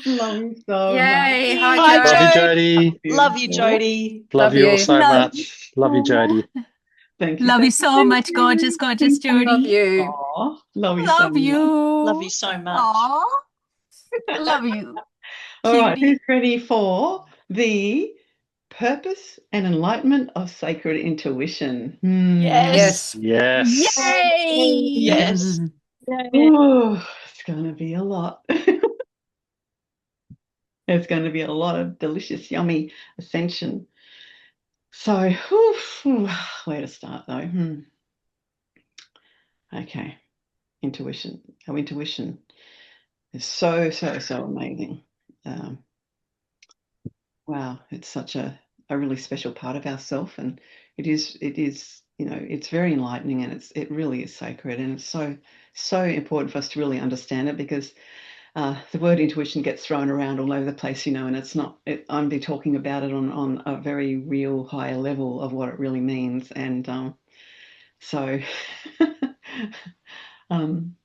Love you so much. Yay. Hi, Hi, Joe. Love you, Joe. Jody. Love you, Beautiful. Jody. Love Love you all you. so Love you much. Love you, so Jody. much. Thank you, Love you thank you, so thank much, gorgeous, you. gorgeous Thank Love you. Jody. you. Oh, love you so Love much. Love you you. so much. Aw. Love you, All right, who's Cutie. ready for the purpose and enlightenment of sacred intuition? Yes. Yes. Yes. Yay. Yes. Ooh, it's going to be a lot. It's going to be a lot of delicious, yummy ascension. So, where to start though? Okay, intuition. Our intuition is so, so, so amazing. Um, wow, it's such a really special part of ourself, and it is, it's very enlightening, and it really is sacred, and it's so, so important for us to really understand it, because the word intuition gets thrown around all over the place, and it's not. I'm be talking about it on a very real higher level of what it really means, and so, um,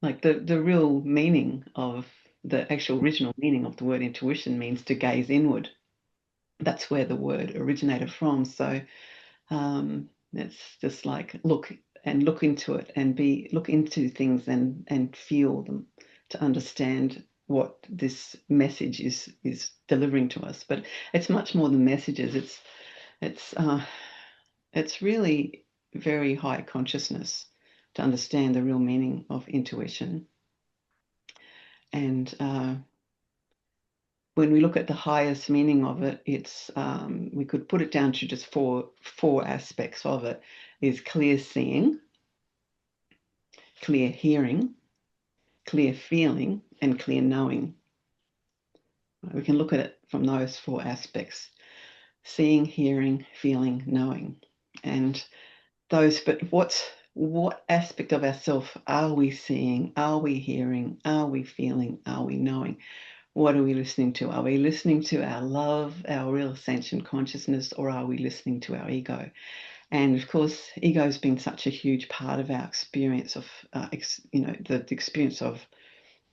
like the real meaning of the actual original meaning of the word intuition means to gaze inward. That's where the word originated from. So it's just like look into it, and look into things, and feel them, to understand what this message is delivering to us. But it's much more than messages. It's it's really very high consciousness to understand the real meaning of intuition. And when we look at the highest meaning of it, it's we could put it down to just four aspects of it: is clear seeing, clear hearing, clear feeling, and clear knowing. We can look at it from those four aspects: seeing, hearing, feeling, knowing. And those, but what aspect of ourself are we seeing? Are we hearing? Are we feeling? Are we knowing? What are we listening to? Are we listening to our love, our real ascension consciousness, or are we listening to our ego? And of course, ego has been such a huge part of our experience of, the experience of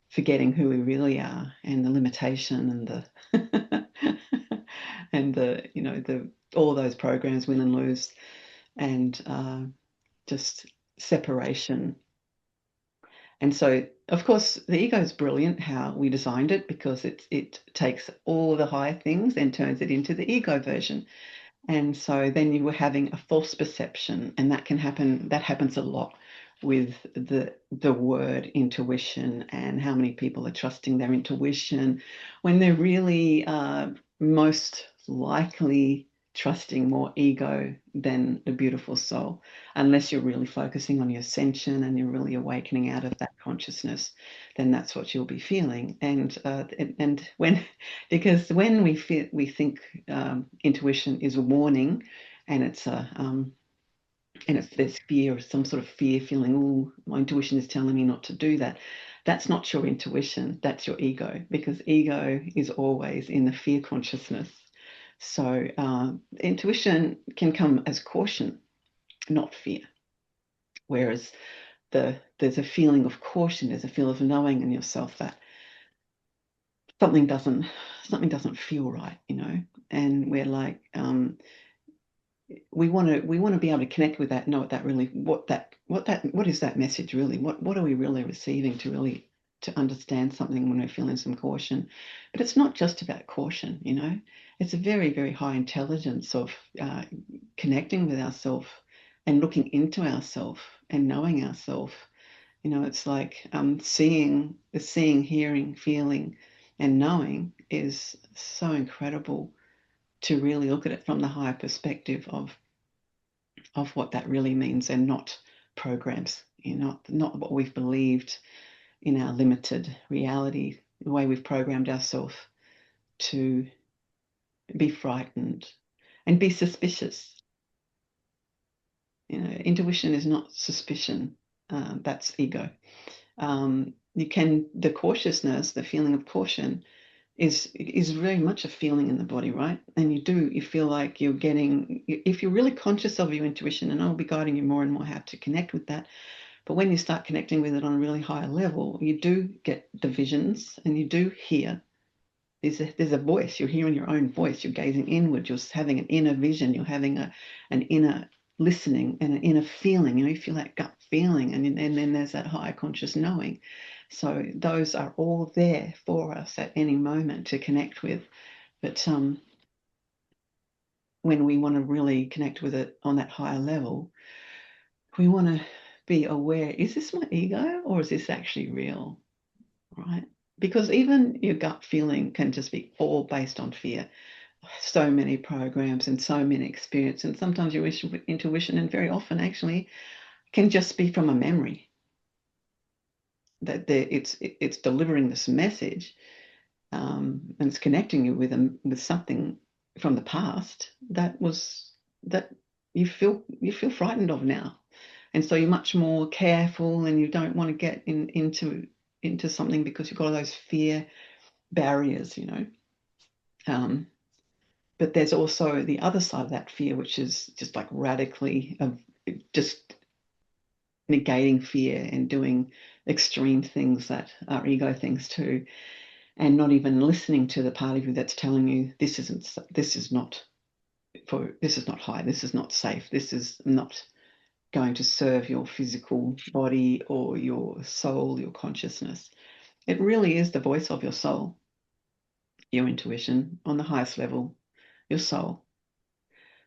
forgetting who we really are, and the limitation, and the and the all those programs, win and lose, and just separation. And so, of course, the ego is brilliant how we designed it, because it takes all the high things and turns it into the ego version. And so then you were having a false perception, and that can happen. That happens a lot with the word intuition, and how many people are trusting their intuition when they're really most likely trusting more ego than the beautiful soul, unless you're really focusing on your ascension and you're really awakening out of that consciousness. Then that's what you'll be feeling. And when because when we think intuition is a warning, and it's a and it's there's fear, some sort of fear feeling. Oh, my intuition is telling me not to do that. That's not your intuition. That's your ego, because ego is always in the fear consciousness. So intuition can come as caution, not fear. Whereas there's a feeling of caution, there's a feel of knowing in yourself that something doesn't something doesn't feel right, and we're like, we want to be able to connect with that, know what that really, what is that message really, what are we really receiving, to understand something when we're feeling some caution. But it's not just about caution, it's a very, very high intelligence of connecting with ourselves, and looking into ourselves, and knowing ourselves. It's like seeing, hearing, feeling, and knowing is so incredible, to really look at it from the higher perspective of what that really means, and not programs, not what we've believed in our limited reality, the way we've programmed ourselves to be frightened and be suspicious. Intuition is not suspicion. That's ego. The cautiousness, the feeling of caution, is very much a feeling in the body, right? And you feel like you're getting, if you're really conscious of your intuition, and I'll be guiding you more and more how to connect with that. But when you start connecting with it on a really higher level, you do get the visions and you do hear. There's a voice. You're hearing your own voice. You're gazing inward. You're having an inner vision. You're having an inner listening and an inner feeling. You feel that gut feeling, and then there's that higher conscious knowing. So those are all there for us at any moment to connect with. But when we want to really connect with it on that higher level, we want to be aware, is this my ego or is this actually real? Right? Because even your gut feeling can just be all based on fear. So many programs and so many experiences, and sometimes your intuition, and very often actually, can just be from a memory that it's delivering this message, and it's connecting you with something from the past that you feel frightened of now, and so you're much more careful, and you don't want to get into something because you've got all those fear barriers, but there's also the other side of that fear, which is just like radically just negating fear and doing extreme things that are ego things too, and not even listening to the part of you that's telling you this is not high, this is not safe, this is not going to serve your physical body or your soul, your consciousness. It really is the voice of your soul, your intuition on the highest level, your soul.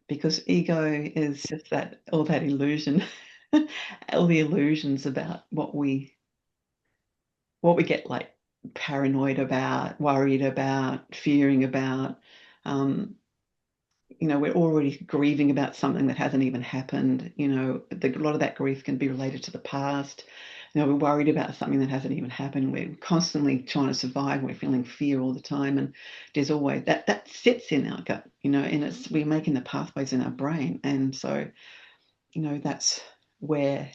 Because ego is just all that illusion, all the illusions about what we get like paranoid about, worried about, fearing about. We're already grieving about something that hasn't even happened. A lot of that grief can be related to the past. We're worried about something that hasn't even happened. We're constantly trying to survive. We're feeling fear all the time, and there's always that sits in our gut, and we're making the pathways in our brain, and so that's where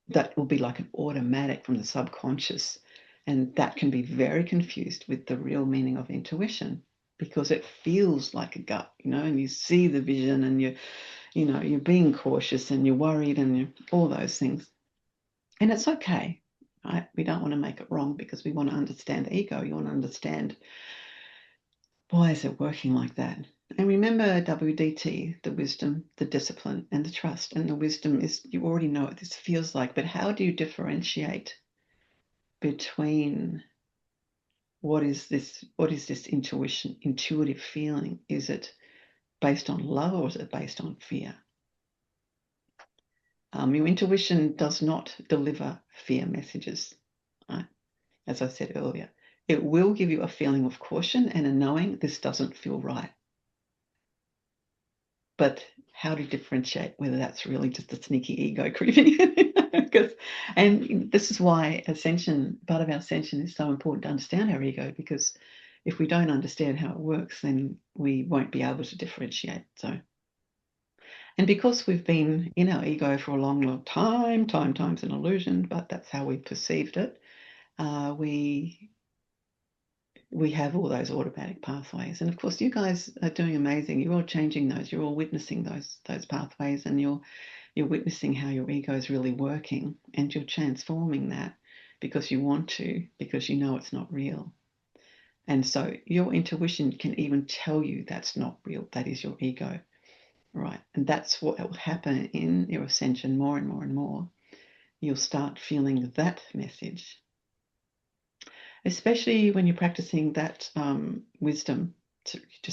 that will be like an automatic from the subconscious, and that can be very confused with the real meaning of intuition, because it feels like a gut, and you see the vision, and you're being cautious, and you're worried, and all those things. And it's okay, right? We don't want to make it wrong, because we want to understand the ego. You want to understand, why is it working like that? And remember WDT, the wisdom, the discipline, and the trust. And the wisdom is, you already know what this feels like, but how do you differentiate between what is this intuitive feeling? Is it based on love, or is it based on fear? Your intuition does not deliver fear messages, right? As I said earlier, it will give you a feeling of caution and a knowing this doesn't feel right. But how to differentiate whether that's really just a sneaky ego creeping in? And this is why part of our ascension is so important to understand our ego, because if we don't understand how it works, then we won't be able to differentiate. And because we've been in our ego for a long, long time's an illusion, but that's how we perceived it, we have all those automatic pathways. And of course, you guys are doing amazing. You're all changing those. You're all witnessing those pathways, and you're witnessing how your ego is really working, and you're transforming that because you want to, because you know it's not real. And so your intuition can even tell you that's not real. That is your ego, right? And that's what will happen in your ascension more and more and more. You'll start feeling that message, especially when you're practicing that wisdom.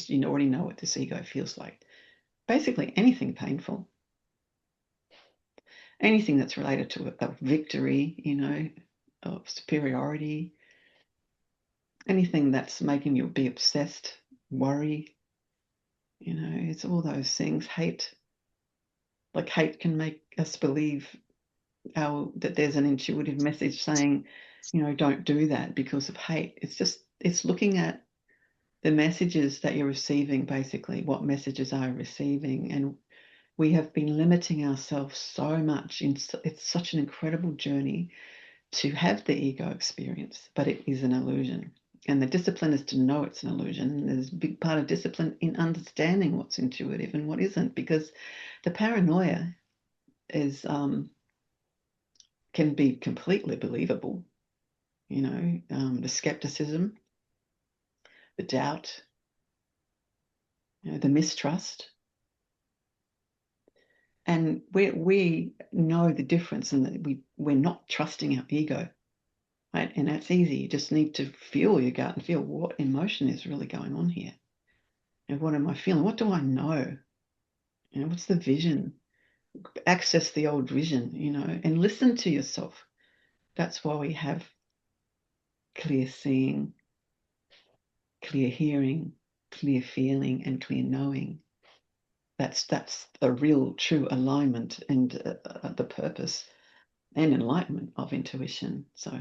You already know what this ego feels like. Basically, anything painful, anything that's related to a victory, of superiority, anything that's making you be obsessed, worry, it's all those things. Hate, like hate can make us believe that there's an intuitive message saying, don't do that because of hate. It's looking at the messages that you're receiving, basically. What messages are you receiving? And we have been limiting ourselves so much. It's such an incredible journey to have the ego experience, but it is an illusion. And the discipline is to know it's an illusion. And there's a big part of discipline in understanding what's intuitive and what isn't, because the paranoia is can be completely believable. You know, the skepticism, the doubt, you know, the mistrust. And we know the difference, and that we're not trusting our ego, right? And that's easy. You just need to feel your gut and feel what emotion is really going on here. And what am I feeling? What do I know? You know, what's the vision? Access the old vision, you know, and listen to yourself. That's why we have clear seeing, clear hearing, clear feeling, and clear knowing. That's the real true alignment and the purpose and enlightenment of intuition. So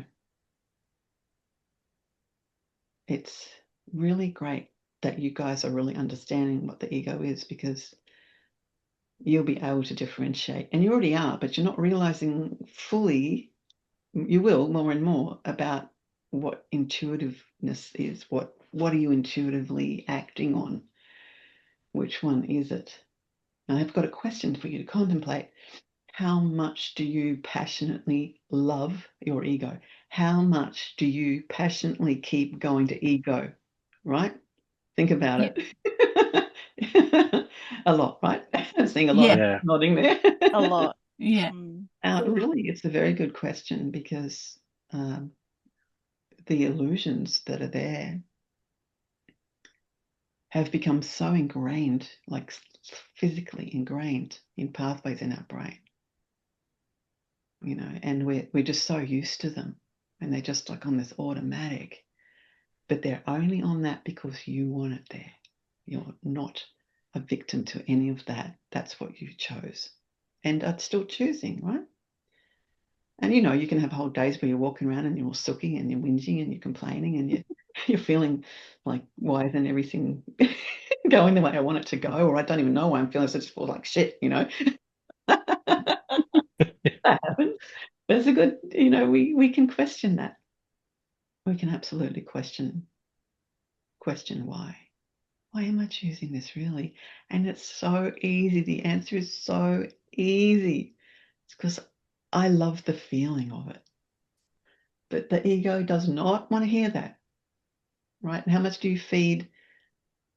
it's really great that you guys are really understanding what the ego is, because you'll be able to differentiate, and you already are, but you're not realizing fully. You will more and more about what intuitiveness is. What are you intuitively acting on? Which one is it? And I've got a question for you to contemplate. How much do you passionately love your ego? How much do you passionately keep going to ego? Right? Think about Yeah. it. A lot, right? I'm seeing a lot of Yeah. nodding there. A lot. Yeah. Really, it's a very good question, because the illusions that are there have become so ingrained, like physically ingrained in pathways in our brain, you know, and we're just so used to them, and they're just like on this automatic, but they're only on that because you want it there. You're not a victim to any of that. That's what you chose, and are still choosing, right? And you know, you can have whole days where you're walking around and you're all sooky and you're whinging and you're complaining and you're feeling like, why isn't everything going the way I want it to go? Or I don't even know why I'm feeling such like shit, you know. That happens. But it's a good, you know, we can question that. We can absolutely question why. Why am I choosing this really? And it's so easy. The answer is so easy. It's because I love the feeling of it. But the ego does not want to hear that, right? And how much do you feed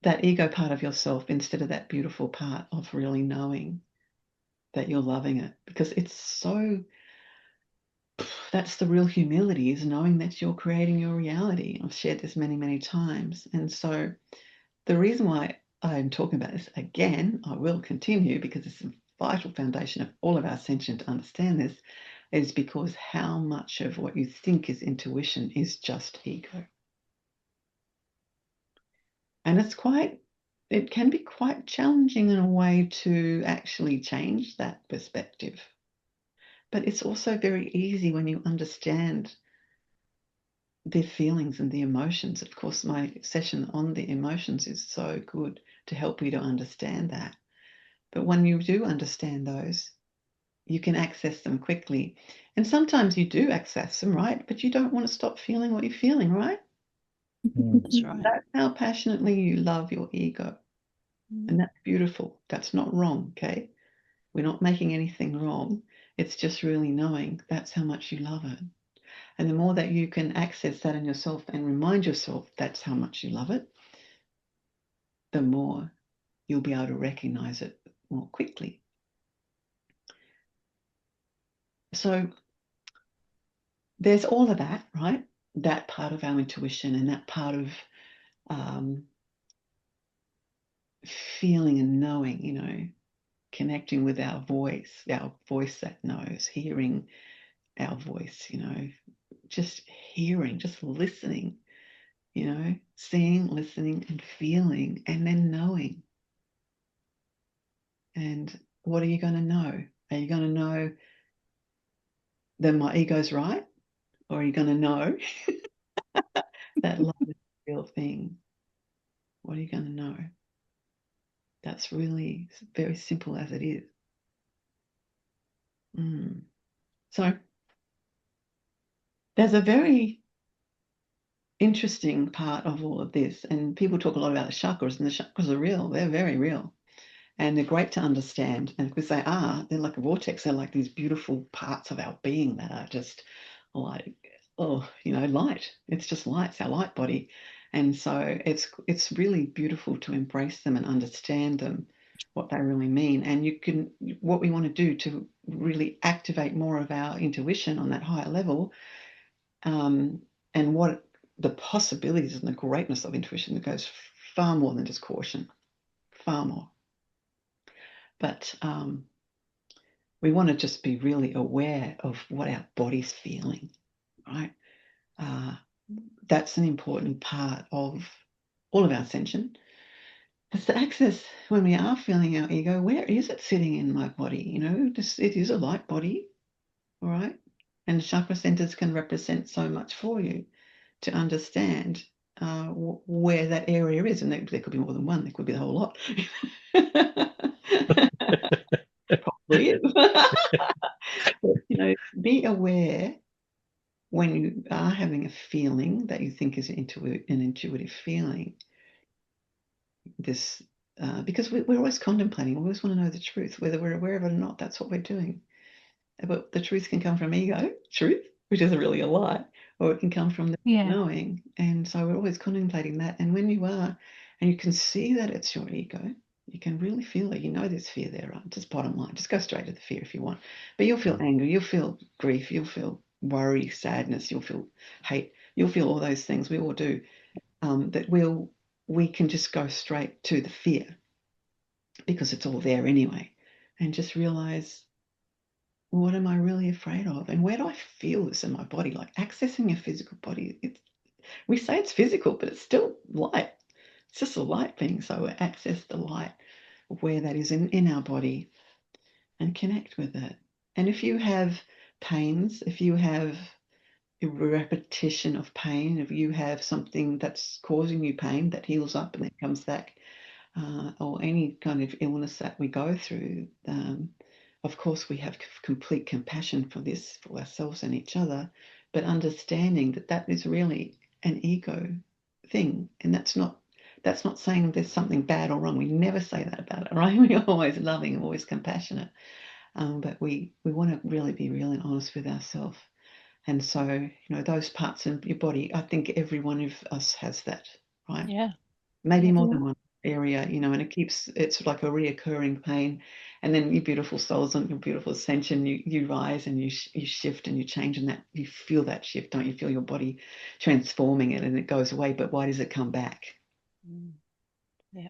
that ego part of yourself instead of that beautiful part of really knowing that you're loving it? Because it's so, that's the real humility, is knowing that you're creating your reality. I've shared this many, many times. And so the reason why I'm talking about this again, I will continue, because it's a vital foundation of all of our ascension to understand this, is because how much of what you think is intuition is just ego. And it can be quite challenging in a way to actually change that perspective. But it's also very easy when you understand the feelings and the emotions. Of course, my session on the emotions is so good to help you to understand that. But when you do understand those, you can access them quickly. And sometimes you do access them, right? But you don't want to stop feeling what you're feeling, right? That's right. That's how passionately you love your ego. And that's beautiful. That's not wrong, okay? We're not making anything wrong. It's just really knowing that's how much you love it. And the more that you can access that in yourself and remind yourself that's how much you love it, the more you'll be able to recognize it more quickly. So there's all of that, right? That part of our intuition and that part of feeling and knowing, you know, connecting with our voice that knows, hearing our voice, you know, just hearing, just listening, you know, seeing, listening, and feeling, and then knowing. And what are you going to know? Are you going to know that my ego's right? Or are you going to know that love is a real thing? What are you going to know? That's really very simple as it is. So there's a very interesting part of all of this, and people talk a lot about the chakras, and the chakras are real. They're very real. And they're great to understand. And because they're like a vortex. They're like these beautiful parts of our being that are just like, light. It's just light. It's our light body. And so it's really beautiful to embrace them and understand them, what they really mean. And what we want to do to really activate more of our intuition on that higher level, and what the possibilities and the greatness of intuition that goes far more than just caution, far more. But we want to just be really aware of what our body's feeling, right? That's an important part of all of our ascension. It's to access when we are feeling our ego, where is it sitting in my body? It is a light body, all right? And the chakra centers can represent so much for you to understand where that area is. And there could be more than one. There could be the whole lot. Probably is. But, be aware when you are having a feeling that you think is an intuitive feeling. Because we're always contemplating. We always want to know the truth, whether we're aware of it or not. That's what we're doing. But the truth can come from ego, truth, which is really a lie, or it can come from the knowing. And so we're always contemplating that. And when you are, and you can see that it's your ego, you can really feel it. There's fear there, right? Just bottom line. Just go straight to the fear if you want. But you'll feel anger, you'll feel grief, you'll feel worry, sadness, you'll feel hate, you'll feel all those things. We all do. That we can just go straight to the fear because it's all there anyway. And just realize, what am I really afraid of? And where do I feel this in my body? Like accessing your physical body. We say it's physical, but it's still light. It's just a light thing. So we access the light of where that is in our body and connect with it. And if you have pains, if you have a repetition of pain, if you have something that's causing you pain that heals up and then comes back, or any kind of illness that we go through, of course, we have complete compassion for this, for ourselves and each other, but understanding that is really an ego thing. And that's not saying there's something bad or wrong. We never say that about it, right? We're always loving, always compassionate. But we want to really be real and honest with ourselves. And so, those parts of your body, I think every one of us has that, right? Yeah. Maybe more than one area, and it's like a reoccurring pain. And then your beautiful souls on your beautiful ascension, you rise and you shift and you change, and that you feel that shift, don't you? Feel your body transforming it, and it goes away. But why does it come back? Yeah.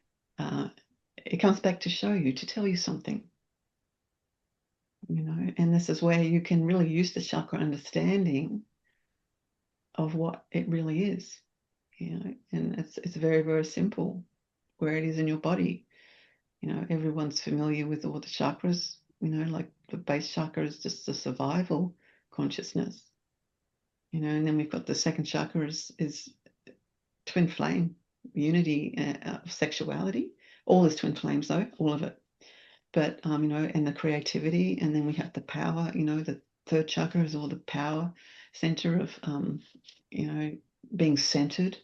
It comes back to show you, to tell you something, and this is where you can really use the chakra understanding of what it really is, and it's very, very simple where it is in your body. Everyone's familiar with all the chakras, like the base chakra is just the survival consciousness, and then we've got the second chakra is twin flame, unity of sexuality. All is twin flames though, all of it. But, and the creativity, and then we have the power, the third chakra is all the power center of, being centered,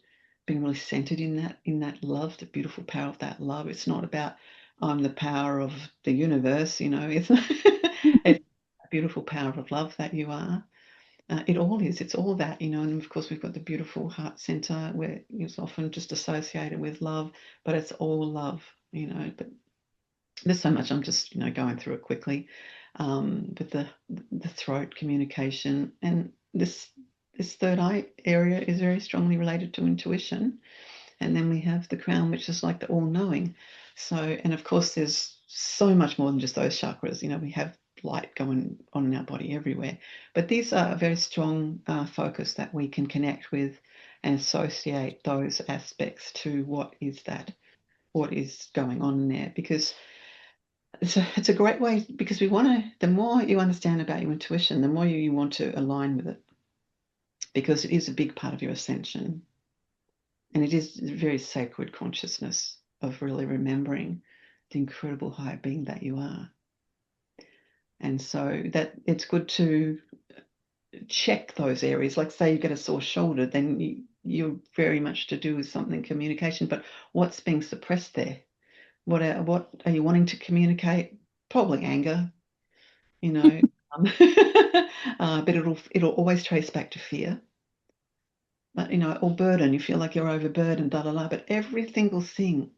being really centered in that love, the beautiful power of that love. It's not about I'm the power of the universe, it's it's a beautiful power of love that you are. It all is. It's all that, and of course we've got the beautiful heart center where it's often just associated with love, but it's all love, but there's so much. I'm just, going through it quickly. But the throat, communication, and this third eye area is very strongly related to intuition. And then we have the crown, which is like the all-knowing. So, and of course, there's so much more than just those chakras. We have light going on in our body everywhere. But these are a very strong focus that we can connect with and associate those aspects to what is going on in there, because it's a great way, because the more you understand about your intuition, the more you want to align with it, because it is a big part of your ascension. And it is a very sacred consciousness of really remembering the incredible high being that you are. And so that it's good to check those areas. Like say you get a sore shoulder, then you're very much to do with something communication, but what's being suppressed there? What are you wanting to communicate? Probably anger, you know. But it'll always trace back to fear. But, you know, or burden. You feel like you're overburdened, blah, blah, blah. But every single thing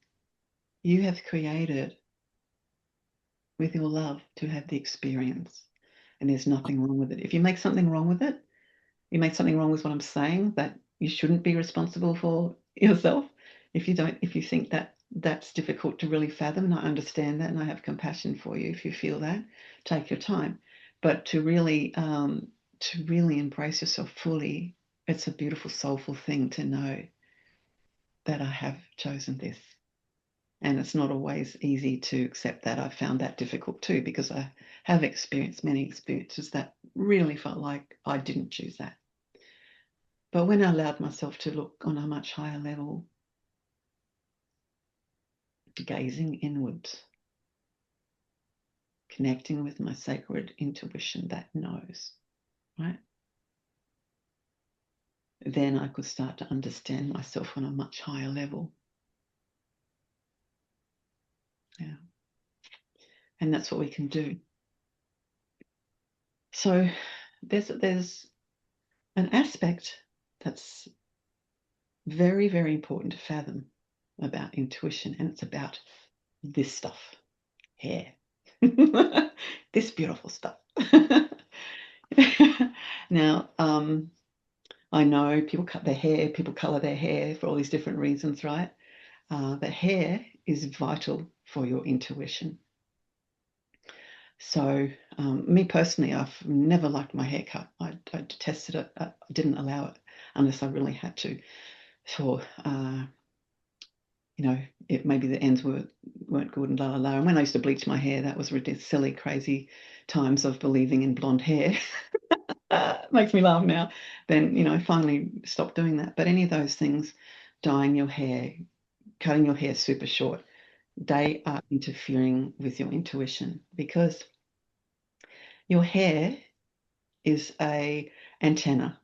you have created with your love to have the experience. And there's nothing wrong with it. If you make something wrong with it, you make something wrong with what I'm saying, that you shouldn't be responsible for yourself. If you think that that's difficult to really fathom, and I understand that, and I have compassion for you if you feel that, take your time. But to really embrace yourself fully, it's a beautiful, soulful thing to know that I have chosen this. And it's not always easy to accept that. I found that difficult too, because I have experienced many experiences that really felt like I didn't choose that. But when I allowed myself to look on a much higher level, gazing inwards, connecting with my sacred intuition that knows, right? Then I could start to understand myself on a much higher level. Yeah. And that's what we can do. So there's an aspect that's very, very important to fathom about intuition, and it's about this stuff, hair. This beautiful stuff. Now, I know people cut their hair, people color their hair for all these different reasons, right? But hair is vital for your intuition. So me personally, I've never liked my haircut. I detested it. I didn't allow it unless I really had to. For you know, maybe the ends weren't good and la la la. And when I used to bleach my hair, that was ridiculous, silly, crazy times of believing in blonde hair. Makes me laugh now. Then, you know, I finally stopped doing that. But any of those things, dyeing your hair, cutting your hair super short, they are interfering with your intuition, because your hair is a antenna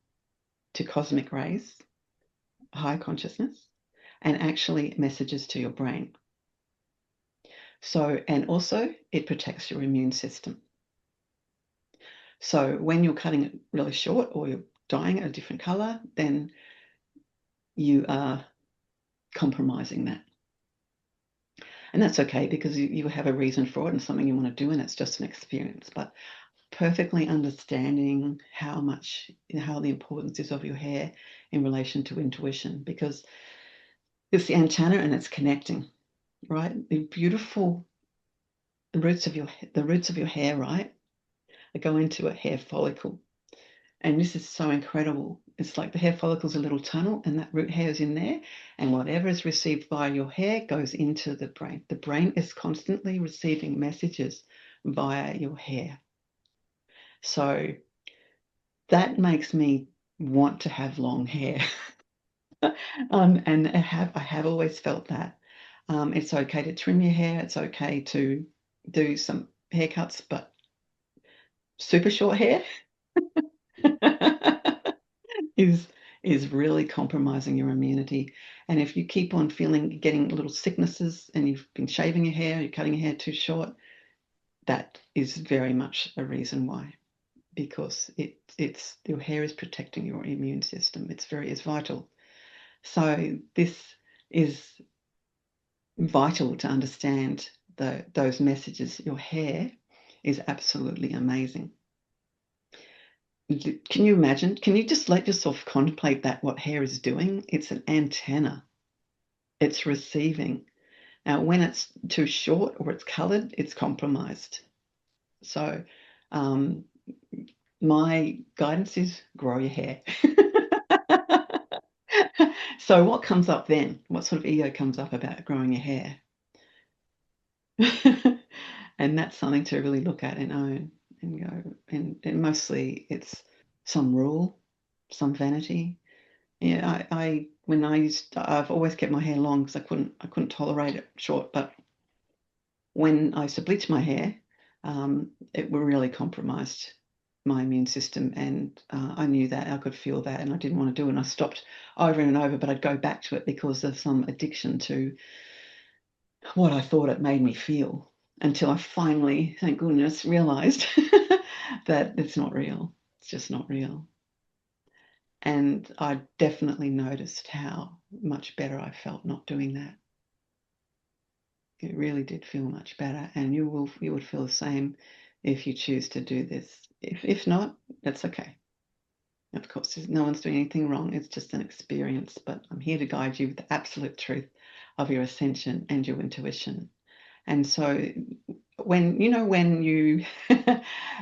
to cosmic rays, high consciousness, and actually messages to your brain. So, and also it protects your immune system. So when you're cutting it really short or you're dyeing it a different color, then you are compromising that. And that's okay, because you have a reason for it and something you want to do, and it's just an experience. But perfectly understanding how the importance is of your hair in relation to intuition, because it's the antenna and it's connecting, right? The beautiful roots of your hair, right, go into a hair follicle. And this is so incredible. It's like the hair follicle is a little tunnel, and that root hair is in there, and whatever is received by your hair goes into the brain. The brain is constantly receiving messages via your hair. So that makes me want to have long hair. And I have always felt that. It's okay to trim your hair. It's okay to do some haircuts, but super short hair is really compromising your immunity. And if you keep on getting little sicknesses, and you've been shaving your hair, you're cutting your hair too short, that is very much a reason why, because it's your hair is protecting your immune system. It's vital. So this is vital to understand those messages. Your hair is absolutely amazing. Can you imagine? Can you just let yourself contemplate that, what hair is doing? It's an antenna. It's receiving. Now, when it's too short or it's colored, it's compromised. So my guidance is grow your hair. So what comes up then? What sort of ego comes up about growing your hair? And that's something to really look at and own and go. And mostly it's some rule, some vanity. Yeah, I've always kept my hair long because I couldn't tolerate it short. But when I used to bleach my hair, it really compromised my immune system, and I knew that, I could feel that, and I didn't want to do it. And I stopped over and over, but I'd go back to it because of some addiction to what I thought it made me feel, until I finally, thank goodness, realized that it's not real. It's just not real. And I definitely noticed how much better I felt not doing that. It really did feel much better, and you would feel the same if you choose to do this. If not, that's okay. Of course, no one's doing anything wrong. It's just an experience, but I'm here to guide you with the absolute truth of your ascension and your intuition. And so when you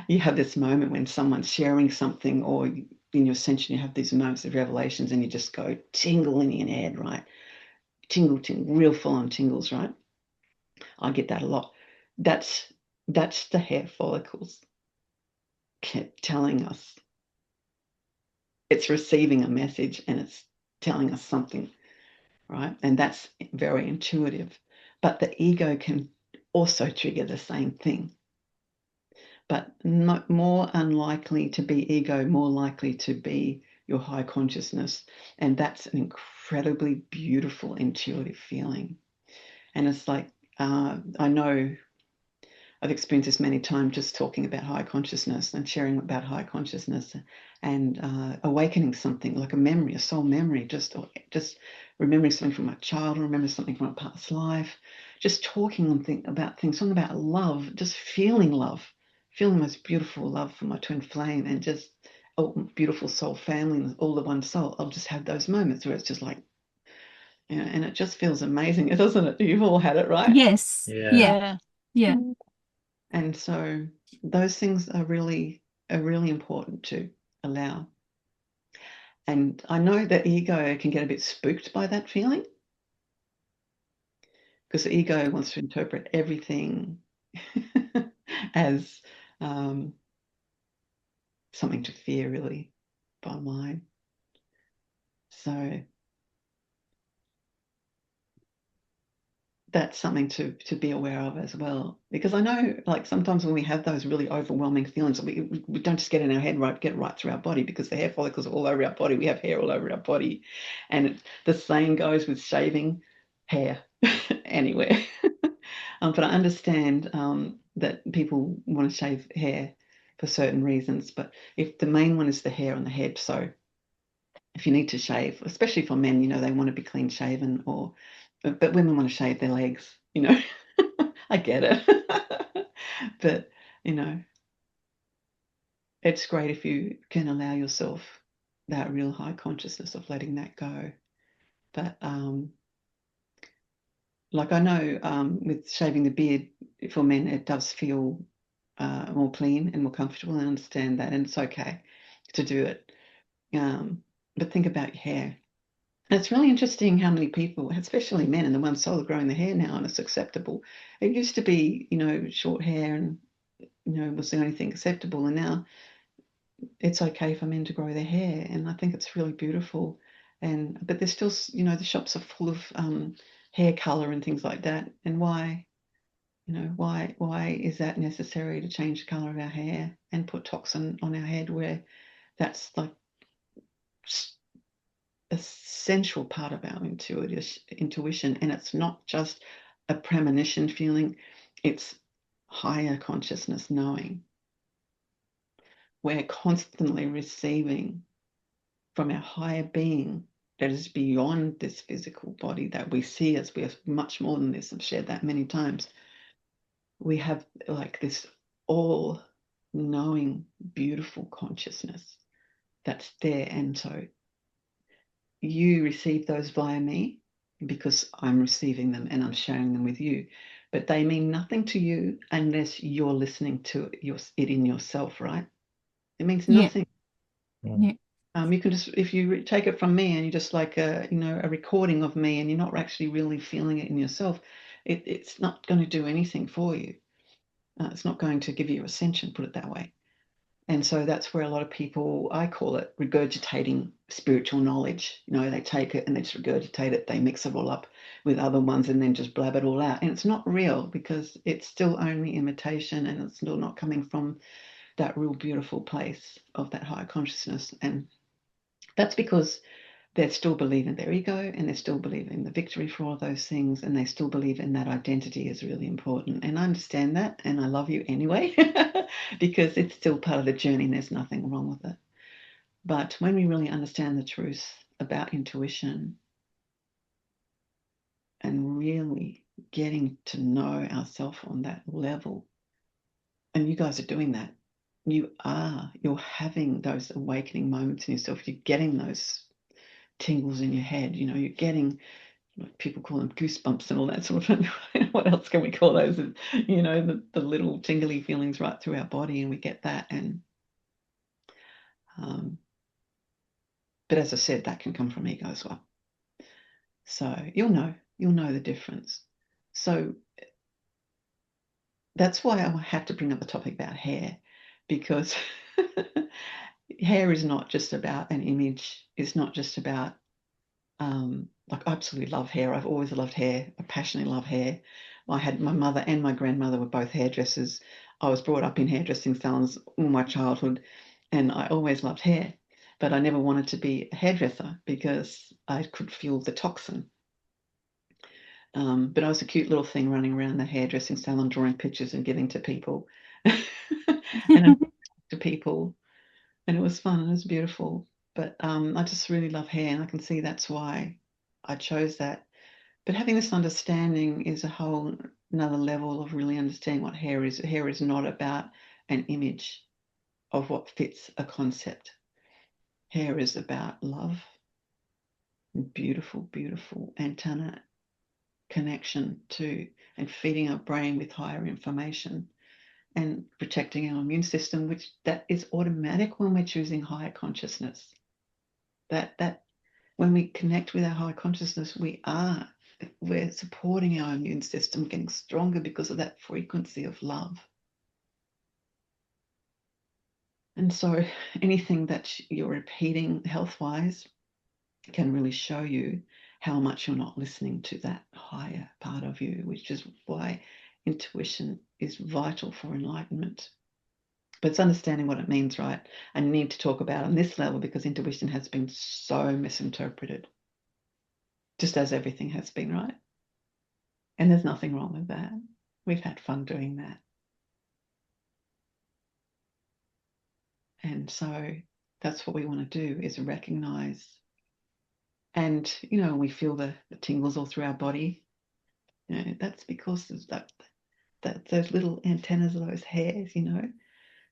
you have this moment when someone's sharing something, or in your ascension you have these moments of revelations and you just go tingle in your head, right? Tingle, real full-on tingles, right? I get that a lot. That's the hair follicles telling us. It's receiving a message and it's telling us something, right? And that's very intuitive. But the ego can also trigger the same thing. But more unlikely to be ego, more likely to be your high consciousness. And that's an incredibly beautiful, intuitive feeling. And it's like, I know I've experienced this many times, just talking about high consciousness and sharing about high consciousness, and awakening something like a memory, a soul memory, just remembering something from my childhood, remembering something from a past life, just talking about things, something about love, just feeling love, feeling the most beautiful love for my twin flame, and just beautiful soul family and all the one soul. I'll just have those moments where it's just like, and it just feels amazing, doesn't it? You've all had it, right? Yes. Yeah. Yeah. And so those things are really important to allow. And I know that ego can get a bit spooked by that feeling, because the ego wants to interpret everything as something to fear, really, bottom line. So that's something to be aware of as well, because I know, like, sometimes when we have those really overwhelming feelings, we don't just get in our head, right, get right through our body, because the hair follicles are all over our body. We have hair all over our body, and the same goes with shaving hair anywhere. But I understand that people want to shave hair for certain reasons, but if the main one is the hair on the head, so if you need to shave, especially for men, they want to be clean shaven, but women want to shave their legs, I get it. But, it's great if you can allow yourself that real high consciousness of letting that go. But like, I know with shaving the beard for men, it does feel more clean and more comfortable. I understand that, and it's okay to do it. But think about your hair. And it's really interesting how many people, especially men, and the ones soul, are growing their hair now, and it's acceptable. It used to be, short hair and, was the only thing acceptable. And now it's okay for men to grow their hair. And I think it's really beautiful. But there's still, the shops are full of hair color and things like that. And why, why is that necessary, to change the color of our hair and put toxin on our head, where that's like essential part of our intuition, and it's not just a premonition feeling, it's higher consciousness knowing. We're constantly receiving from our higher being that is beyond this physical body that we see as we are much more than this. I've shared that many times. We have like this all knowing, beautiful consciousness that's there. And so you receive those via me, because I'm receiving them and I'm sharing them with you. But they mean nothing to you unless you're listening to it in yourself, right? It means nothing. Yeah. You can just, if you take it from me and you just like a recording of me, and you're not actually really feeling it in yourself, it's not going to do anything for you. It's not going to give you ascension, put it that way. And so that's where a lot of people, I call it regurgitating spiritual knowledge. They take it and they just regurgitate it. They mix it all up with other ones and then just blab it all out. And it's not real, because it's still only imitation, and it's still not coming from that real beautiful place of that higher consciousness. And that's because they still believe in their ego, and they still believe in the victory for all those things, and they still believe in that identity is really important. And I understand that, and I love you anyway, because it's still part of the journey and there's nothing wrong with it. But when we really understand the truth about intuition and really getting to know ourselves on that level, and you guys are doing that, you're having those awakening moments in yourself, you're getting those tingles in your head, you know, you're getting, people call them goosebumps and all that sort of thing. What else can we call those? You know, the little tingly feelings right through our body, and we get that. And but as I said, that can come from ego as well. So you'll know the difference. So that's why I have to bring up the topic about hair, because hair is not just about an image. It's not just about like, I absolutely love hair. I've always loved hair. I passionately love hair. I had my mother and my grandmother were both hairdressers. I was brought up in hairdressing salons all my childhood, and I always loved hair. But I never wanted to be a hairdresser because I could feel the toxin. But I was a cute little thing running around the hairdressing salon, drawing pictures and giving to people, and to people, and it was fun and it was beautiful. But I just really love hair, and I can see that's why I chose that. But having this understanding is a whole another level of really understanding what hair is. Hair is not about an image of what fits a concept. Hair is about love, beautiful, beautiful antenna connection to, and feeding our brain with higher information and protecting our immune system, which that is automatic when we're choosing higher consciousness. That when we connect with our higher consciousness, we're supporting our immune system getting stronger because of that frequency of love. And so anything that you're repeating health-wise can really show you how much you're not listening to that higher part of you, which is why intuition is vital for enlightenment. But it's understanding what it means, right? I need to talk about on this level because intuition has been so misinterpreted, just as everything has been, right? And there's nothing wrong with that. We've had fun doing that. And so that's what we want to do, is recognize. And, you know, we feel the tingles all through our body. You know, that's because of those little antennas of those hairs, you know,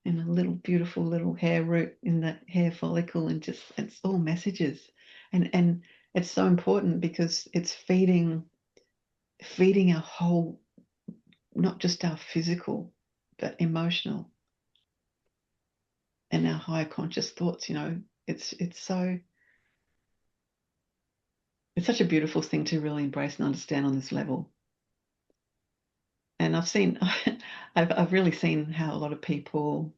and a little beautiful little hair root in that hair follicle, and just it's all messages. And it's so important because it's feeding our whole, not just our physical, but emotional and our higher conscious thoughts, you know. It's such a beautiful thing to really embrace and understand on this level. And I've seen, I've really seen how a lot of people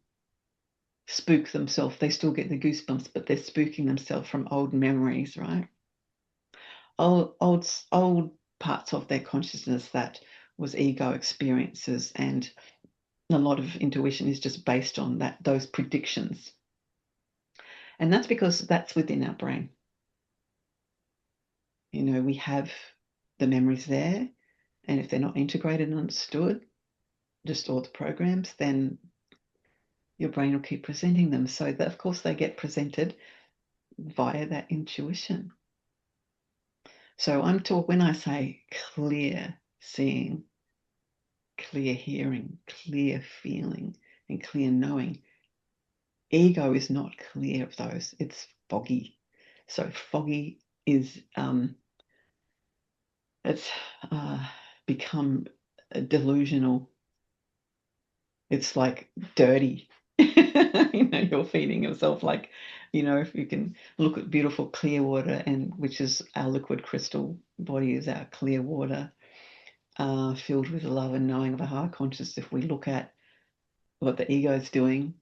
spook themselves. They still get the goosebumps, but they're spooking themselves from old memories, right? Old parts of their consciousness that was ego experiences, and a lot of intuition is just based on those predictions. And that's because that's within our brain. You know, we have the memories there, and if they're not integrated and understood, just all the programs, then your brain will keep presenting them. So that, of course, they get presented via that intuition. So when I say clear seeing, clear hearing, clear feeling, and clear knowing, ego is not clear of those. It's foggy. So foggy is it's become delusional. It's like dirty. You know, you're feeding yourself, like, you know, if you can look at beautiful clear water, and which is our liquid crystal body, is our clear water, filled with the love and knowing of a higher conscious. If we look at what the ego is doing,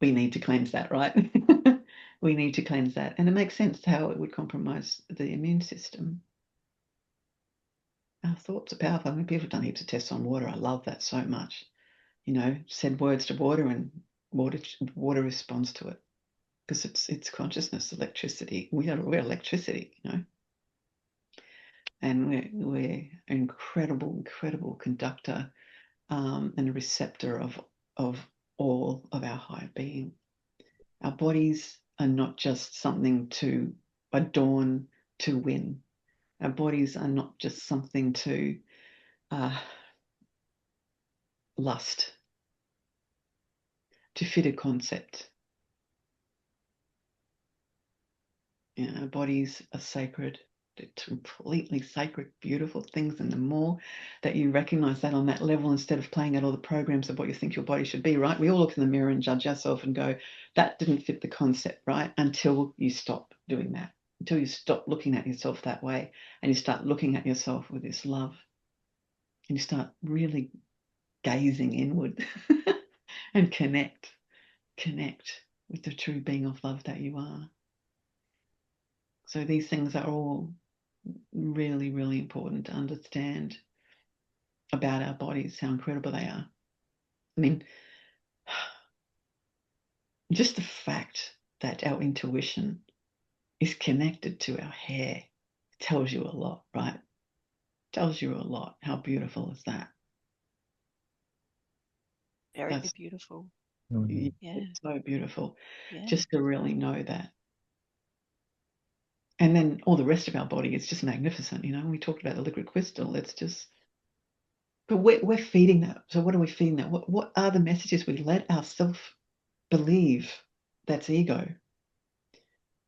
we need to cleanse that, right? We need to cleanse that. And it makes sense how it would compromise the immune system. Our thoughts are powerful. I mean, people have done heaps of tests on water. I love that so much. You know, said words to water, and water responds to it. because it's consciousness, electricity. We're electricity, you know, and we're an incredible conductor and a receptor of all of our higher being. Our bodies are not just something to adorn, to win. Our bodies are not just something to lust, to fit a concept. You know, our bodies are sacred. They're completely sacred, beautiful things. And the more that you recognize that on that level, instead of playing out all the programs of what you think your body should be, right? We all look in the mirror and judge ourselves and go, that didn't fit the concept, right? Until you stop doing that, until you stop looking at yourself that way and you start looking at yourself with this love and you start really gazing inward and connect with the true being of love that you are. So these things are all really, really important to understand about our bodies, how incredible they are. I mean, just the fact that our intuition is connected to our hair tells you a lot, right? Tells you a lot. How beautiful is that? Very beautiful. Yeah. Yeah. It's so beautiful. Yeah. Just to really know that. And then all the rest of our body is just magnificent. You know, we talked about the liquid crystal. It's just, but we're feeding that. So what are we feeding that? What are the messages we let ourselves believe that's ego?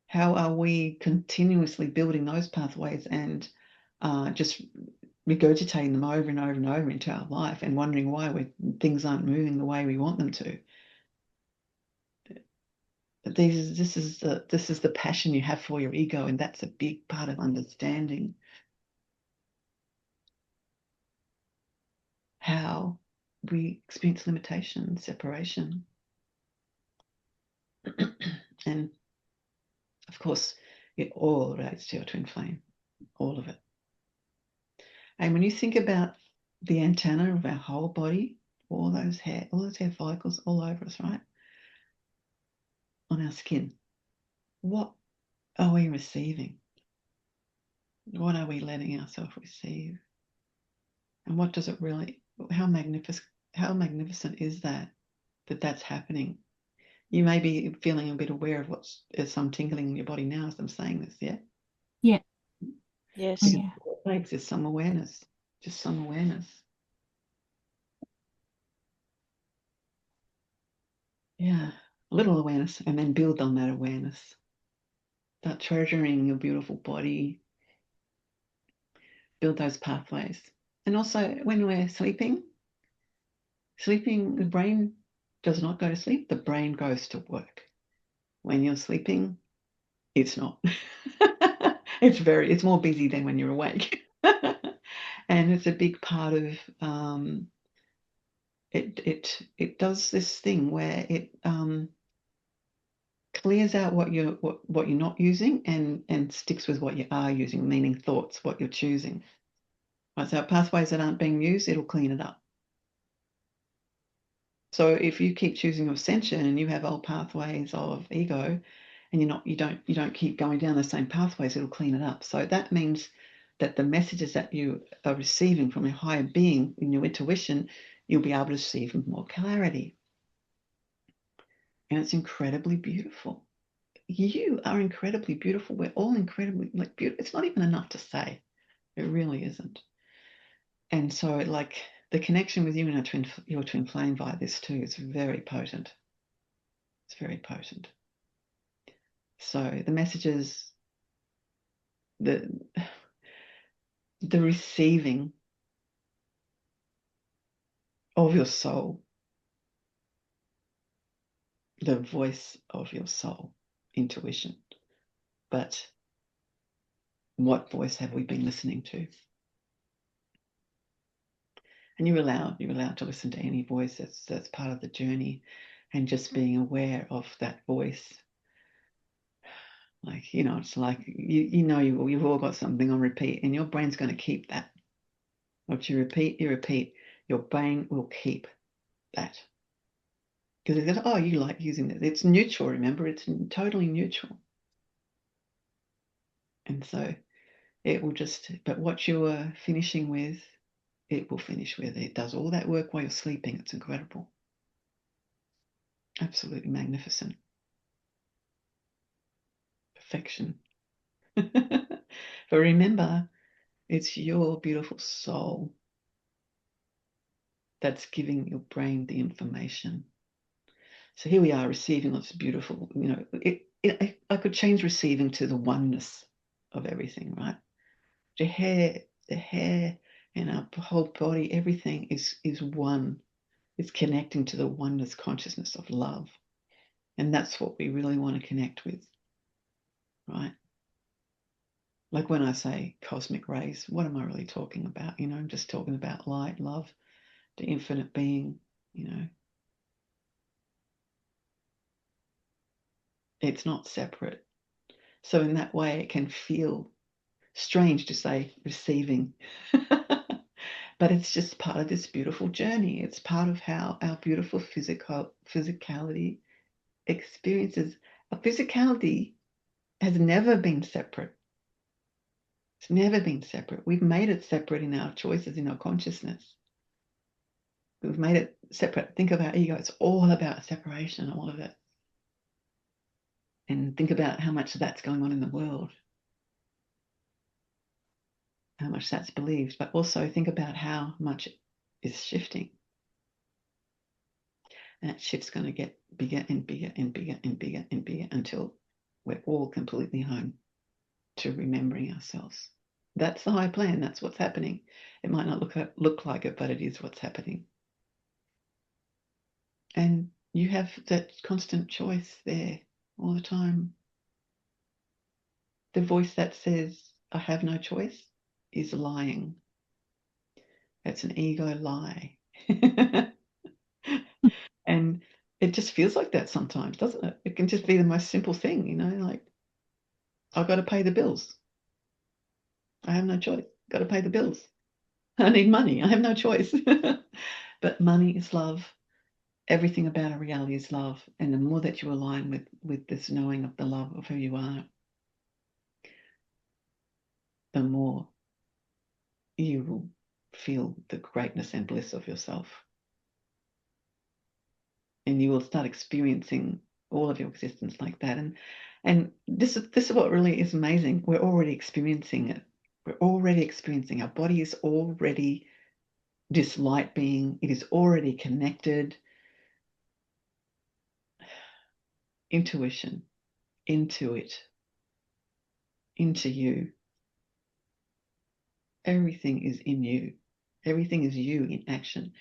How are we continuously building those pathways and just regurgitating them over and over and over into our life and wondering why things aren't moving the way we want them to? This is the passion you have for your ego, and that's a big part of understanding how we experience limitation, separation. And of course, it all relates to your twin flame, all of it. And when you think about the antenna of our whole body, all those hair follicles all over us, right? On our skin. What are we receiving? What are we letting ourselves receive? And what does it really, how magnificent is that that's happening? You may be feeling a bit aware of there's some tingling in your body now as I'm saying this, yeah? Yeah. Yes. Yeah. What it takes is some awareness, just some awareness. Yeah, a little awareness, and then build on that awareness. Start treasuring your beautiful body. Build those pathways. And also, when we're sleeping, the brain does not go to sleep. The brain goes to work. When you're sleeping, it's not. It's more busy than when you're awake. And it's a big part of it does this thing where it clears out what you're not using and sticks with what you are using, meaning thoughts, what you're choosing. Right, so pathways that aren't being used, it'll clean it up. So if you keep choosing ascension and you have old pathways of ego, and you don't keep going down the same pathways, it'll clean it up. So that means that the messages that you are receiving from your higher being in your intuition, you'll be able to see with more clarity. And it's incredibly beautiful. You are incredibly beautiful. We're all incredibly beautiful. It's not even enough to say. It really isn't. And so the connection with you and your twin flame via this too is very potent. It's very potent. So the messages, the receiving of your soul, the voice of your soul, intuition. But what voice have we been listening to? And you're allowed to listen to any voice. That's part of the journey, and just being aware of that voice. It's like you've all got something on repeat, and your brain's going to keep that. What you repeat, your brain will keep that. Because they go, oh, you like using it. It's neutral, remember? It's totally neutral. And so it will just, but what you are finishing with, it will finish with. It does all that work while you're sleeping. It's incredible. Absolutely magnificent. Perfection. But remember, it's your beautiful soul that's giving your brain the information. So here we are receiving what's beautiful. You know, I could change receiving to the oneness of everything, right? The hair and our whole body, everything is one. It's connecting to the oneness consciousness of love. And that's what we really want to connect with, right? Like when I say cosmic rays, what am I really talking about? You know, I'm just talking about light, love, the infinite being, you know. It's not separate. So in that way, it can feel strange to say receiving. But it's just part of this beautiful journey. It's part of how our beautiful physicality experiences. Our physicality has never been separate. It's never been separate. We've made it separate in our choices, in our consciousness. We've made it separate. Think of our ego. It's all about separation, all of it. And think about how much that's going on in the world, how much that's believed. But also think about how much is shifting. And that shift's going to get bigger and bigger and bigger and bigger and bigger until we're all completely home to remembering ourselves. That's the high plan. That's what's happening. It might not look like it, but it is what's happening. And you have that constant choice there all the time. The voice that says, I have no choice, is lying. It's an ego lie. And it just feels like that sometimes, doesn't it? It can just be the most simple thing, you know, like, I've got to pay the bills. I have no choice. Got to pay the bills. I need money. I have no choice. But money is love. Everything about our reality is love. And the more that you align with this knowing of the love of who you are, the more you will feel the greatness and bliss of yourself. And you will start experiencing all of your existence like that. And this is what really is amazing. We're already experiencing it. We're already experiencing. Our body is already this light being. It is already connected. Intuition, into it, into you. Everything is in you. Everything is you in action.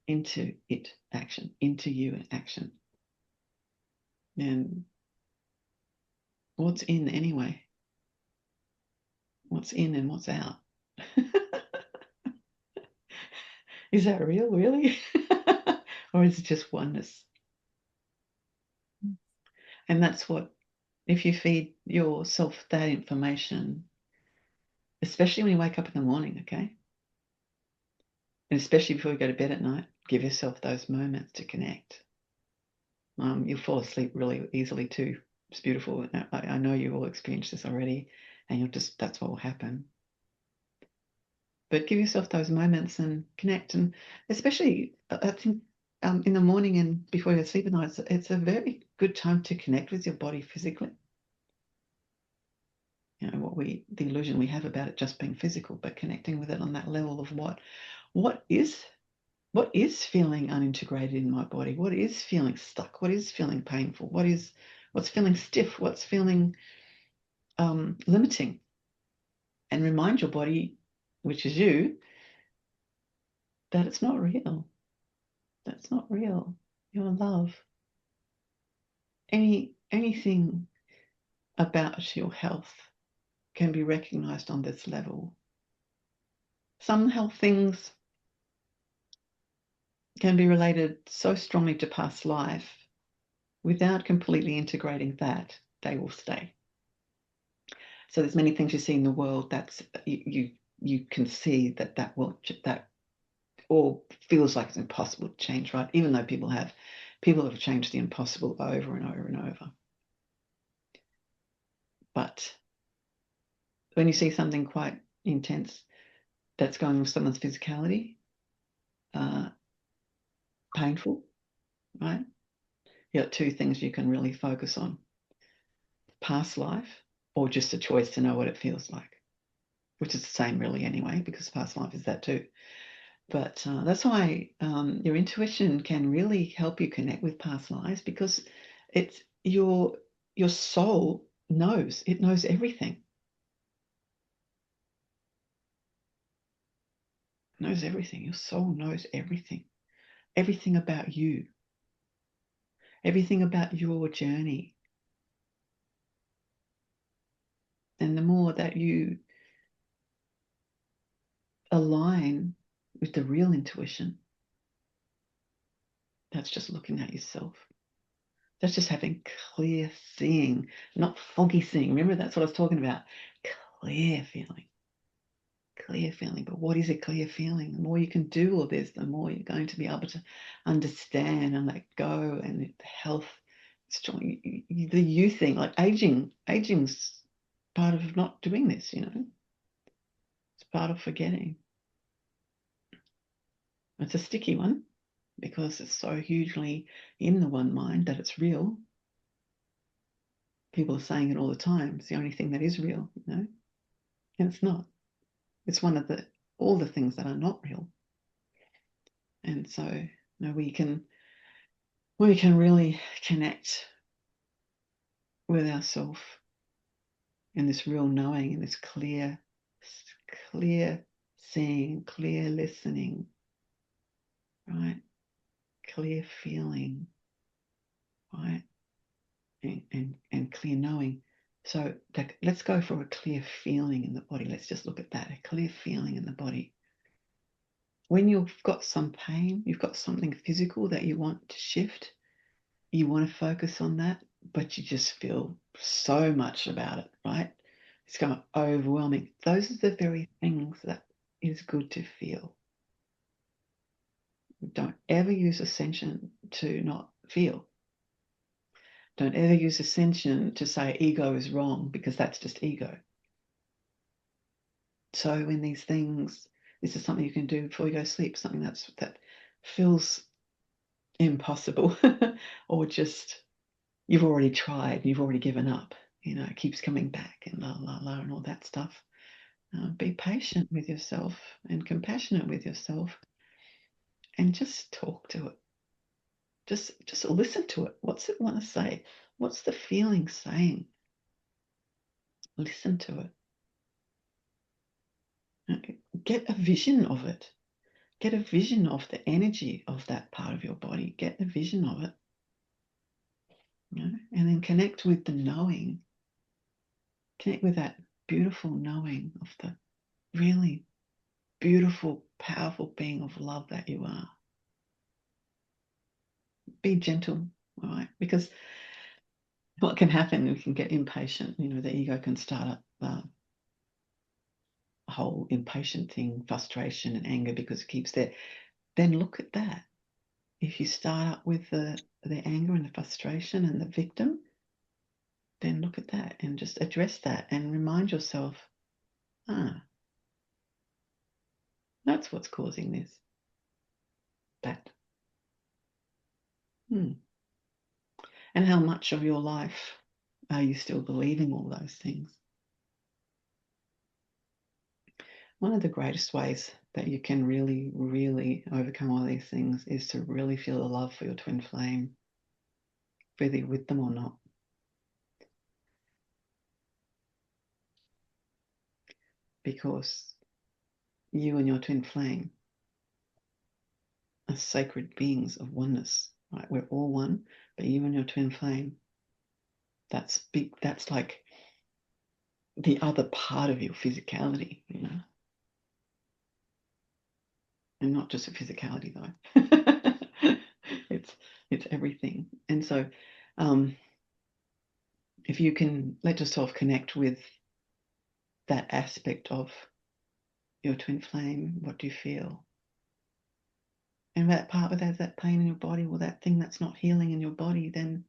Into it, action. Into you in action. And what's in anyway? What's in and what's out? Is that real, really? Or is it just oneness? And that's what, if you feed yourself that information, especially when you wake up in the morning, okay? And especially before you go to bed at night, give yourself those moments to connect. You'll fall asleep really easily too. It's beautiful. I know you all experienced this already, and that's what will happen. But give yourself those moments and connect. And especially, I think in the morning and before you sleep at night, it's a very good time to connect with your body physically. You know, the illusion we have about it just being physical, but connecting with it on that level of what is feeling unintegrated in my body? What is feeling stuck? What is feeling painful? What's feeling stiff? What's feeling limiting? And remind your body, which is you, that it's not real. That's not real. You're love. Anything about your health can be recognized on this level. Some health things can be related so strongly to past life, without completely integrating that, they will stay. So there's many things you see in the world that's you can see that all feels like it's impossible to change, right? Even though people have People have changed the impossible over and over and over. But when you see something quite intense that's going on with someone's physicality, painful, right? You got two things you can really focus on: past life, or just a choice to know what it feels like, which is the same really anyway, because past life is that too. But that's why your intuition can really help you connect with past lives, because it's your soul knows. It knows everything. It knows everything. Your soul knows everything. Everything about you. Everything about your journey. And the more that you align with the real intuition, that's just looking at yourself. That's just having clear seeing, not foggy seeing. Remember, that's what I was talking about. Clear feeling. Clear feeling. But what is a clear feeling? The more you can do all this, the more you're going to be able to understand and let go, and the health, strong, the you thing, like aging's part of not doing this, you know. It's part of forgetting. It's a sticky one because it's so hugely in the one mind that it's real. People are saying it all the time. It's the only thing that is real, you know, and it's not. It's one of all the things that are not real. And so, you know, we can really connect with ourselves in this real knowing, in this clear seeing, clear listening, right? Clear feeling, right? And clear knowing. So let's go for a clear feeling in the body. Let's just look at that, a clear feeling in the body. When you've got some pain, you've got something physical that you want to shift, you want to focus on that, but you just feel so much about it, right? It's kind of overwhelming. Those are the very things that is good to feel. Don't ever use ascension to not feel. Don't ever use ascension to say ego is wrong, because that's just ego. So when these things, this is something you can do before you go to sleep, something that feels impossible or just you've already tried, you've already given up, you know, it keeps coming back and la la la and all that stuff. Be patient with yourself and compassionate with yourself, and just talk to it. Just listen to it. What's it want to say? What's the feeling saying? Listen to it. Get a vision of it. Get a vision of the energy of that part of your body. Get a vision of it. You know? And then connect with the knowing. Connect with that beautiful knowing of the really beautiful, powerful being of love that you are. Be gentle, all right? Because what can happen, we can get impatient. You know, the ego can start up a whole impatient thing, frustration and anger because it keeps there. Then look at that. If you start up with the anger and the frustration and the victim, then look at that and just address that and remind yourself, that's what's causing this. That. And how much of your life are you still believing all those things? One of the greatest ways that you can really, really overcome all these things is to really feel the love for your twin flame, whether you're with them or not. Because you and your twin flame are sacred beings of oneness, right? We're all one, but you and your twin flame, that's big. That's like the other part of your physicality, you know? And not just a physicality, though. It's everything. And so if you can let yourself connect with that aspect of your twin flame, what do you feel? And that part that has that pain in your body, or that thing that's not healing in your body, then,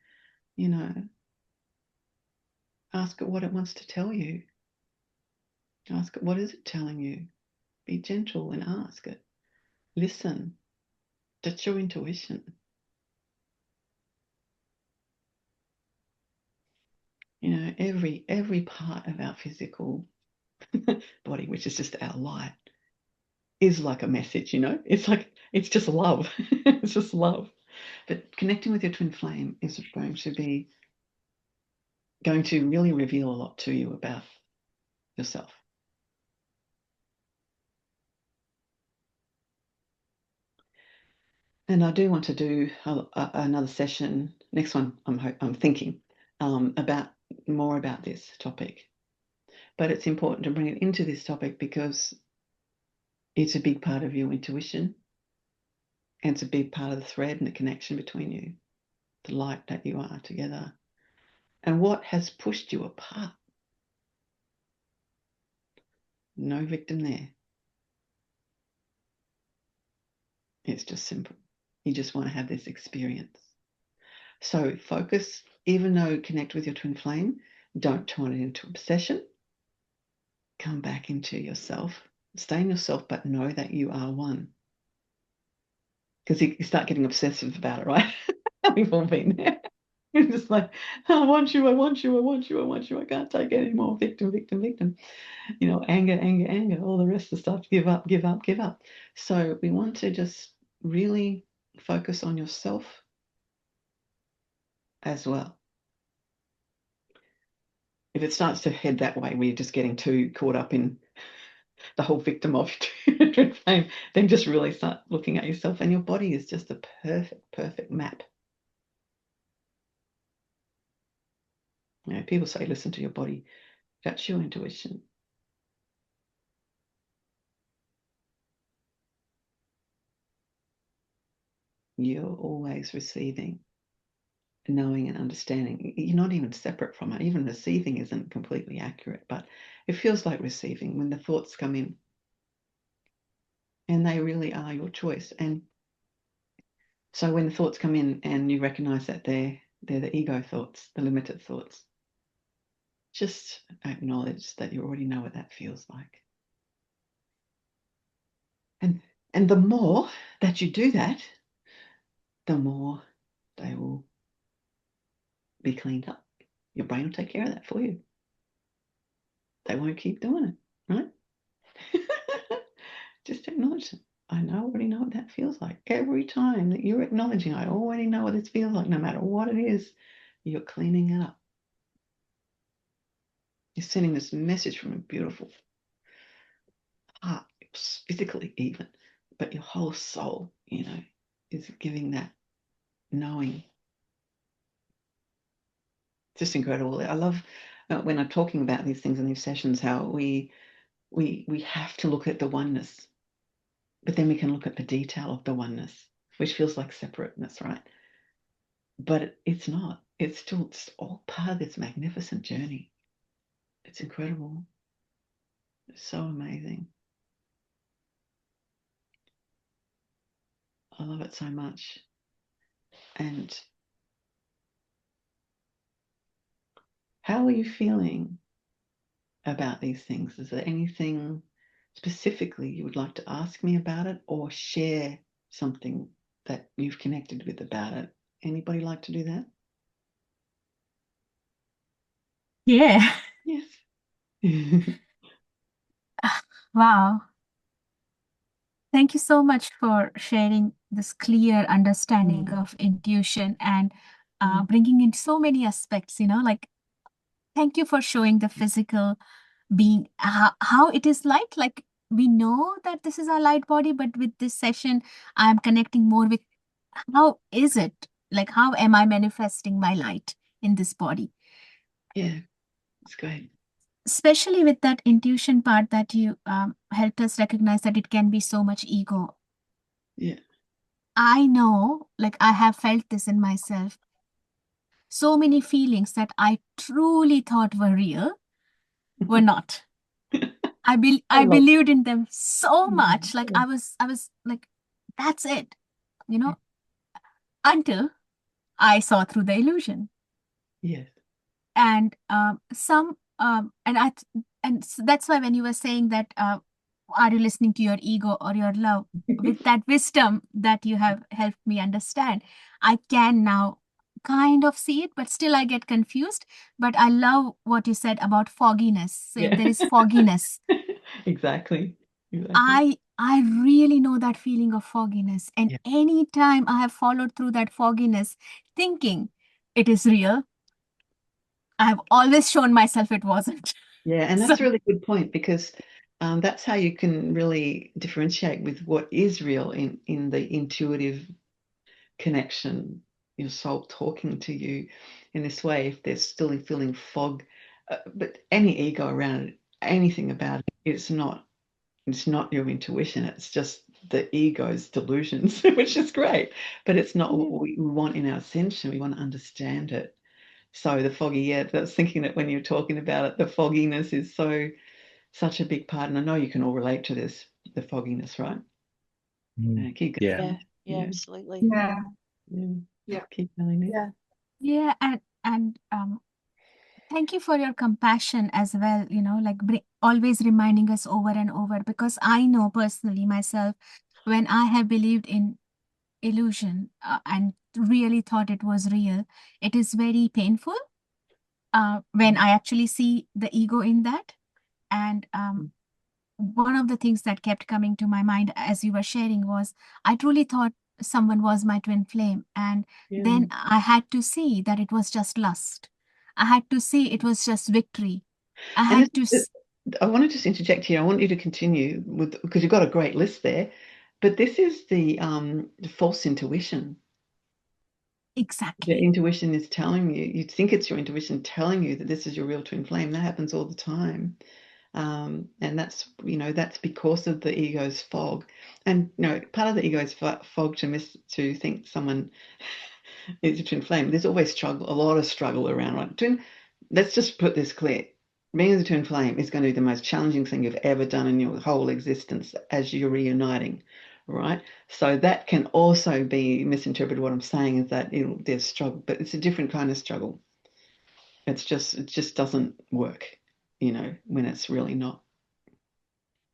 ask it what it wants to tell you. Ask it, what is it telling you? Be gentle and ask it. Listen. That's your intuition. Every part of our physical body, which is just our light, is like a message, it's just love. It's just love. But connecting with your twin flame is going to really reveal a lot to you about yourself. And I do want to do another session, next one. I'm thinking about more about this topic, but it's important to bring it into this topic because it's a big part of your intuition, and it's a big part of the thread and the connection between you, the light that you are together, and what has pushed you apart. No victim there. It's just simple. You just want to have this experience. So focus, even though connect with your twin flame, don't turn it into obsession. Come back into yourself. Stay in yourself, but know that you are one. Because you start getting obsessive about it, right? We've all been there. You're just like, I want you, I want you, I want you, I want you. I can't take it anymore. Victim, victim, victim. Anger, anger, anger, all the rest of the stuff. Give up, give up, give up. So we want to just really focus on yourself as well. If it starts to head that way, where you're just getting too caught up in the whole victim of twin flame, then just really start looking at yourself, and your body is just a perfect, perfect map. People say, listen to your body. That's your intuition. You're always receiving, knowing and understanding. You're not even separate from it. Even receiving isn't completely accurate, but it feels like receiving when the thoughts come in. And they really are your choice. And so when the thoughts come in and you recognize that they're the ego thoughts, the limited thoughts, just acknowledge that you already know what that feels like. And the more that you do that, the more they will be cleaned up. Your brain will take care of that for you. They won't keep doing it, right? Just acknowledge it. I already know what that feels like. Every time that you're acknowledging, I already know what this feels like, no matter what it is, you're cleaning it up. You're sending this message from a beautiful heart, physically even, but your whole soul, is giving that knowing. Just incredible. I love when I'm talking about these things in these sessions, how we have to look at the oneness, but then we can look at the detail of the oneness, which feels like separateness, right? But it's not. It's all part of this magnificent journey. It's incredible. It's so amazing. I love it so much. And how are you feeling about these things? Is there anything specifically you would like to ask me about it, or share something that you've connected with about it? Anybody like to do that? Yeah. Yes. Wow. Thank you so much for sharing this clear understanding of intuition and bringing in so many aspects, like thank you for showing the physical being, how it is like we know that this is our light body, but with this session, I'm connecting more with how is it, like how am I manifesting my light in this body? Yeah, it's great. Especially with that intuition part that you helped us recognize that it can be so much ego. Yeah. I know, like I have felt this in myself. So many feelings that I truly thought were real were not. I believed in them so much. Like I was like, that's it. until I saw through the illusion. Yes. And that's why when you were saying that, are you listening to your ego or your love? With that wisdom that you have helped me understand, I can now kind of see it, but still I get confused. But I love what you said about fogginess. So if there is fogginess, Exactly. I really know that feeling of fogginess. And anytime I have followed through that fogginess, thinking it is real, I've always shown myself it wasn't. Yeah, and So, that's a really good point, because that's how you can really differentiate with what is real in the intuitive connection, your soul talking to you in this way. If there's still a feeling fog, but any ego around it, anything about it, it's not your intuition. It's just the ego's delusions, which is great, but it's not what we want in our ascension. We want to understand it. So the foggy, I was thinking that when you're talking about it, the fogginess is such a big part, and I know you can all relate to this, the fogginess, right? Keep going. Yeah, absolutely. Yeah. Keep going. yeah, and thank you for your compassion as well, like always reminding us over and over, because I know personally myself, when I have believed in illusion and really thought it was real, it is very painful when I actually see the ego in that. And one of the things that kept coming to my mind as you were sharing was, I truly thought someone was my twin flame. And then I had to see that it was just lust. I had to see it was just victory. I had to. I want to just interject here. I want you to continue with, because you've got a great list there, but this is the false intuition. Exactly. The intuition is telling you, you think it's your intuition telling you that this is your real twin flame. That happens all the time. And that's because of the ego's fog. And part of the ego's fog to think someone is a twin flame. There's always a lot of struggle around, right? Let's just put this clear. Being as a twin flame is going to be the most challenging thing you've ever done in your whole existence as you're reuniting, right? So that can also be misinterpreted. What I'm saying is that there's struggle, but it's a different kind of struggle. It just doesn't work, when it's really not.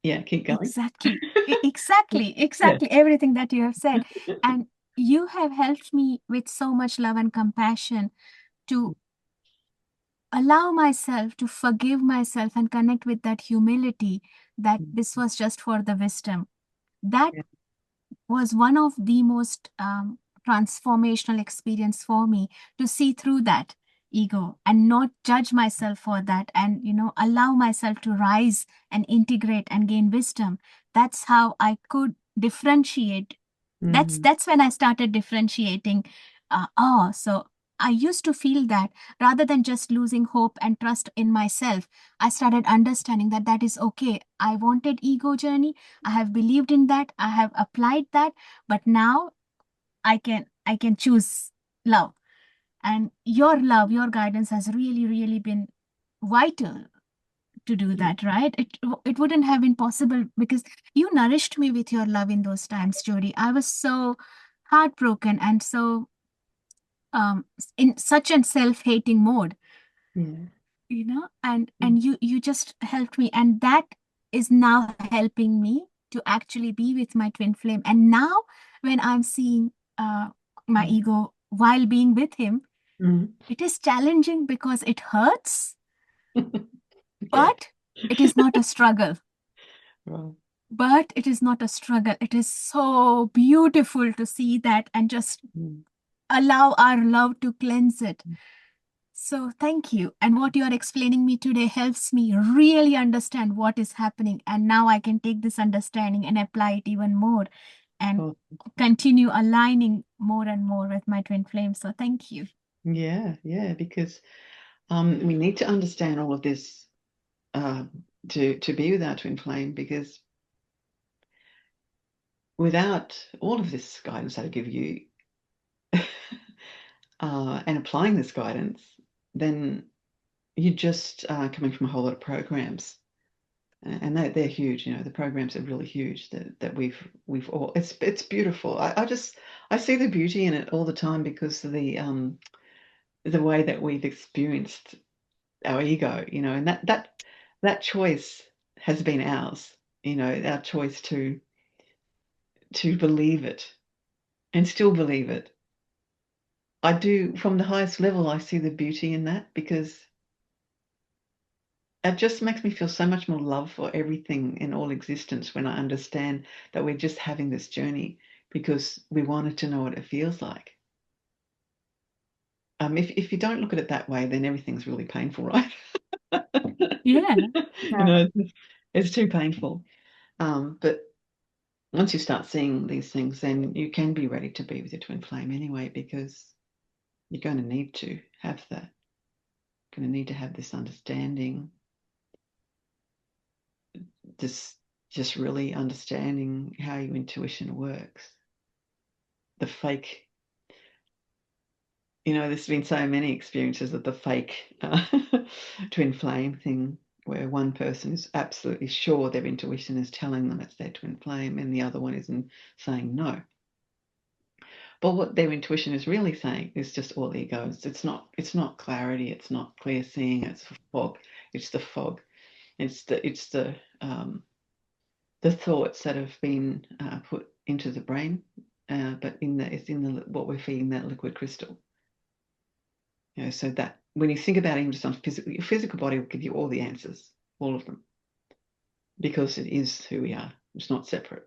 Yeah, keep going. Exactly. Everything that you have said. And you have helped me with so much love and compassion to allow myself to forgive myself and connect with that humility, that this was just for the wisdom. That was one of the most transformational experience for me, to see through that ego and not judge myself for that, and allow myself to rise and integrate and gain wisdom. That's how I could differentiate. That's when I started differentiating. So I used to feel that rather than just losing hope and trust in myself, I started understanding that that is okay. I wanted ego journey. I have believed in that. I have applied that. But now I can choose love. And your love, your guidance has really, really been vital to do that, right? It wouldn't have been possible because you nourished me with your love in those times, Jody. I was so heartbroken and so in such a self-hating mode, and you just helped me, and that is now helping me to actually be with my twin flame. And now when I'm seeing my ego while being with him, it is challenging because it hurts, but it is not a struggle. But it is not a struggle. It is so beautiful to see that and just allow our love to cleanse it. So thank you. And what you are explaining me today helps me really understand what is happening. And now I can take this understanding and apply it even more and continue aligning more and more with my twin flame. So thank you. Yeah, because we need to understand all of this to be with our twin flame, because without all of this guidance I give you and applying this guidance, then you're just coming from a whole lot of programs, and they're huge. The programs are really huge that we've all. It's beautiful. I see the beauty in it all the time because of the way that we've experienced our ego, and that choice has been ours, our choice to believe it and still believe it. I do, from the highest level, I see the beauty in that because it just makes me feel so much more love for everything in all existence when I understand that we're just having this journey because we wanted to know what it feels like. If you don't look at it that way, then everything's really painful, right? Yeah. It's too painful. But once you start seeing these things, then you can be ready to be with your twin flame anyway, because you're going to need to have that. You're going to need to have this understanding, this just really understanding how your intuition works. The fake, there's been so many experiences of the fake twin flame thing where one person is absolutely sure their intuition is telling them it's their twin flame and the other one isn't, saying no. But what their intuition is really saying is just all egos. It's not clarity, it's not clear seeing, it's fog. It's the fog. It's the thoughts that have been put into the brain, but it's in the what we're feeding that liquid crystal. So that when you think about it, just on physical, your physical body will give you all the answers, all of them, because it is who we are. It's not separate.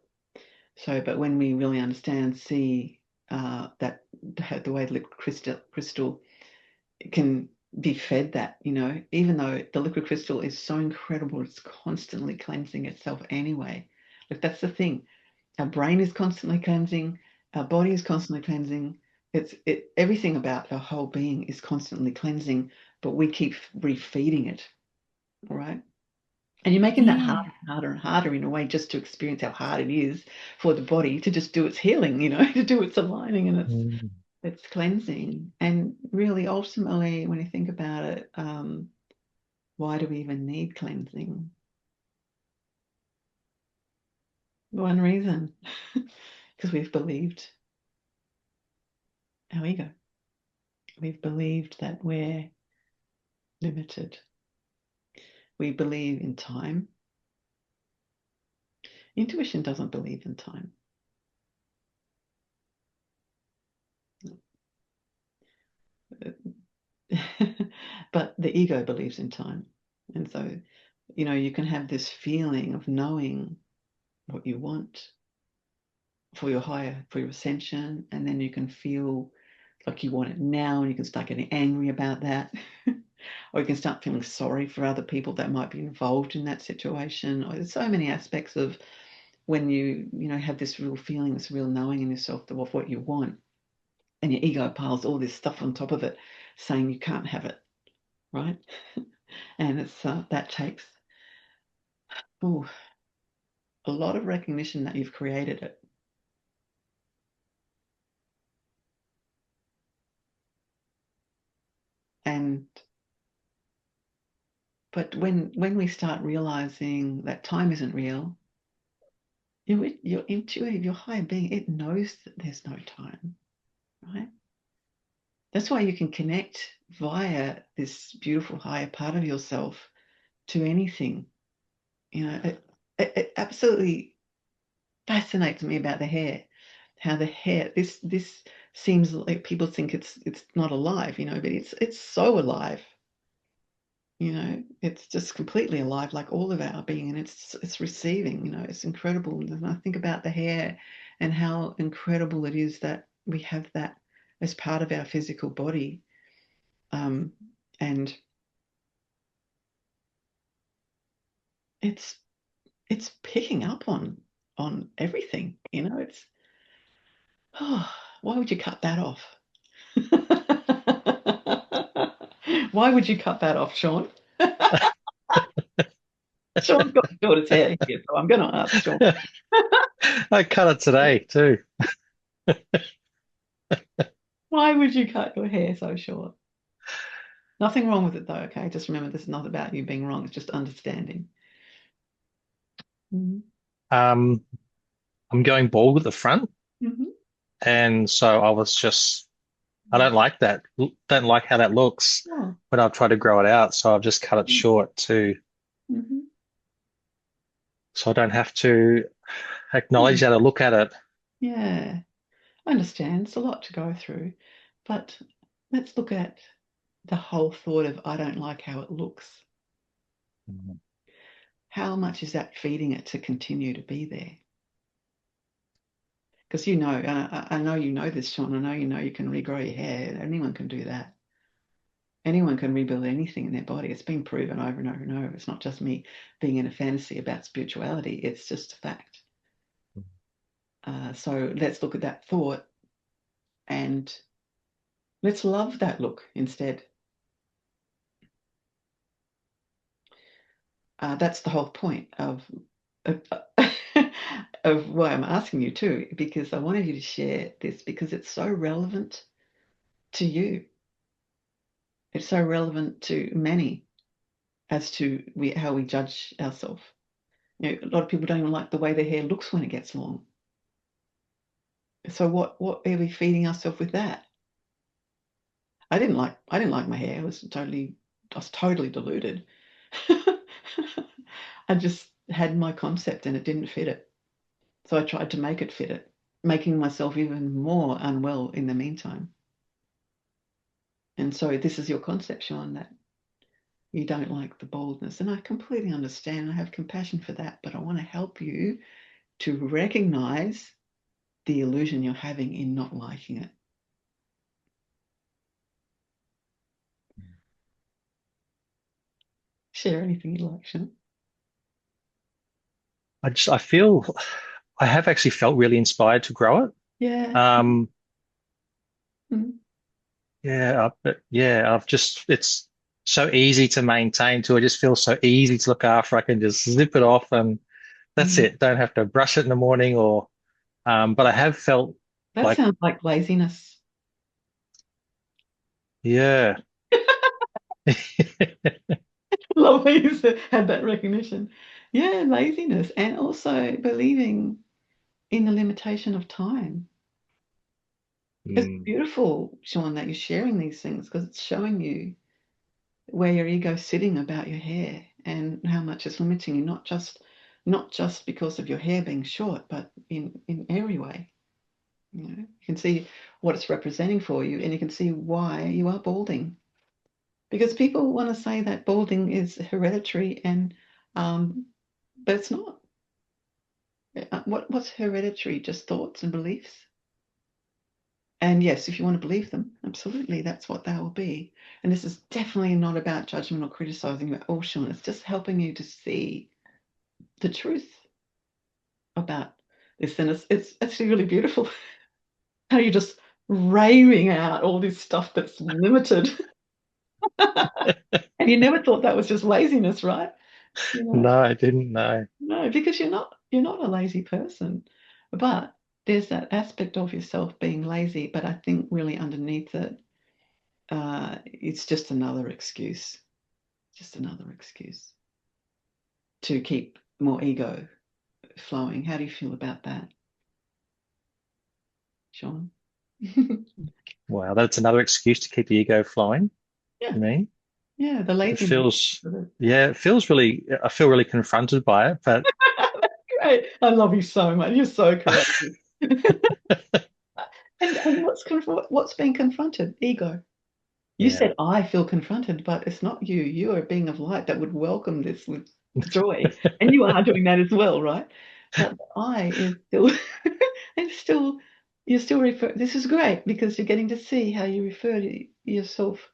So, but when we really understand and see that the way the liquid crystal can be fed that, even though the liquid crystal is so incredible, it's constantly cleansing itself anyway. Like that's the thing. Our brain is constantly cleansing, our body is constantly cleansing. Everything about our whole being is constantly cleansing, but we keep refeeding it, all right? And you're making that harder and harder and harder in a way just to experience how hard it is for the body to just do its healing, to do its aligning and its cleansing. And really, ultimately, when you think about it, why do we even need cleansing? One reason, because we've believed our ego. We've believed that we're limited. We believe in time. Intuition doesn't believe in time. But the ego believes in time. And so, you can have this feeling of knowing what you want for your ascension, and then you can feel like you want it now, and you can start getting angry about that. Or you can start feeling sorry for other people that might be involved in that situation. Or there's so many aspects of when you have this real feeling, this real knowing in yourself of what you want, and your ego piles all this stuff on top of it, saying you can't have it, right? And it's that takes a lot of recognition that you've created it. But when we start realizing that time isn't real, your intuitive, your higher being, it knows that there's no time, right? That's why you can connect via this beautiful higher part of yourself to anything. It absolutely fascinates me about the hair, how the hair, this seems like people think it's not alive, but it's so alive. It's just completely alive, like all of our being, and it's receiving. It's incredible. And I think about the hair and how incredible it is that we have that as part of our physical body, and it's picking up on everything. It's why would you cut that off? Why would you cut that off, Sean? Sean's got his hair here, so I'm going to ask Sean. I cut it today too. Why would you cut your hair so short? Nothing wrong with it though, okay? Just remember this is not about you being wrong, it's just understanding. I'm going bald at the front. And so I was just, I don't like that. Don't like how that looks Oh. when I've tried to grow it out. So I've just cut it short too. Mm-hmm. So I don't have to acknowledge that or look at it. Yeah, I understand. It's a lot to go through, but let's look at the whole thought of I don't like how it looks. How much is that feeding it to continue to be there? Because you know, I know you know this, Sean. I know you know you can regrow your hair. Anyone can do that. Anyone can rebuild anything in their body. It's been proven over and over and over. It's not just me being in a fantasy about spirituality. It's just a fact. So let's look at that thought and let's love that look instead. That's the whole point of of why I'm asking you too, because I wanted you to share this because it's so relevant to you. It's so relevant to many as to how we judge ourselves. You know, a lot of people don't even like the way their hair looks when it gets long. So what are we feeding ourselves with that? I didn't like my hair. I was totally deluded. I just had my concept and it didn't fit it. So I tried to make it fit it, making myself even more unwell in the meantime. And so this is your concept, Sean, that you don't like the baldness. And I completely understand. I have compassion for that, but I want to help you to recognize the illusion you're having in not liking it. Share anything you like, Sean. I feel, I have actually felt really inspired to grow it. Yeah. Mm. I've just, it's so easy to maintain too. It just feels so easy to look after. I can just zip it off and that's it. Don't have to brush it in the morning but I have felt That like, sounds like laziness. yeah. Love how you had that recognition. Yeah, laziness and also believing in the limitation of time. It's beautiful, Sean, that you're sharing these things because it's showing you where your ego's sitting about your hair and how much it's limiting you, not just because of your hair being short, but in every way. You know, you can see what it's representing for you, and you can see why you are balding. Because people want to say that balding is hereditary, and but it's not. What's hereditary? Just thoughts and beliefs. And yes, if you want to believe them, absolutely, that's what they will be. And this is definitely not about judgment or criticizing at all, Sean. It's just helping you to see the truth about this. And it's actually really beautiful how you're just raving out all this stuff that's limited. And you never thought that was just laziness, right? You know? No, I didn't know. No, because you're not a lazy person. But there's that aspect of yourself being lazy, but I think really underneath it, it's just another excuse. Just another excuse to keep more ego flowing. How do you feel about that, Sean? Wow, that's another excuse to keep the ego flowing. Yeah. You mean? Yeah, the It laziness. feels really, I feel really confronted by it, but Great. I love you so much. You're so courageous. And what's being confronted? Ego. You said, I feel confronted, but it's not you. You are a being of light that would welcome this with joy. And you are doing that as well, right? But the I is still, you're still this is great because you're getting to see how you refer to yourself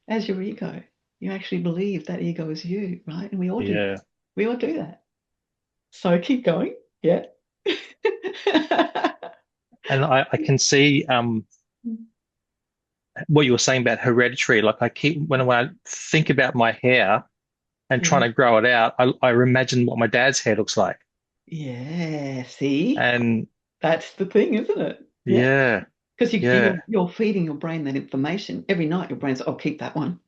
as your ego. You actually believe that ego is you, right? And we all do that. yeah. We all do that. So keep going. Yeah. And I can see what you were saying about hereditary. Like when I think about my hair and trying to grow it out, I imagine what my dad's hair looks like. Yeah, see? And That's the thing, isn't it? yeah, Because yeah, you're feeding your brain that information. Every night your brain's, I'll keep that one.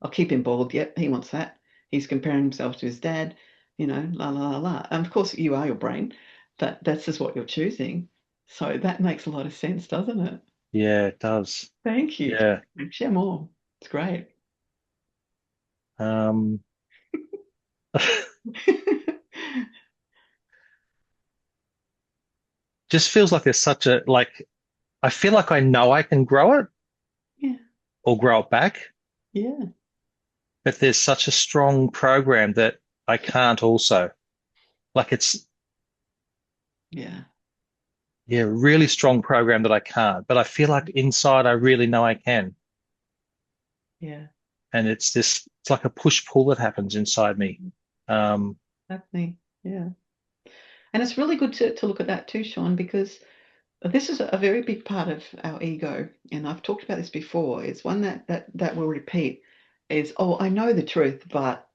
I'll keep him bald. Yep, he wants that. He's comparing himself to his dad, la, la, la, la. And of course, you are your brain, but that's just what you're choosing. So that makes a lot of sense, doesn't it? Yeah, it does. Thank you. Yeah. Share more. It's great. Just feels like there's such a, like, I feel like I know I can grow it Yeah. or grow it back, Yeah. but there's such a strong program that I can't also. Like it's, Yeah. yeah, really strong program that I can't, but I feel like inside I really know I can. Yeah. And it's like a push-pull that happens inside me. Exactly. Yeah. And it's really good to look at that too, Sean, because this is a very big part of our ego. And I've talked about this before. It's one that will repeat is, oh, I know the truth, but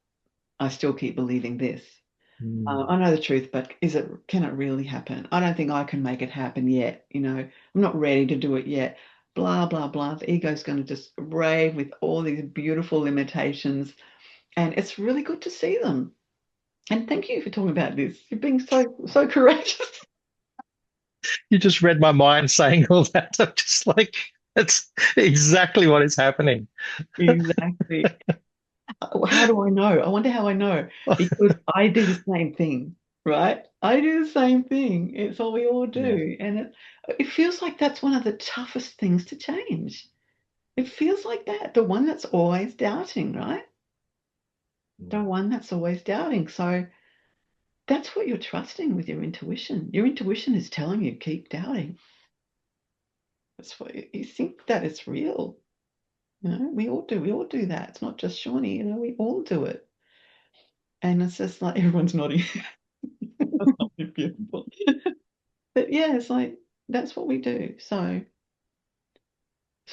I still keep believing this. I know the truth, but can it really happen? I don't think I can make it happen yet. I'm not ready to do it yet. Blah, blah, blah. The ego's going to just rave with all these beautiful limitations. And it's really good to see them. And thank you for talking about this. You're being so courageous. You just read my mind saying all that. I'm just like, that's exactly what is happening. Exactly. How do I know? I wonder how I know. Because I do the same thing, right? I do the same thing. It's what we all do. Yeah. And it feels like that's one of the toughest things to change. It feels like that. The one that's always doubting, right? The one that's always doubting. So that's what you're trusting with your intuition. Your intuition is telling you keep doubting. That's what you think that it's real. We all do. We all do that. It's not just Shawnee. We all do it. And it's just like everyone's nodding. That's not beautiful. But yeah, it's like that's what we do. So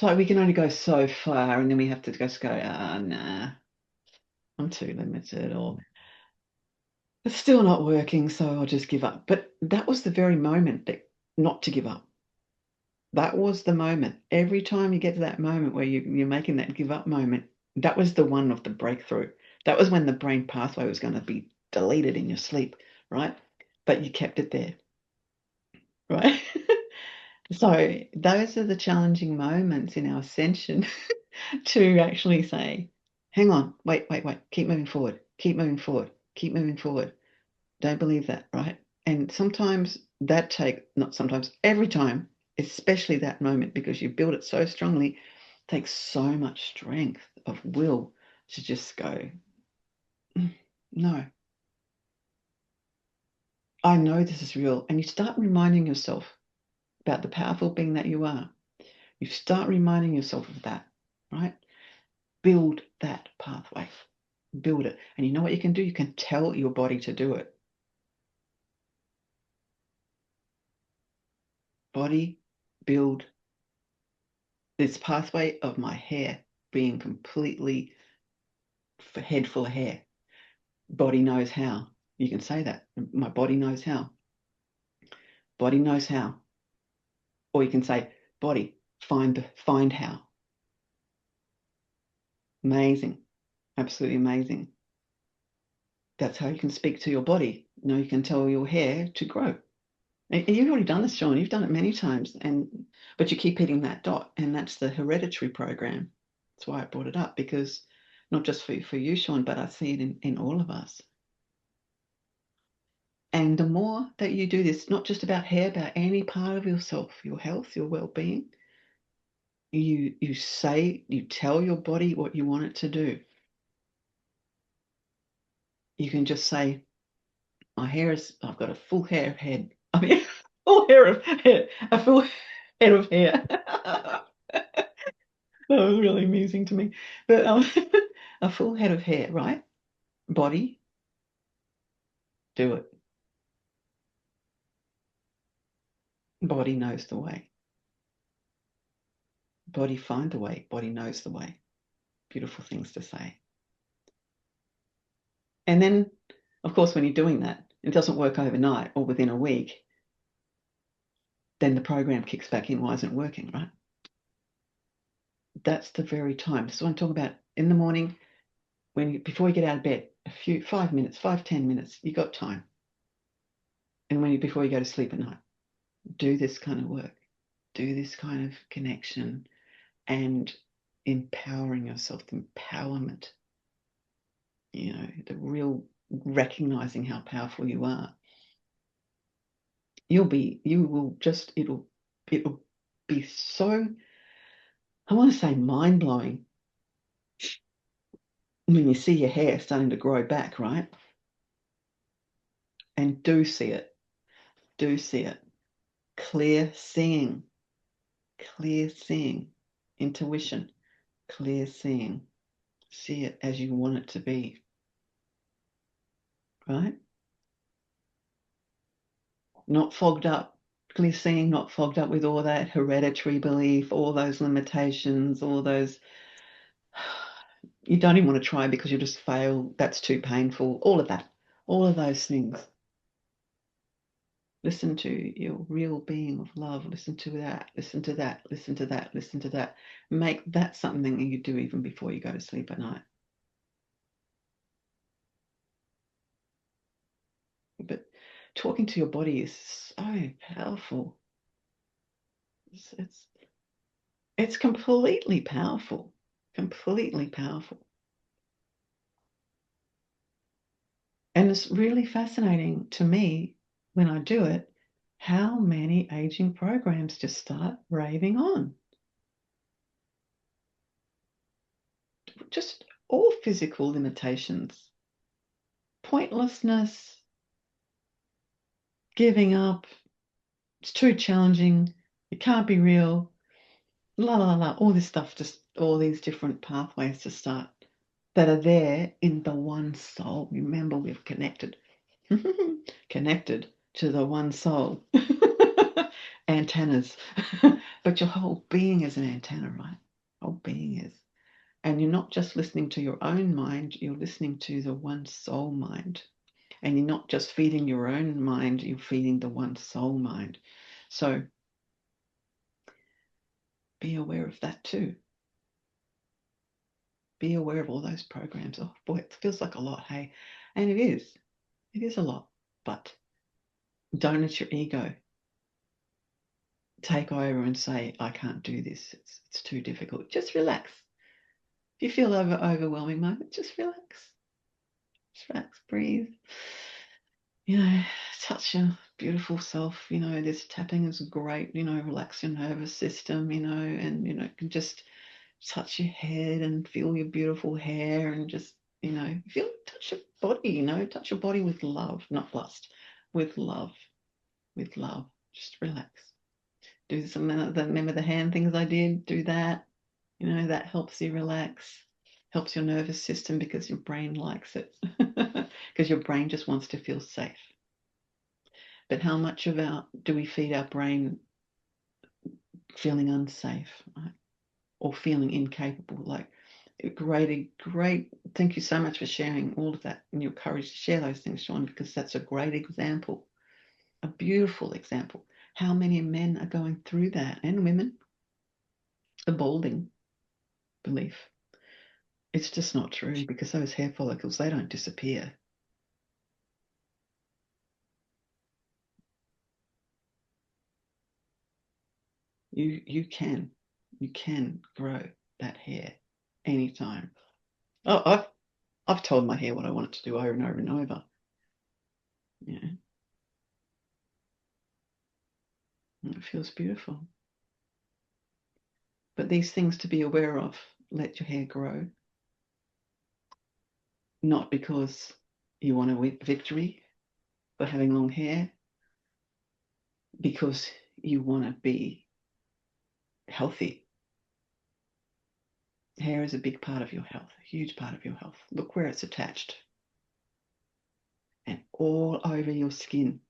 we can only go so far, and then we have to just go, nah, I'm too limited, or it's still not working, so I'll just give up. But that was the very moment that not to give up. That was the moment. Every time you get to that moment where you're making that give up moment, that was the one of the breakthrough. That was when the brain pathway was going to be deleted in your sleep, right? But you kept it there, right? So those are the challenging moments in our ascension to actually say, hang on, wait, keep moving forward, keep moving forward, keep moving forward. Don't believe that, right? And sometimes not sometimes, every time, especially that moment, because you build it so strongly, takes so much strength of will to just go, no, I know this is real. And you start reminding yourself about the powerful being that you are. You start reminding yourself of that, right? Build that pathway. Build it. And you know what you can do? You can tell your body to do it. Body, build this pathway of my hair being completely head full of hair. Body knows how. You can say that. My body knows how. Body knows how. Or you can say, body, find how. Amazing. Absolutely amazing. That's how you can speak to your body. You can tell your hair to grow. And you've already done this, Sean. You've done it many times, but you keep hitting that dot, and that's the hereditary program. That's why I brought it up, because not just for you, Sean, but I see it in all of us. And the more that you do this, not just about hair, about any part of yourself, your health, your well-being, you tell your body what you want it to do. You can just say, I've got a full hair of head. I mean, full hair of hair, a full head of hair. That was really amusing to me. But a full head of hair, right? Body, do it. Body knows the way. Body, find the way. Body knows the way. Beautiful things to say. And then, of course, when you're doing that, it doesn't work overnight or within a week, then the program kicks back in. Why isn't it working, right? That's the very time. This is what I'm talking about. In the morning, before you get out of bed, 5 minutes, 5, 10 minutes, you got time. And before you go to sleep at night, do this kind of work, do this kind of connection, and empowering yourself, empowerment, you know, the real recognizing how powerful you are. It'll be so, I want to say, mind-blowing when you see your hair starting to grow back, right? And do see it. Clear seeing, intuition, clear seeing. See it as you want it to be, right? Not fogged up, clear seeing, not fogged up with all that hereditary belief, all those limitations, all those, you don't even want to try because you just fail, that's too painful, all of that, all of those things. Listen to your real being of love. Listen to that. Listen to that. Listen to that. Listen to that. Make that something that you do even before you go to sleep at night. But talking to your body is so powerful. It's completely powerful. Completely powerful. And it's really fascinating to me when I do it, how many aging programs just start raving on. Just all physical limitations, pointlessness, giving up, it's too challenging, it can't be real, la la la, all this stuff, just all these different pathways to start that are there in the one soul. Remember, we've connected to the one soul. Antennas. But your whole being is an antenna, right? Whole being is. And you're not just listening to your own mind, you're listening to the one soul mind. And you're not just feeding your own mind, you're feeding the one soul mind. So be aware of that too. Be aware of all those programs. Oh boy, it feels like a lot, hey? And it is. It is a lot. But don't let your ego take over and say, I can't do this. It's too difficult. Just relax. If you feel overwhelming moment, just relax. Just relax, breathe. You know, touch your beautiful self. You know, this tapping is great. You know, relax your nervous system, you know, and, you know, can just touch your head and feel your beautiful hair and just, you know, touch your body, you know, touch your body with love, not lust, with love, Just relax. Do some, remember the hand things I did? Do that. You know, that helps you relax, helps your nervous system because your brain likes it, because your brain just wants to feel safe. But how much do we feed our brain feeling unsafe, right? Or feeling incapable? Like, great. Thank you so much for sharing all of that and your courage to share those things, Sean, because that's a great example, a beautiful example. How many men are going through that, and women? The balding belief. It's just not true, because those hair follicles, they don't disappear. You can grow that hair anytime. Oh, I've told my hair what I want it to do over and over and over. Yeah. It feels beautiful. But these things to be aware of, let your hair grow. Not because you want a victory for having long hair, because you want to be healthy. Hair is a big part of your health, a huge part of your health. Look where it's attached. And all over your skin.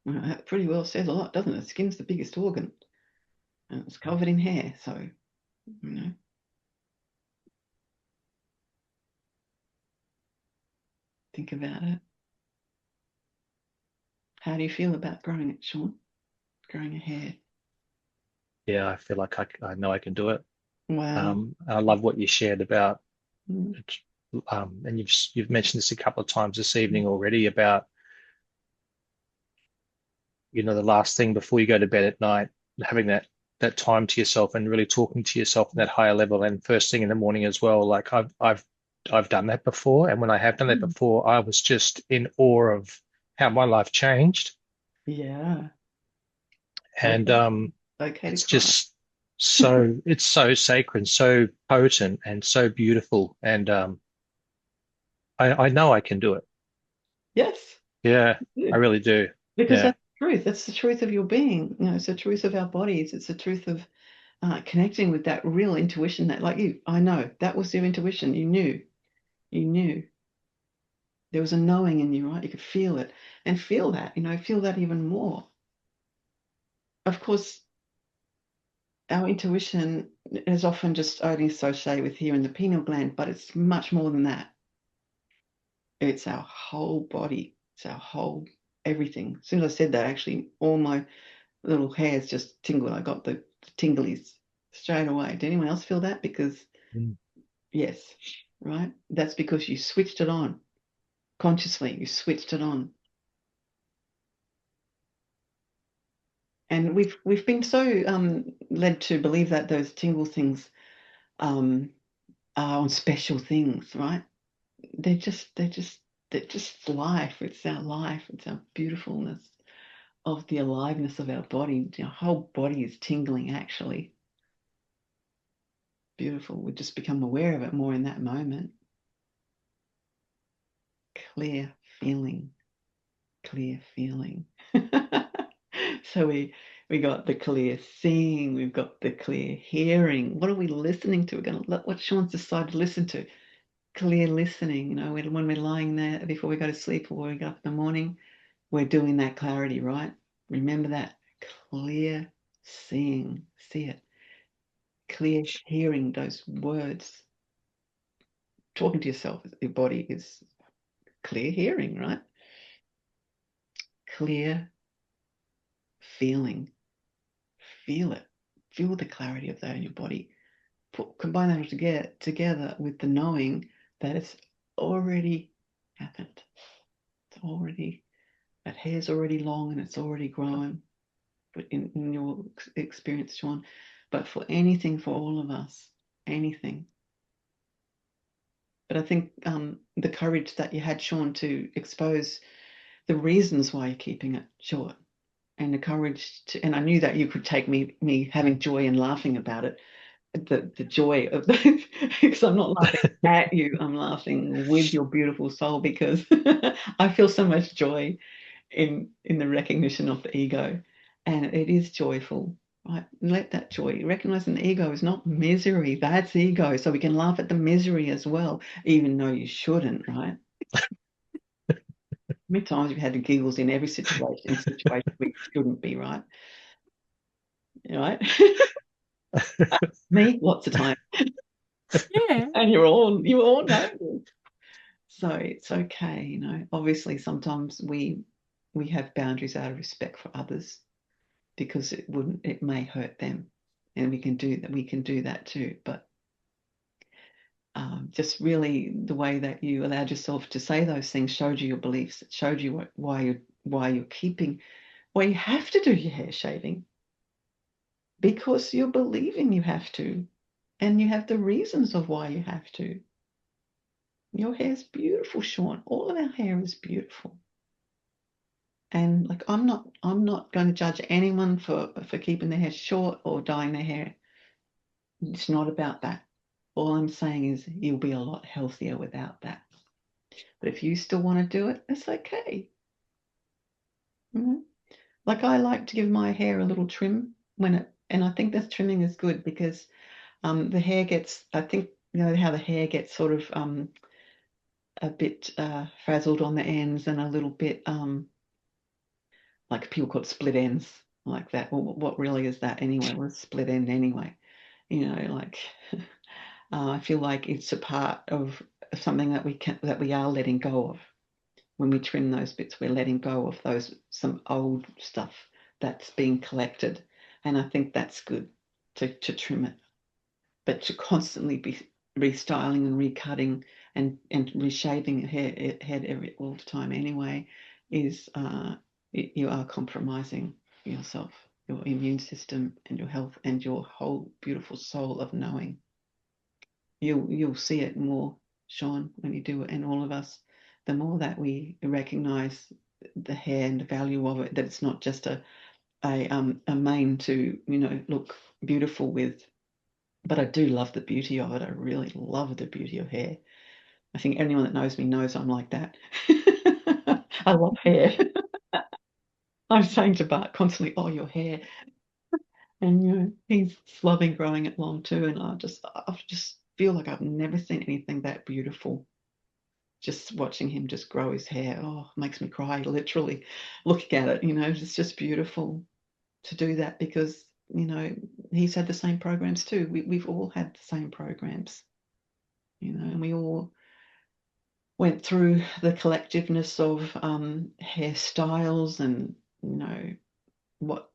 Well, that pretty well says a lot, doesn't it? The skin's the biggest organ. And it's covered in hair, so, you know. Think about it. How do you feel about growing it, Sean? Growing a hair? Yeah, I feel like I know I can do it. Wow. I love what you shared about and you've mentioned this a couple of times this evening already about, the last thing before you go to bed at night, having that time to yourself and really talking to yourself at that higher level, and first thing in the morning as well. Like I've done that before, and when I have done that before, I was just in awe of how my life changed. Yeah. And Okay it's to cry. just it's so sacred, so potent, and so beautiful. And I know I can do it. Yes. Yeah, I really do. Because Yeah. that's the truth. That's the truth of your being. It's the truth of our bodies. It's the truth of connecting with that real intuition that, like you, I know that was your intuition. You knew. There was a knowing in you, right? You could feel it and feel that, feel that even more. Of course, our intuition is often just only associated with here in the pineal gland, but it's much more than that. It's our whole body. It's our whole everything. As soon as I said that, actually, all my little hairs just tingled. I got the tinglies straight away. Did anyone else feel that? Because yes, right? That's because you switched it on. Consciously, you switched it on. And we've been so led to believe that those tingle things are on special things, right? They're just life. It's our life. It's our beautifulness of the aliveness of our body. Our whole body is tingling, actually. Beautiful. We just become aware of it more in that moment. Clear feeling. Clear feeling. So we got the clear seeing, we've got the clear hearing. What are we listening to? We're going to let what Sean's decided to listen to. Clear listening, when we're lying there before we go to sleep or we get up in the morning, we're doing that clarity, right? Remember that clear seeing, see it. Clear hearing, those words. Talking to yourself, your body is clear hearing, right? Clear feeling. Feel it. Feel the clarity of that in your body. Combine that together with the knowing that it's already happened. It's already, that hair's already long and it's already grown. But in your experience, Sean, but for anything, for all of us, anything. But I think the courage that you had, Sean, to expose the reasons why you're keeping it short, and the courage to, and I knew that you could take me having joy and laughing about it, the joy of that, because I'm not laughing at you, I'm laughing with your beautiful soul, because I feel so much joy in the recognition of the ego, and it is joyful, right? Let that joy, recognizing the ego is not misery, that's ego, so we can laugh at the misery as well, even though you shouldn't, right? How many times you've had the giggles in every situation where you shouldn't be, right? Right? Me, lots of time. Yeah. And you all know. So it's okay, obviously sometimes we have boundaries out of respect for others, because it may hurt them, and we can do that too. But just really the way that you allowed yourself to say those things showed you your beliefs. It showed you why you have to do your hair shaving, because you're believing you have to, and you have the reasons of why you have to. Your hair's beautiful, Sean. All of our hair is beautiful. And like, I'm not going to judge anyone for keeping their hair short or dyeing their hair. It's not about that. All I'm saying is you'll be a lot healthier without that. But if you still want to do it, it's okay. Mm-hmm. Like, I like to give my hair a little trim and I think this trimming is good, because the hair gets, I think, how the hair gets sort of a bit frazzled on the ends, and a little bit like people call it split ends, like that. Well, what really is that anyway? What's split end anyway? Like I feel like it's a part of something that we are letting go of. When we trim those bits, we're letting go of some old stuff that's being collected, and I think that's good to trim it. But to constantly be restyling and recutting and reshaping head all the time anyway, is you are compromising yourself, your immune system, and your health, and your whole beautiful soul of knowing. You'll see it more, Sean, when you do it, and all of us. The more that we recognize the hair and the value of it, that it's not just a mane to, you know, look beautiful with. But I do love the beauty of it. I really love the beauty of hair. I think anyone that knows me knows I'm like that. I love hair. I'm saying to Bart constantly, "Oh, your hair," and you know he's loving growing it long too. And I just feel like I've never seen anything that beautiful. Just watching him just grow his hair, oh, makes me cry literally looking at it. You know, it's just beautiful to do that, because you know he's had the same programs too. We've all had the same programs, you know, and we all went through the collectiveness of hairstyles, and you know what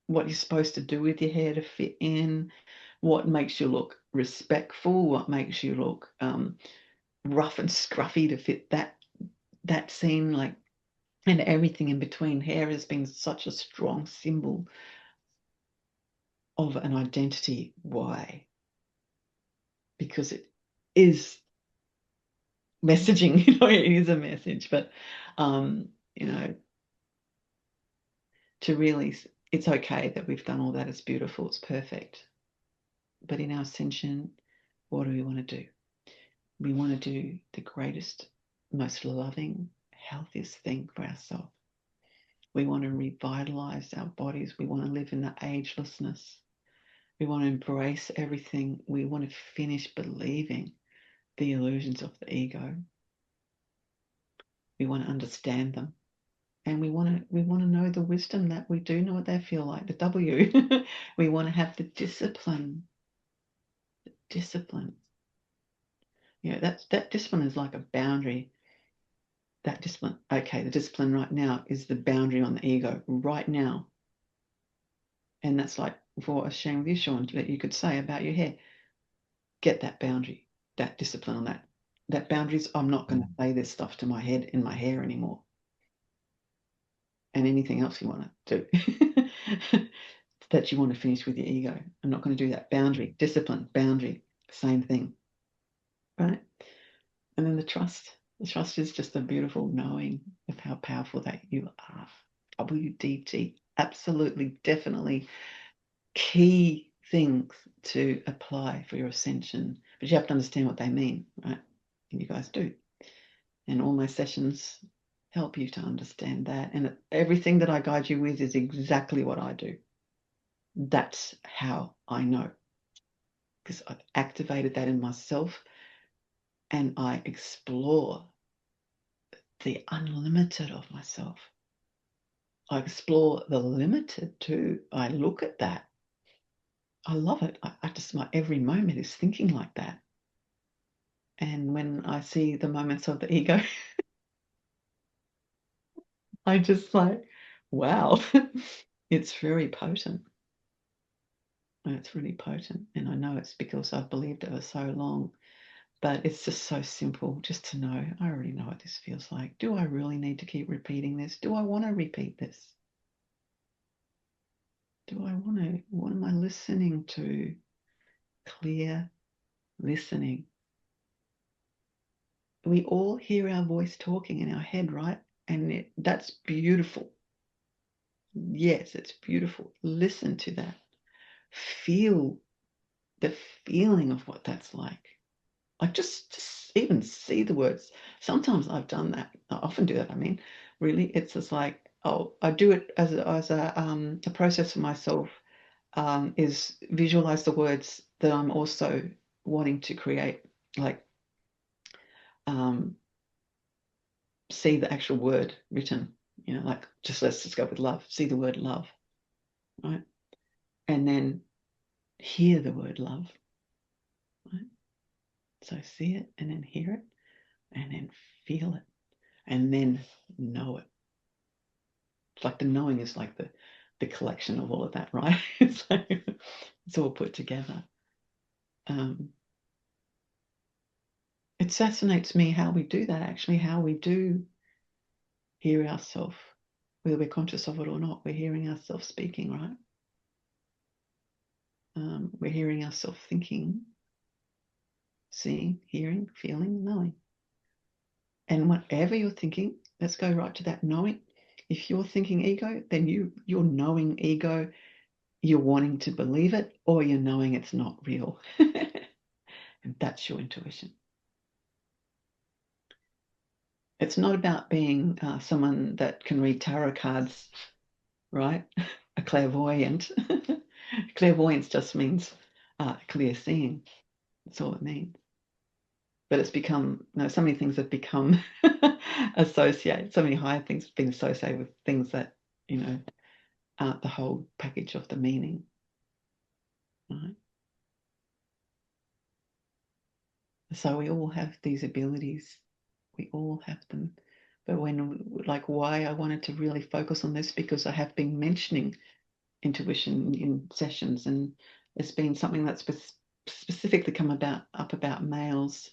you're supposed to do with your hair to fit in, what makes you look respectful, what makes you look rough and scruffy to fit that scene, like, and everything in between. Hair has been such a strong symbol of an identity. Why? Because it is messaging, you know, it is a message. But you know, to really, it's okay that we've done all that. It's beautiful, it's perfect. But in our ascension, what do we want to do? We want to do the greatest, most loving, healthiest thing for ourselves. We want to revitalize our bodies. We want to live in the agelessness. We want to embrace everything. We want to finish believing the illusions of the ego. We want to understand them. And we want to know the wisdom that we do know what they feel like, the W. We want to have the discipline. Discipline. You know, that discipline is like a boundary. That discipline, okay, the discipline right now is the boundary on the ego right now. And that's like for a shame with you, Sean, that you could say about your hair. Get that boundary, that discipline on that. That boundary is, I'm not going to say this stuff to my head in my hair anymore. And anything else you want to do that you want to finish with your ego. I'm not going to do that. Boundary, discipline, boundary, same thing. Right? And then the trust. The trust is just a beautiful knowing of how powerful that you are. WDT, absolutely, definitely key things to apply for your ascension. But you have to understand what they mean, right? And you guys do. And all my sessions help you to understand that. And everything that I guide you with is exactly what I do. That's how I know. Because I've activated that in myself, and I explore the unlimited of myself. I explore the limited too. I look at that. I love it. I just, my every moment is thinking like that. And when I see the moments of the ego, I just like, wow, it's very potent. It's really potent. And I know it's because I've believed it for so long. But it's just so simple just to know, I already know what this feels like. Do I really need to keep repeating this? Do I want to repeat this? Do I want to? What am I listening to? Clear listening. We all hear our voice talking in our head, right? And that's beautiful. Yes, it's beautiful. Listen to that. Feel the feeling of what that's like. Like just even see the words. Sometimes I've done that. I often do that. I mean, really, it's just like, oh, I do it as a process for myself. Is visualize the words that I'm also wanting to create. Like, see the actual word written. You know, like let's just go with love. See the word love, right? And then hear the word love, right? So see it, and then hear it, and then feel it, and then know it. It's like the knowing is like the collection of all of that, right? It's all put together. it fascinates me how we do that, actually, how we do hear ourselves, whether we're conscious of it or not. We're hearing ourselves speaking, right? We're hearing ourselves thinking, seeing, hearing, feeling, knowing. And whatever you're thinking, let's go right to that knowing. If you're thinking ego, then you're knowing ego, you're wanting to believe it, or you're knowing it's not real. And that's your intuition. It's not about being someone that can read tarot cards, right? A clairvoyant. Clairvoyance just means clear seeing. That's all it means. But it's become, so many things have become associated, so many higher things have been associated with things that, aren't the whole package of the meaning, right? So we all have these abilities. We all have them. But why I wanted to really focus on this, because I have been mentioning intuition in sessions, and it's been something that's specifically come up about males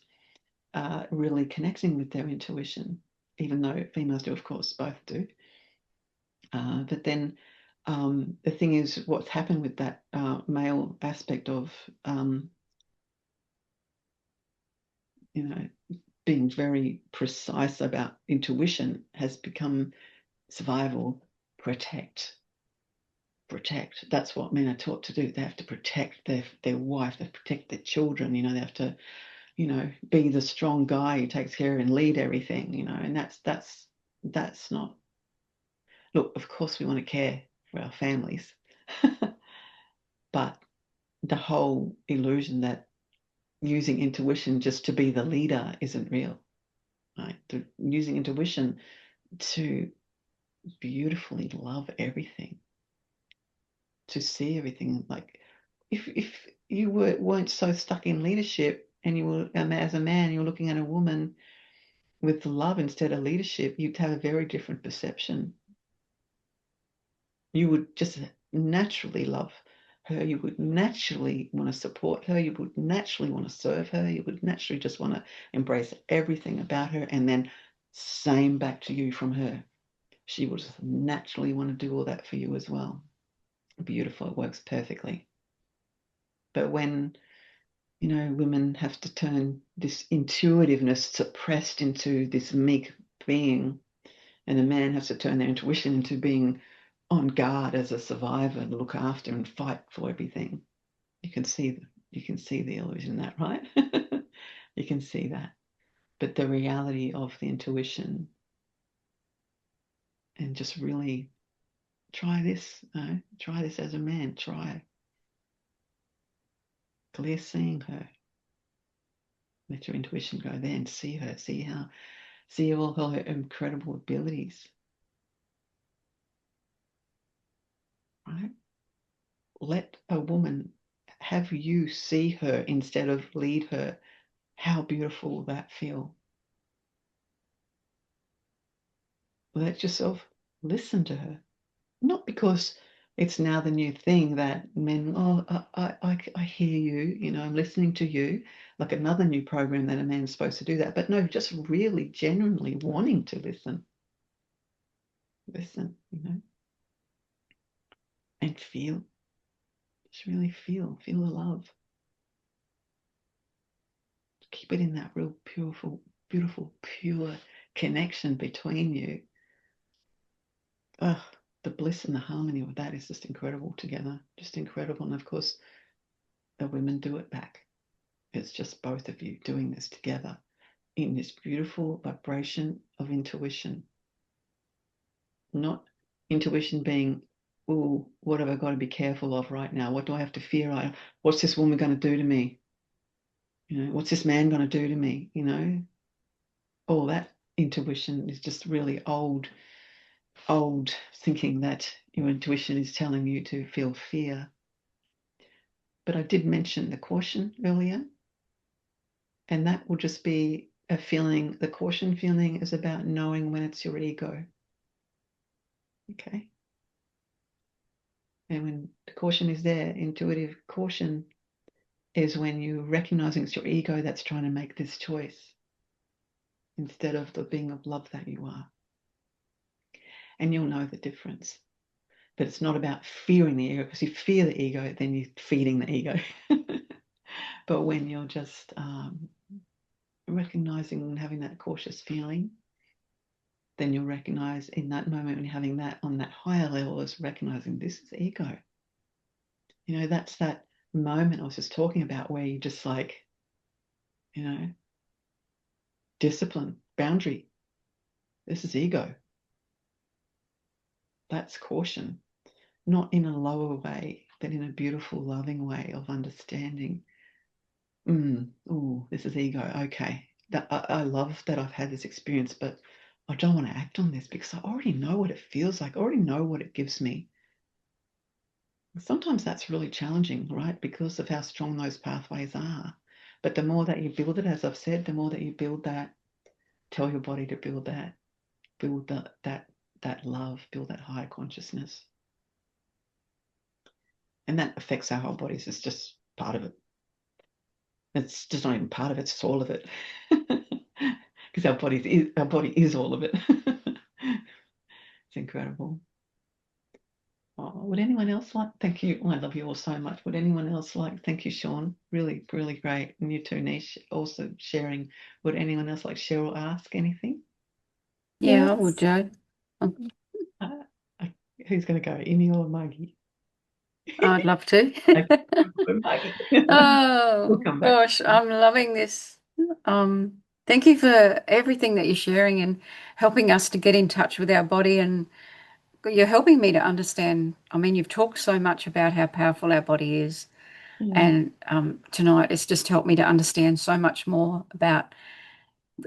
really connecting with their intuition, even though females do, of course, both do. But then the thing is, what's happened with that male aspect of, being very precise about intuition has become survival, protect. That's what men are taught to do. They have to protect their wife, they have to protect their children, they have to, be the strong guy who takes care and lead everything, and that's not. Look, of course we want to care for our families, but the whole illusion that using intuition just to be the leader isn't real, right? Using intuition to beautifully love everything, to see everything. Like if you weren't so stuck in leadership, and you were, as a man, you're looking at a woman with love instead of leadership, you'd have a very different perception. You would just naturally love her. You would naturally want to support her. You would naturally want to serve her. You would naturally just want to embrace everything about her, and then same back to you from her. She would just naturally want to do all that for you as well. Beautiful. It works perfectly. But when, women have to turn this intuitiveness suppressed into this meek being, and a man has to turn their intuition into being on guard as a survivor and look after and fight for everything. You can see the illusion in that, right? You can see that. But the reality of the intuition, and just really try this, try this as a man, try clear seeing her. Let your intuition go there and see her, see all her incredible abilities, right? Let a woman have you see her instead of lead her. How beautiful will that feel? Let yourself listen to her. Not because it's now the new thing that men, I hear you, I'm listening to you, like another new program that a man's supposed to do that. But no, just really genuinely wanting to listen, and feel. Just really feel the love. Keep it in that real beautiful, pure connection between you. The bliss and the harmony of that is just incredible together, just incredible. And of course, the women do it back. It's just both of you doing this together in this beautiful vibration of intuition. Not intuition being, oh, what have I got to be careful of right now? What do I have to fear? What's this woman going to do to me? What's this man going to do to me? All that intuition is just really old thinking that your intuition is telling you to feel fear. But I did mention the caution earlier, and that will just be a feeling. The caution feeling is about knowing when it's your ego. Okay. And when the caution is there, intuitive caution is when you're recognizing it's your ego that's trying to make this choice. instead of the being of love that you are. And you'll know the difference. But it's not about fearing the ego, because you fear the ego, then you're feeding the ego. But when you're just recognizing and having that cautious feeling, then you'll recognize in that moment when you're having that on that higher level is recognizing this is ego. You know, that's that moment I was just talking about where you just like, you know, discipline, boundary. This is ego. That's caution, not in a lower way, but in a beautiful, loving way of understanding. Oh, this is ego. Okay. I love that I've had this experience, but I don't want to act on this because I already know what it feels like. I already know what it gives me. Sometimes that's really challenging, right? Because of how strong those pathways are. But the more that you build it, as I've said, the more that you build that, tell your body to build that, build that love, build that higher consciousness. And that affects our whole bodies. It's just part of it. It's just not even part of it, it's all of it. Because our body is all of it. It's incredible. Oh, would anyone else like? Thank you. I love you all so much. Would anyone else like? Thank you, Sean. Really, really great. And you too, Nish, also sharing. Would anyone else like share or ask anything? Yeah, I would, Joe. Uh, who's going to go? Amy or Maggie? I'd love to. Maggie. Oh, We'll come back. gosh, I'm loving this. Thank you for everything that you're sharing and helping us to get in touch with our body. And you're helping me to understand. I mean, you've talked so much about how powerful our body is. And tonight it's just helped me to understand so much more about,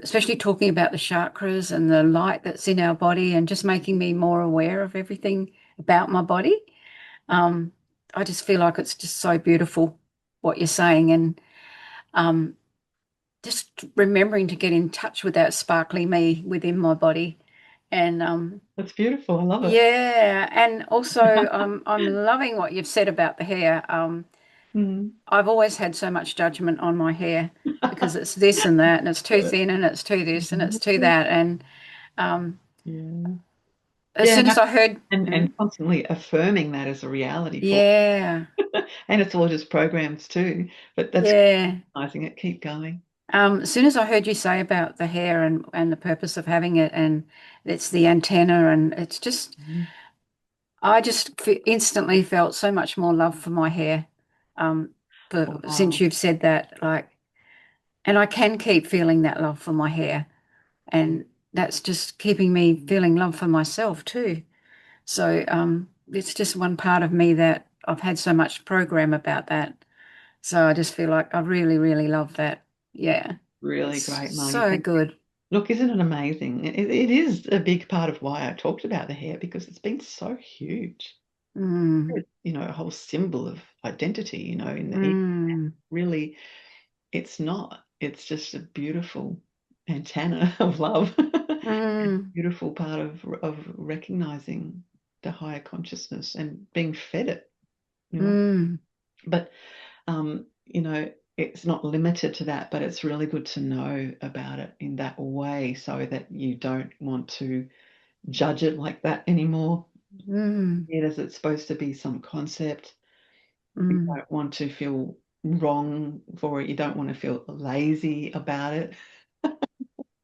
especially talking about the chakras and the light that's in our body and just making me more aware of everything about my body. I just feel like it's just so beautiful what you're saying, and just remembering to get in touch with that sparkly me within my body. And That's beautiful. I love it. yeah, and also I'm loving what you've said about the hair. I've always had so much judgment on my hair because it's this and that, and it's too thin, and it's too this, and it's too that, and as soon as I heard, and constantly affirming that as a reality. Yeah. And it's all just programs too. But that's recognizing it. Keep going. As soon as I heard you say about the hair and the purpose of having it, and it's the antenna, and it's just, I just instantly felt so much more love for my hair. Since you've said that, like, and I can keep feeling that love for my hair, and that's just keeping me feeling love for myself too. So it's just one part of me that I've had so much program about that. So I just feel like I really, really love that. Yeah. Really great, Margie. So good. Look, isn't it amazing? It is a big part of why I talked about the hair, because it's been so huge. You know, a whole symbol of identity, you know, in the really, it's not. It's just a beautiful antenna of love. Beautiful part of recognizing the higher consciousness and being fed it. You know? But you know, it's not limited to that, but it's really good to know about it in that way so that you don't want to judge it like that anymore. It as it's supposed to be some concept. You don't want to feel wrong for it. You don't want to feel lazy about it.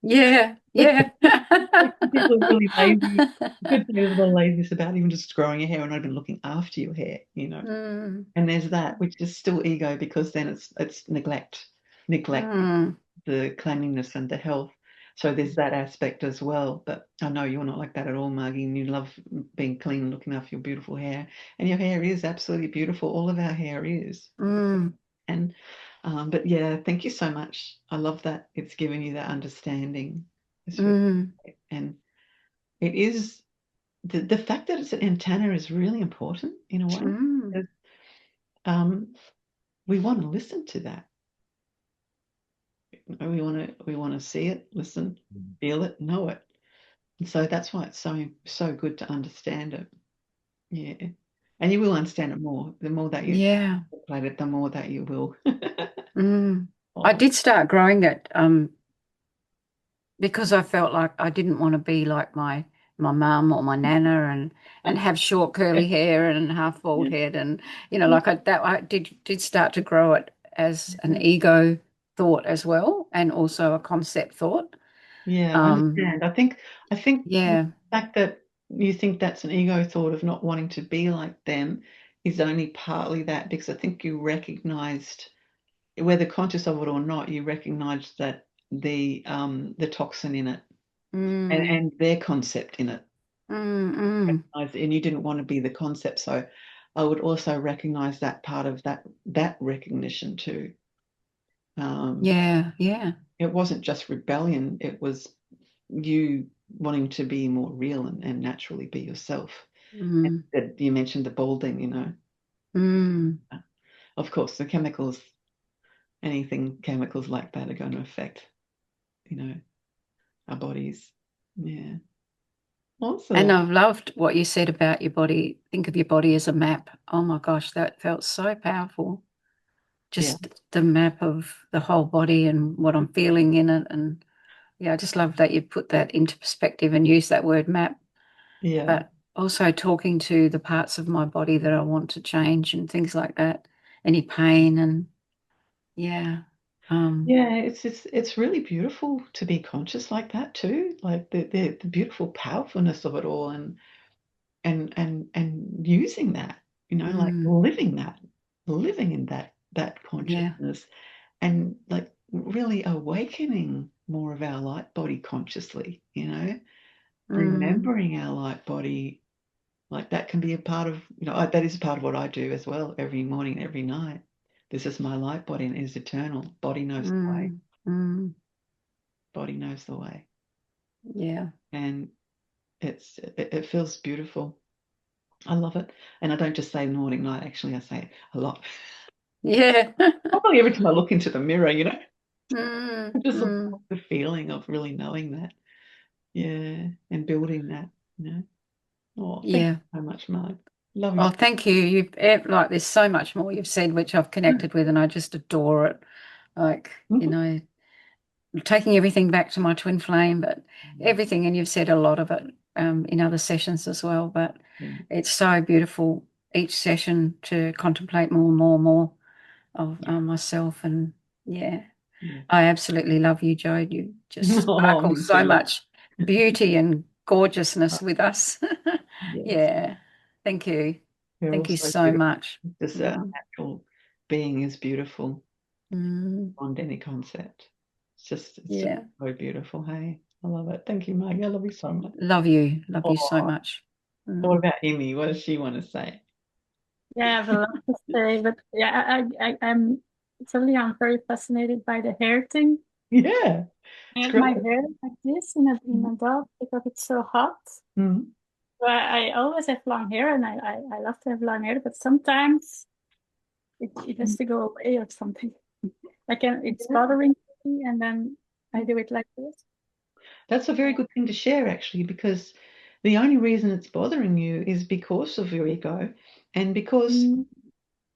Yeah. People are really lazy. You could say there's a lot of laziness about even just growing your hair and not even looking after your hair, you know. And there's that, which is still ego, because then it's neglect the cleanliness and the health. So there's that aspect as well. But I know you're not like that at all, Margie, and you love being clean and looking after your beautiful hair. And your hair is absolutely beautiful. All of our hair is. And but yeah, thank you so much. I love that it's given you that understanding. It's really great. And it is the fact that it's an antenna is really important in a way. Because, we want to listen to that. We want to see it, listen, feel it, know it. And so that's why it's so good to understand it. Yeah. And you will understand it more. The more that you play it, the more that you will. I did start growing it because I felt like I didn't want to be like my mum or my nana and have short curly hair and half bald head, and like I did start to grow it as an ego thought as well, and also a concept thought. Yeah, I understand. I think Yeah. the fact that you think that's an ego thought of not wanting to be like them is only partly that, because I think you recognized, whether conscious of it or not, you recognized that the toxin in it and their concept in it. And you didn't want to be the concept. So I would also recognize that part of that recognition too. Yeah. It wasn't just rebellion, it was you wanting to be more real and naturally be yourself. And you mentioned the balding, of course the chemicals, anything chemicals like that are going to affect our bodies. Yeah. Awesome. And I've loved what you said about your body. Think of your body as a map. Oh my gosh, that felt so powerful. Just the map of the whole body and what I'm feeling in it. And yeah, I just love that you put that into perspective and use that word map. Yeah. But also talking to the parts of my body that I want to change and things like that. Any pain and yeah. Yeah, it's really beautiful to be conscious like that too. Like the beautiful powerfulness of it all, and using that, like living in that consciousness, and like really awakening more of our light body consciously, remembering our light body. Like that can be a part of, that is a part of what I do as well, every morning, every night. This is my light body and it is eternal. Body knows the way. Body knows the way. Yeah. And it feels beautiful. I love it. And I don't just say morning, night, actually I say it a lot. Yeah. Probably every time I look into the mirror, I just love the feeling of really knowing that. Yeah. And building that, Oh, thank you so much, Mark. Love you. Oh, thank you. Like there's so much more you've said which I've connected with, and I just adore it. Like, taking everything back to my twin flame, but everything, and you've said a lot of it in other sessions as well. But it's so beautiful each session to contemplate more and more and more of myself, and I absolutely love you, Jode. You just sparkle so much beauty and gorgeousness with us. Yeah. Thank you. Thank you so much. Just a natural being is beautiful beyond any concept. It's so beautiful. Hey, I love it. Thank you, Maggie. I love you so much. Love you so much. What about Amy? What does she want to say? Yeah, I have a lot to say, but I'm very fascinated by the hair thing. Yeah. I have my hair like this in a dot because it's so hot. So I always have long hair, and I love to have long hair, but sometimes it has to go away or something. It's bothering me, and then I do it like this. That's a very good thing to share, actually, because the only reason it's bothering you is because of your ego, and because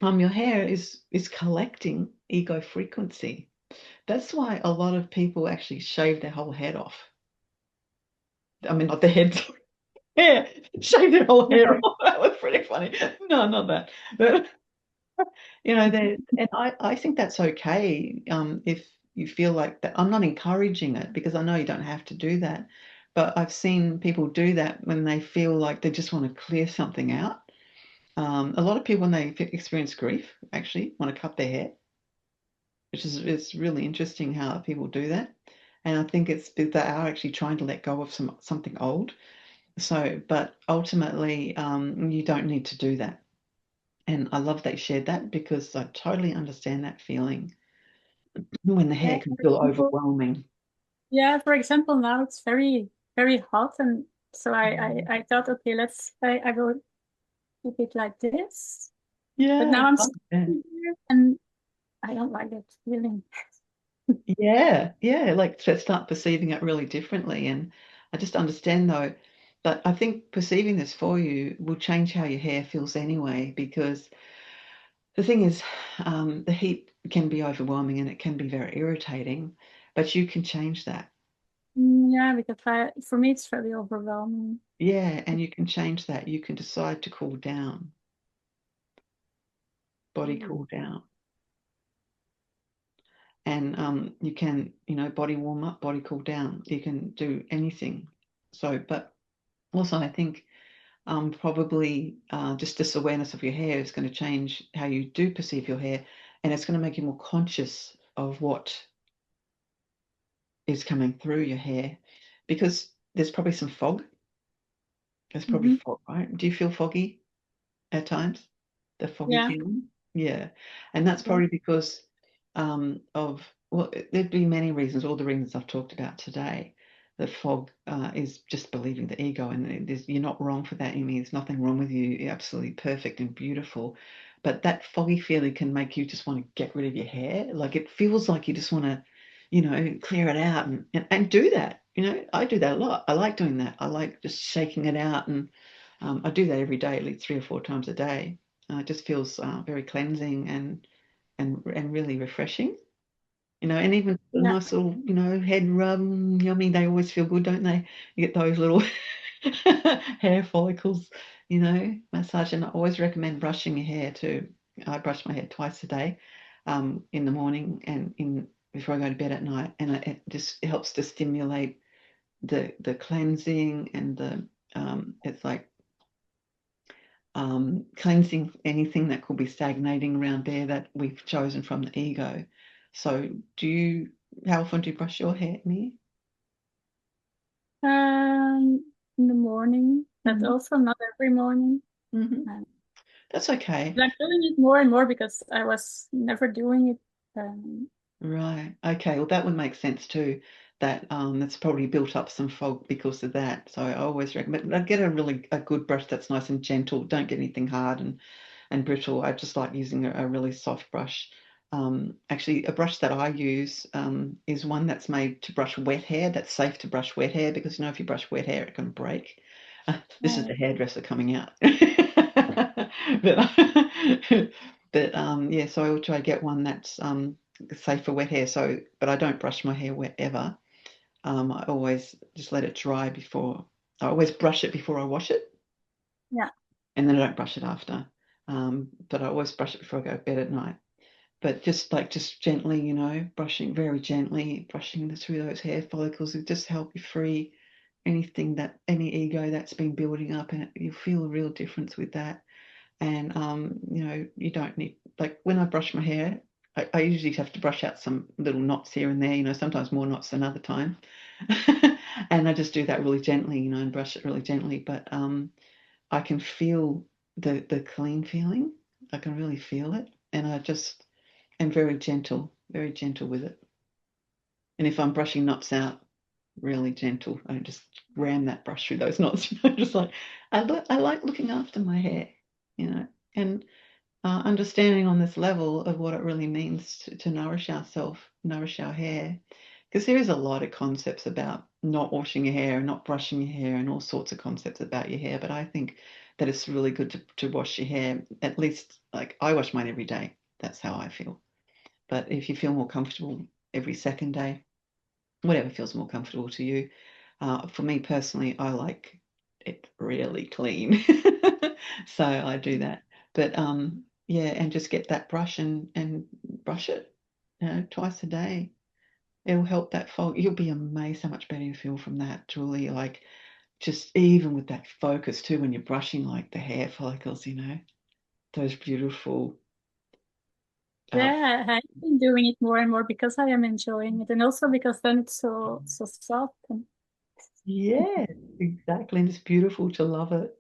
your hair is collecting ego frequency. That's why a lot of people actually shave their whole head off. I mean, not the head, sorry. Yeah, shave their whole hair off. That was pretty funny. No, not that. But and I think that's okay. If you feel like that, I'm not encouraging it because I know you don't have to do that. But I've seen people do that when they feel like they just want to clear something out. A lot of people, when they experience grief, actually want to cut their hair, which is it's really interesting how people do that. And I think it's they are actually trying to let go of something old. So, but ultimately, you don't need to do that. And I love that you shared that because I totally understand that feeling when the hair can feel overwhelming. Yeah, for example, now it's very, very hot, and so I thought, okay, I will keep it like this. Yeah. But now I'm sitting here and I don't like that feeling. Yeah, like to start perceiving it really differently. And I just understand though, but I think perceiving this for you will change how your hair feels anyway, because the thing is, the heat can be overwhelming and it can be very irritating, but you can change that. Yeah, because for me it's very overwhelming. Yeah, and you can change that. You can decide to cool down. Body cool down. And you can, body warm up, body cool down. You can do anything. So, but also I think probably just this awareness of your hair is going to change how you do perceive your hair, and it's going to make you more conscious of what is coming through your hair, because there's probably some fog. There's probably fog, right? Do you feel foggy at times? The foggy feeling? Yeah. And that's probably because of, well, there'd be many reasons, all the reasons I've talked about today. The fog is just believing the ego, and you're not wrong for that, Amy. There's nothing wrong with you. You're absolutely perfect and beautiful. But that foggy feeling can make you just want to get rid of your hair. Like it feels like you just want to, clear it out and do that. I do that a lot. I like doing that. I like just shaking it out, and I do that every day, at least 3 or 4 times a day. It just feels very cleansing and really refreshing. And even a nice little, head rub, yummy, they always feel good, don't they? You get those little hair follicles, massage. And I always recommend brushing your hair too. I brush my hair twice a day, in the morning and before I go to bed at night. And it just helps to stimulate the cleansing and it's like cleansing anything that could be stagnating around there that we've chosen from the ego. So how often do you brush your hair, Mia? In the morning, but also not every morning. That's okay. I'm doing it more and more because I was never doing it. Right. Okay. Well, that would make sense too. That that's probably built up some fog because of that. So I always recommend get a good brush that's nice and gentle. Don't get anything hard and brittle. I just like using a really soft brush. Actually, a brush that I use is one that's made to brush wet hair. That's safe to brush wet hair because if you brush wet hair, it can break. This is the hairdresser coming out. But yeah, so I will try to get one that's safe for wet hair. So, but I don't brush my hair wet ever. I always just let it dry before. I always brush it before I wash it. Yeah. And then I don't brush it after. But I always brush it before I go to bed at night. But just gently, brushing very gently, brushing through those hair follicles will just help you free any ego that's been building up, and you'll feel a real difference with that. And you don't need, like when I brush my hair, I usually have to brush out some little knots here and there, sometimes more knots than other time. And I just do that really gently, and brush it really gently. But I can feel the clean feeling. I can really feel it. And I just am very gentle with it. And if I'm brushing knots out, really gentle. I don't just ram that brush through those knots. Just like I like looking after my hair, and understanding on this level of what it really means to nourish ourselves, nourish our hair, because there is a lot of concepts about not washing your hair and not brushing your hair and all sorts of concepts about your hair. But I think that it's really good to wash your hair. At least, like I wash mine every day. That's how I feel. But if you feel more comfortable every second day, whatever feels more comfortable to you. For me personally, I like it really clean. So I do that. But yeah, and just get that brush and brush it, twice a day. It'll help that fog. You'll be amazed how much better you feel from that, Julie. Like just even with that focus too, when you're brushing like the hair follicles, those beautiful. Yeah, I've been doing it more and more because I am enjoying it, and also because then it's so soft. Yeah, exactly. And it's beautiful to love it.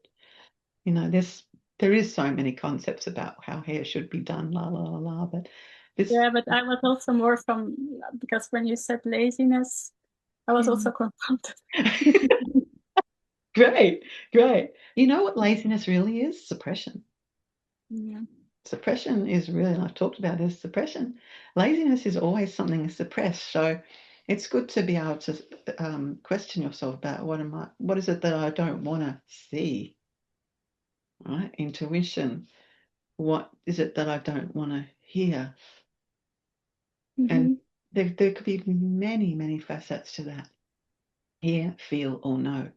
There is so many concepts about how hair should be done, la la la la. But yeah, but I was also more because when you said laziness, I was also confronted. Great. You know what laziness really is? Suppression. Yeah. Suppression is really, and I've talked about this, suppression. Laziness is always something suppressed. So it's good to be able to question yourself about what is it that I don't want to see, right? Intuition. What is it that I don't want to hear? And there could be many, many facets to that. hear, feel, or know.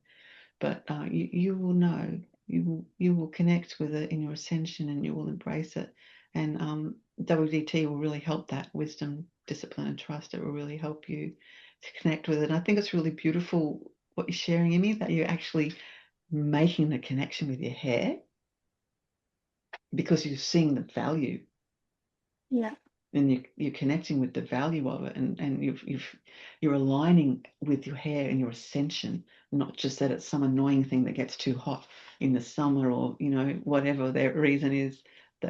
But you will know. You will connect with it in your ascension, and you will embrace it. And WDT will really help that. Wisdom, discipline, and trust. It will really help you to connect with it. And I think it's really beautiful what you're sharing, Amy, that you're actually making the connection with your hair because you're seeing the value. Yeah. And you're connecting with the value of it, and you're aligning with your hair and your ascension, not just that it's some annoying thing that gets too hot in the summer, or whatever the reason is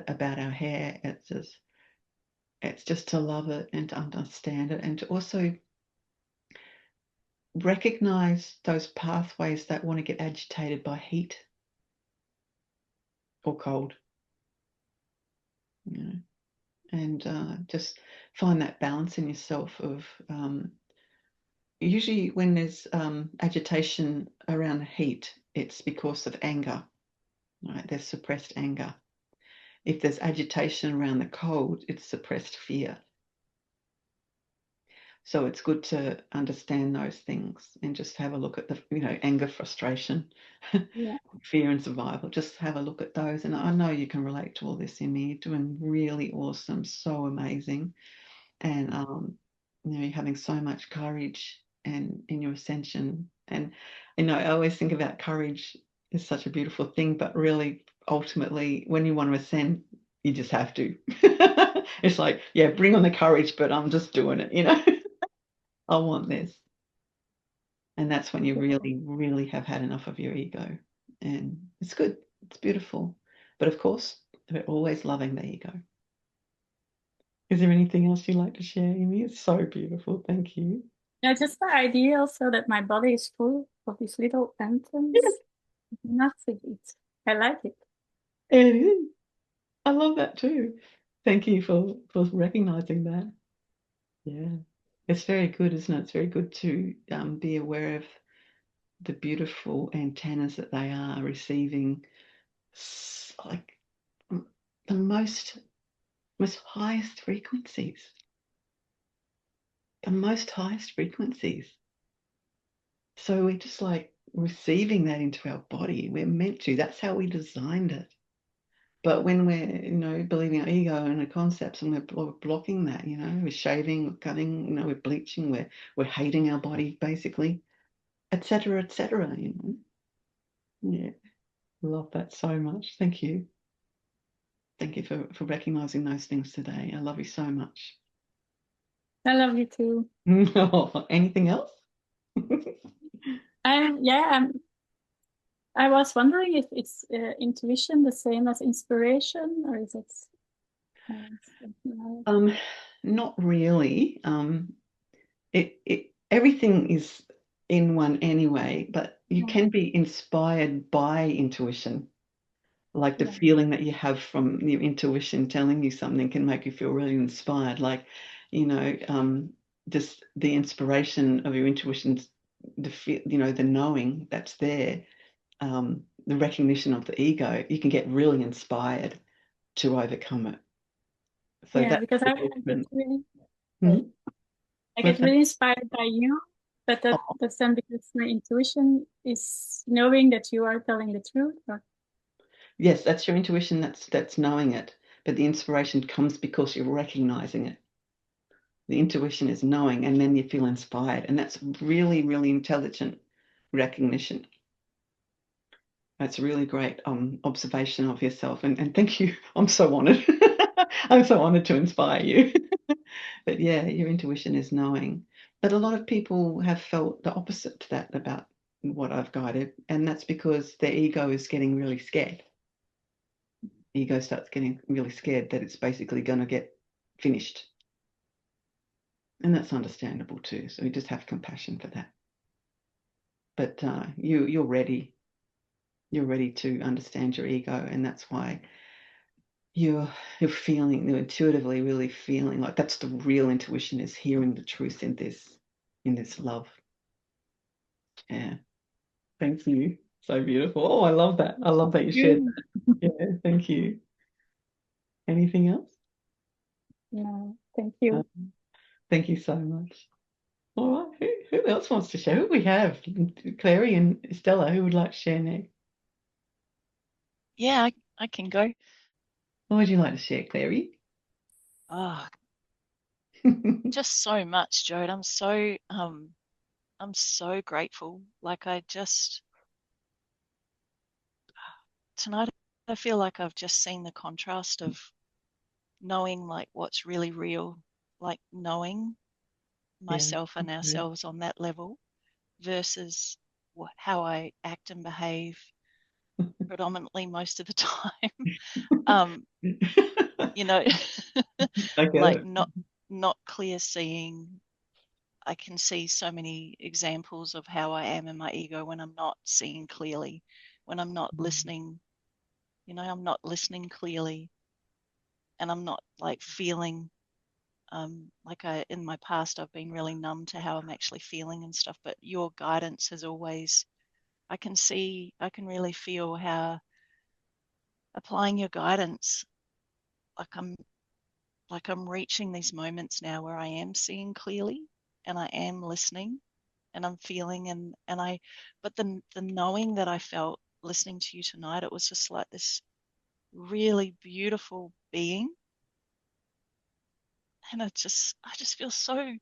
about our hair. It's just to love it and to understand it, and to also recognize those pathways that want to get agitated by heat or cold, and just find that balance in yourself of usually when there's agitation around heat, it's because of anger, right? There's suppressed anger. If there's agitation around the cold, it's suppressed fear. So it's good to understand those things and just have a look at the, anger, frustration, Yeah. fear and survival. Just have a look at those. And I know you can relate to all this, Emmy. You're doing really awesome, so amazing. And, you're having so much courage and in your ascension. And, I always think about courage is such a beautiful thing, but really, ultimately, when you want to ascend, you just have to. It's like, yeah, bring on the courage, but I'm just doing it, I want this. And that's when you really, really have had enough of your ego. And it's good. It's beautiful. But of course, we're always loving the ego. Is there anything else you'd like to share, Amy? It's so beautiful. Thank you. Yeah, just the idea also that my body is full of these little anthems. Yes. Nothing. I like it. It is. I love that too. Thank you for recognizing that. Yeah. It's very good, isn't it? It's very good to be aware of the beautiful antennas that they are receiving, like the most highest frequencies. The most highest frequencies. So we're just like receiving that into our body. We're meant to. That's how we designed it. But when we're, believing our ego and the concepts, and we're blocking that, we're shaving, we're cutting, we're bleaching, we're hating our body, basically, etc., etc. Yeah, love that so much. Thank you. Thank you for recognizing those things today. I love you so much. I love you too. Anything else? Yeah. I was wondering if it's intuition the same as inspiration, or is it something else? Not really. Everything is in one anyway, but you can be inspired by intuition. Like the feeling that you have from your intuition telling you something can make you feel really inspired. Like, just the inspiration of your intuition, the knowing that's there, the recognition of the ego, you can get really inspired to overcome it. So yeah, that's because I different. I get really inspired by you, but that's then because my intuition is knowing that you are telling the truth. Or... Yes, that's your intuition. That's knowing it, but the inspiration comes because you're recognizing it. The intuition is knowing, and then you feel inspired, and that's really, really intelligent recognition. That's a really great observation of yourself, and thank you. I'm so honored. I'm so honored to inspire you. But yeah, your intuition is knowing. But a lot of people have felt the opposite to that about what I've guided, and that's because their ego is getting really scared. Ego starts getting really scared that it's basically going to get finished. And that's understandable too. So we just have compassion for that. But you're ready. You're ready to understand your ego, and that's why you're feeling, you're intuitively really feeling like that's the real intuition, is hearing the truth in this love. Yeah. Thank you. So beautiful. Oh, I love that. I love that you shared that. Yeah, thank you. Anything else? No, thank you. Thank you so much. All right. Who else wants to share? Who we have? Clary and Stella, who would like to share next? Yeah, I can go. What would you like to share, Clary? Oh, just so much, Jode. I'm so grateful. Like tonight I feel like I've just seen the contrast of knowing like what's really real, like knowing myself and ourselves on that level versus how I act and behave predominantly most of the time. You know, like not clear seeing. I can see so many examples of how I am in my ego when I'm not seeing clearly, when I'm not listening, I'm not listening clearly, and I'm not like feeling like in my past I've been really numb to how I'm actually feeling and stuff, but your guidance has always, I can really feel how applying your guidance, like I'm reaching these moments now where I am seeing clearly and I am listening and I'm feeling but the knowing that I felt listening to you tonight, it was just like this really beautiful being. And I just feel so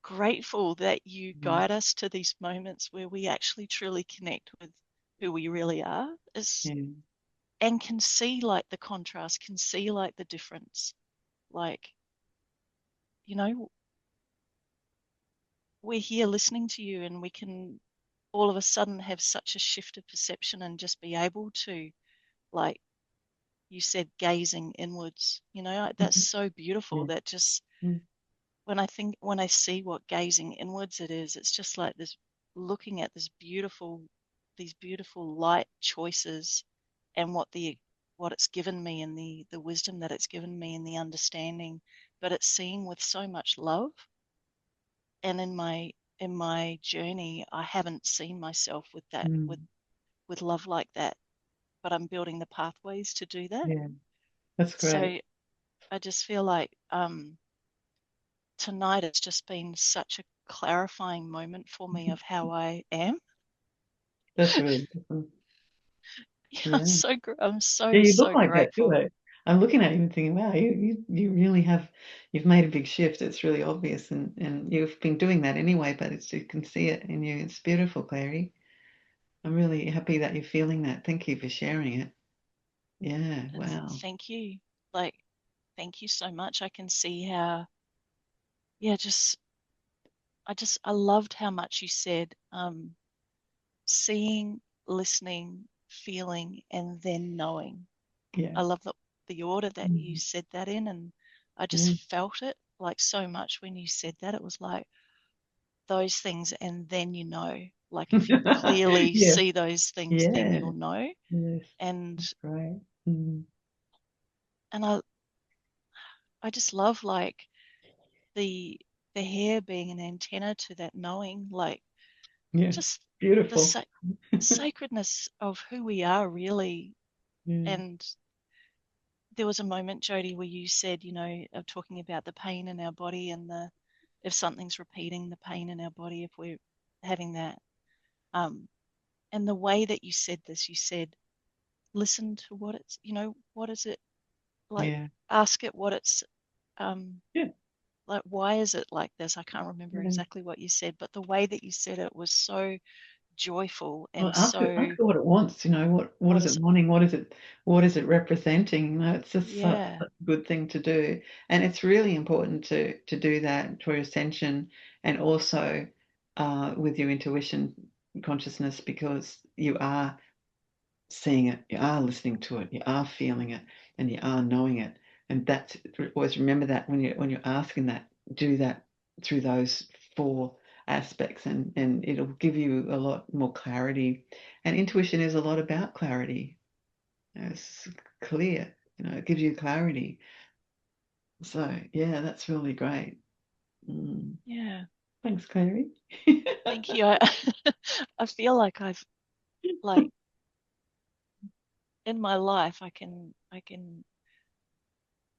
grateful that you guide us to these moments where we actually truly connect with who we really are and can see like the contrast, can see like the difference. Like, we're here listening to you and we can all of a sudden have such a shift of perception and just be able to, like you said, gazing inwards, that's so beautiful. That just, when I see what gazing inwards it is, it's just like this, looking at these beautiful light choices and what it's given me and the wisdom that it's given me and the understanding, but it's seeing with so much love. And in my journey, I haven't seen myself with that, with love like that, but I'm building the pathways to do that. Yeah, that's great. So I just feel like tonight it's just been such a clarifying moment for me of how I am. That's really awesome. Yeah. I'm so you so look like grateful. that too. I'm looking at you and thinking, wow, you really you've made a big shift. It's really obvious, and you've been doing that anyway, but you can see it in you. It's beautiful, Clary. I'm really happy that you're feeling that. Thank you for sharing it. Yeah, wow. Thank you. Like, thank you so much. I can see how, I loved how much you said, seeing, listening, feeling, and then knowing. Yeah. I love the order that you said that in, and I just felt it like so much when you said that. It was like those things, and then like if you clearly see those things, then you'll know. Yes. And Right. and I just love like the hair being an antenna to that knowing, like just beautiful. the sacredness of who we are really. And there was a moment, Jody, where you said, talking about the pain in our body and if something's repeating, the pain in our body, if we're having that. And the way that you said this, you said, listen to what it's, what is it like? Ask it what it's, like, why is it like this? I can't remember exactly what you said, but the way that you said it was so joyful and ask it what it wants. What is it wanting? What is it representing? It's just such a good thing to do, and it's really important to do that for ascension and also with your intuition consciousness, because you are seeing it, you are listening to it, you are feeling it, and you are knowing it. And that's, always remember that when you're asking that, do that through those 4 aspects, and it'll give you a lot more clarity. And intuition is a lot about clarity. It's clear, it gives you clarity. So yeah, that's really great. Yeah. Thanks, Clary. Thank you. I feel like I've like in my life I can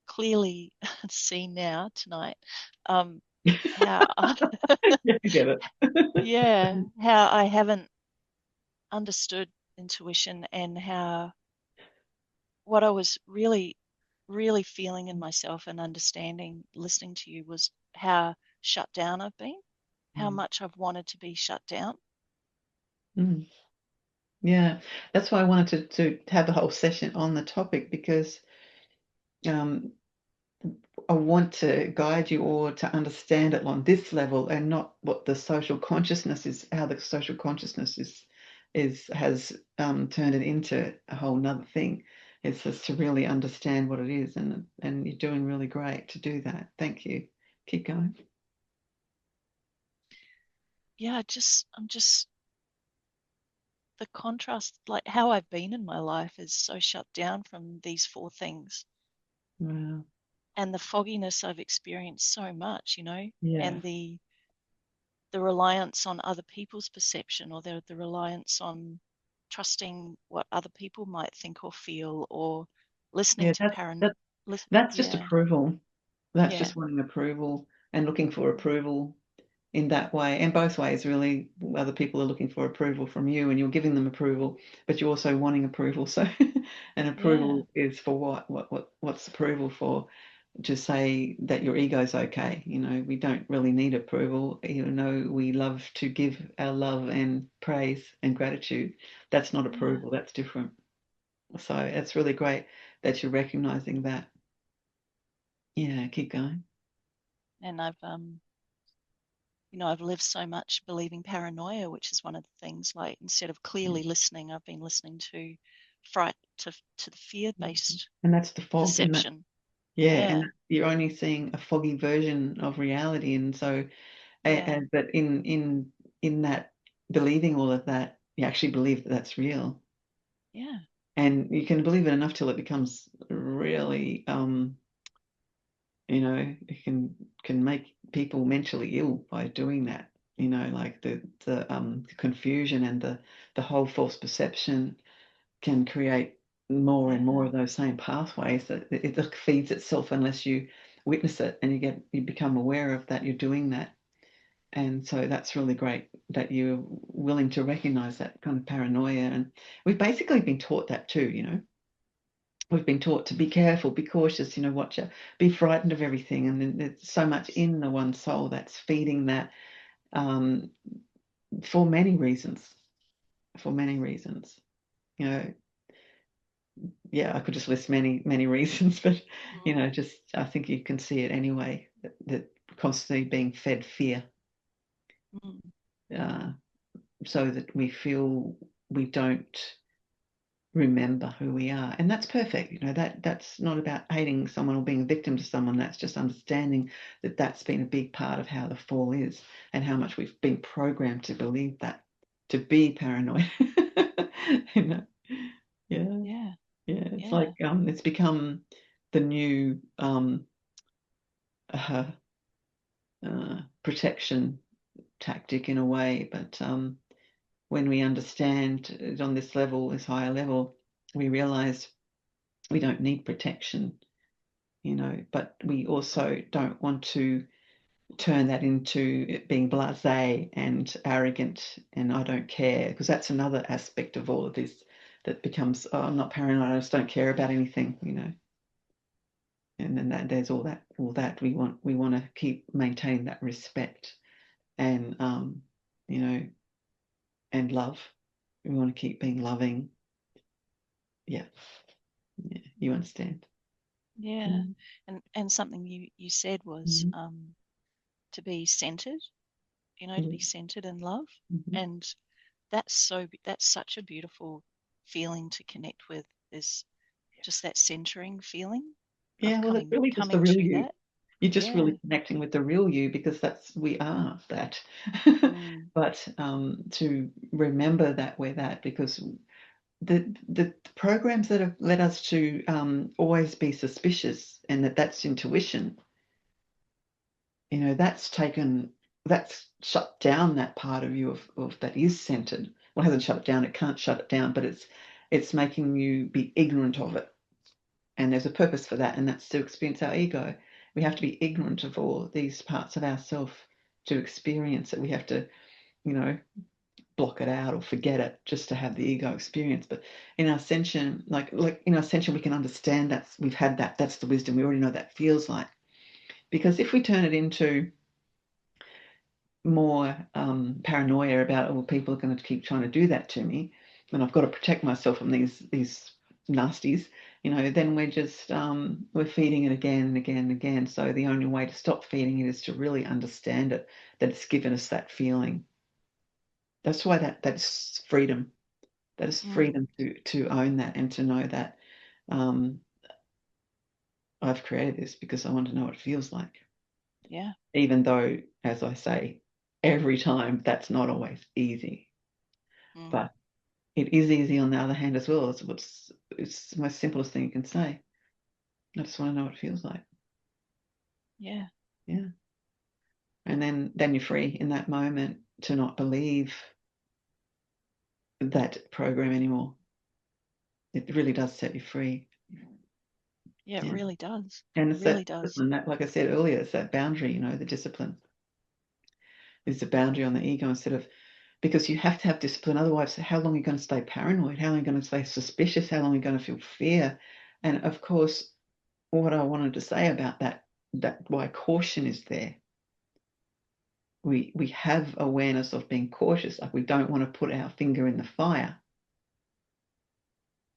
clearly see now tonight how Yeah, I get it. yeah, how I haven't understood intuition, and how what I was really, really feeling in myself and understanding, listening to you, was how shut down I've been, how much I've wanted to be shut down. Mm. Yeah, that's why I wanted to have a whole session on the topic, because I want to guide you all to understand it on this level, and not what the social consciousness is, how the social consciousness has turned it into a whole nother thing. It's just to really understand what it is, and you're doing really great to do that. Thank you. Keep going. Yeah, I'm just the contrast, like how I've been in my life, is so shut down from these four things. Wow. And the fogginess I've experienced so much, Yeah. and the reliance on other people's perception, or the reliance on trusting what other people might think or feel, or listening to That's just yeah, approval. That's yeah, just wanting approval and looking for approval in that way, and both ways really. Other people are looking for approval from you, and you're giving them approval, but you're also wanting approval. So and yeah, approval is for what's approval for? To say that your ego's okay. We don't really need approval, even though we love to give our love and praise and gratitude. That's not approval, that's different. So it's really great that you're recognizing that. Yeah, keep going. and I've lived so much believing paranoia, which is one of the things, like, instead of clearly listening, I've been listening to fright, to the fear-based And that's the fog, and that, perception. yeah, and Yeah, you're only seeing a foggy version of reality. And so yeah, but in that, believing all of that, you actually believe that that's real. yeah, And you can believe it enough till it becomes really it can make people mentally ill by doing that. Like the confusion and the whole false perception can create more and more yeah, of those same pathways, that it feeds itself unless you witness it, and you become aware of that you're doing that. And so that's really great that you're willing to recognize that kind of paranoia. And we've basically been taught that too. We've been taught to be careful, be cautious, watch out, be frightened of everything. And then there's so much in the one soul that's feeding that, um, for many reasons. For many reasons. Yeah, I could just list many, many reasons, but just I think you can see it anyway, that constantly being fed fear, so that we feel we don't remember who we are. And that's perfect. That's not about hating someone or being a victim to someone. That's just understanding that that's been a big part of how the fall is, and how much we've been programmed to believe that, to be paranoid. Yeah. yeah, It's yeah, like it's become the new protection tactic in a way. But when we understand it on this level, this higher level, we realize we don't need protection, but we also don't want to turn that into it being blasé and arrogant and I don't care, because that's another aspect of all of this that becomes, oh, I'm not paranoid, I just don't care about anything. And then there's all that we want to keep maintaining that respect and and love. We want to keep being loving. Yeah, you understand. yeah. And something you said was, to be centered, to be centered in love. And that's such a beautiful feeling to connect with, is just that centering feeling of Yeah, well, it's coming really just the coming real to you. that. You're just Yeah. really connecting with the real you, because we are that. But to remember that we're that, because the programs that have led us to always be suspicious, and that's intuition, that's shut down that part of you of that is centered. Well, it hasn't shut it down, it can't shut it down, but it's making you be ignorant of it. And there's a purpose for that, and that's to experience our ego. We have to be ignorant of all these parts of ourself to experience it. We have to, you know, block it out or forget it just to have the ego experience. But in our ascension, like in our ascension, we can understand that we've had that. That's the wisdom. We already know that feels like. Because if we turn it into more paranoia about, oh, people are going to keep trying to do that to me, and I've got to protect myself from these nasties, you know, then we're just we're feeding it again and again and again. So the only way to stop feeding it is to really understand it, that it's given us that feeling. That's why that's freedom. That is freedom to own that and to know that I've created this because I want to know what it feels like. Yeah. Even though, as I say, every time that's not always easy. But it is easy on the other hand as well. It's the most simplest thing you can say. I just want to know what it feels like. Yeah. Yeah. And then you're free in that moment to not believe that program anymore. It really does set you free. Yeah, it really does. And it it's really that does. discipline, that, like I said earlier, it's that boundary, you know, the discipline is the boundary on the ego instead of, because you have to have discipline. Otherwise, how long are you going to stay paranoid? How long are you going to stay suspicious? How long are you going to feel fear? And of course, what I wanted to say about that why caution is there. We have awareness of being cautious. Like we don't want to put our finger in the fire.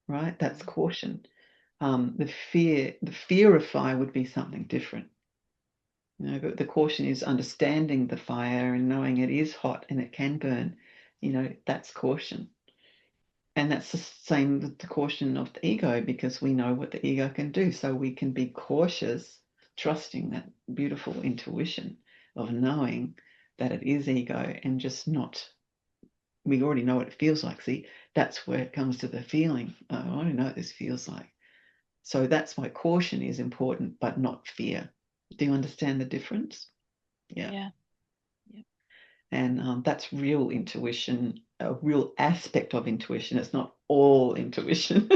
Right? That's caution. The fear of fire would be something different. You know, but the caution is understanding the fire and knowing it is hot and it can burn. You know, that's caution. And that's the same with the caution of the ego, because we know what the ego can do. So we can be cautious, trusting that beautiful intuition of knowing that it is ego and just not, we already know what it feels like. See, that's where it comes to the feeling. Oh, I already know what this feels like. So that's why caution is important, but not fear. Do you understand the difference? Yeah. And that's real intuition, a real aspect of intuition. It's not all intuition.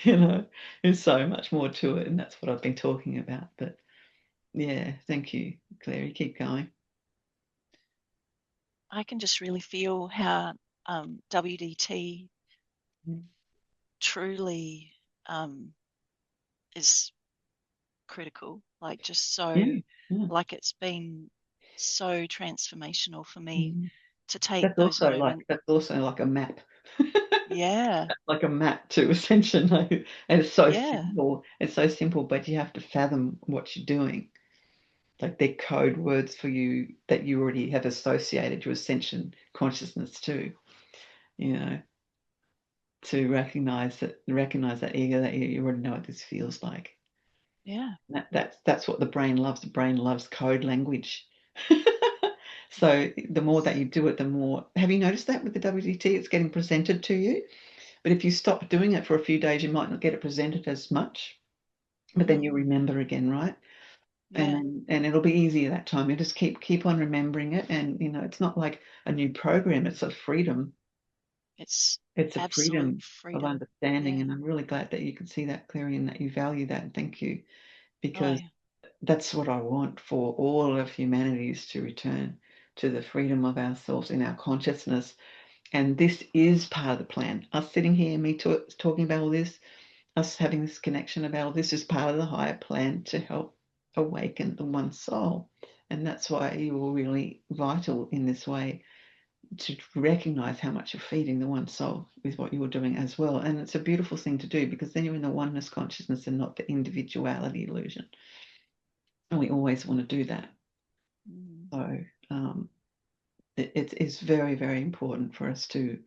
You know, there's so much more to it, and that's what I've been talking about. But yeah, thank you, Clary. Keep going. I can just really feel how WDT truly is critical, like just so like it's been so transformational for me to take those moments. That's also like a map. Yeah. Like a map to Ascension. And it's so simple. It's so simple, but you have to fathom what you're doing. Like they're code words for you that you already have associated your Ascension consciousness to, you know, to recognize that ego, that you already know what this feels like. Yeah. That's what the brain loves. The brain loves code language. So the more that you do it, the more. Have you noticed that with the WDT? It's getting presented to you. But if you stop doing it for a few days, you might not get it presented as much. But then you remember again, right? Yeah. And it'll be easier that time. You just keep on remembering it. And you know, it's not like a new program, it's a freedom. It's a freedom of understanding. Yeah. And I'm really glad that you can see that clearly and that you value that. And thank you. Because that's what I want for all of humanity, is to return to the freedom of ourselves in our consciousness. And this is part of the plan. Us sitting here, me talking about all this, us having this connection about all this, is part of the higher plan to help awaken the one soul. And that's why you are really vital in this way, to recognize how much you're feeding the one soul with what you're doing as well. And it's a beautiful thing to do, because then you're in the oneness consciousness and not the individuality illusion. And we always want to do that. So it's very, very important for us to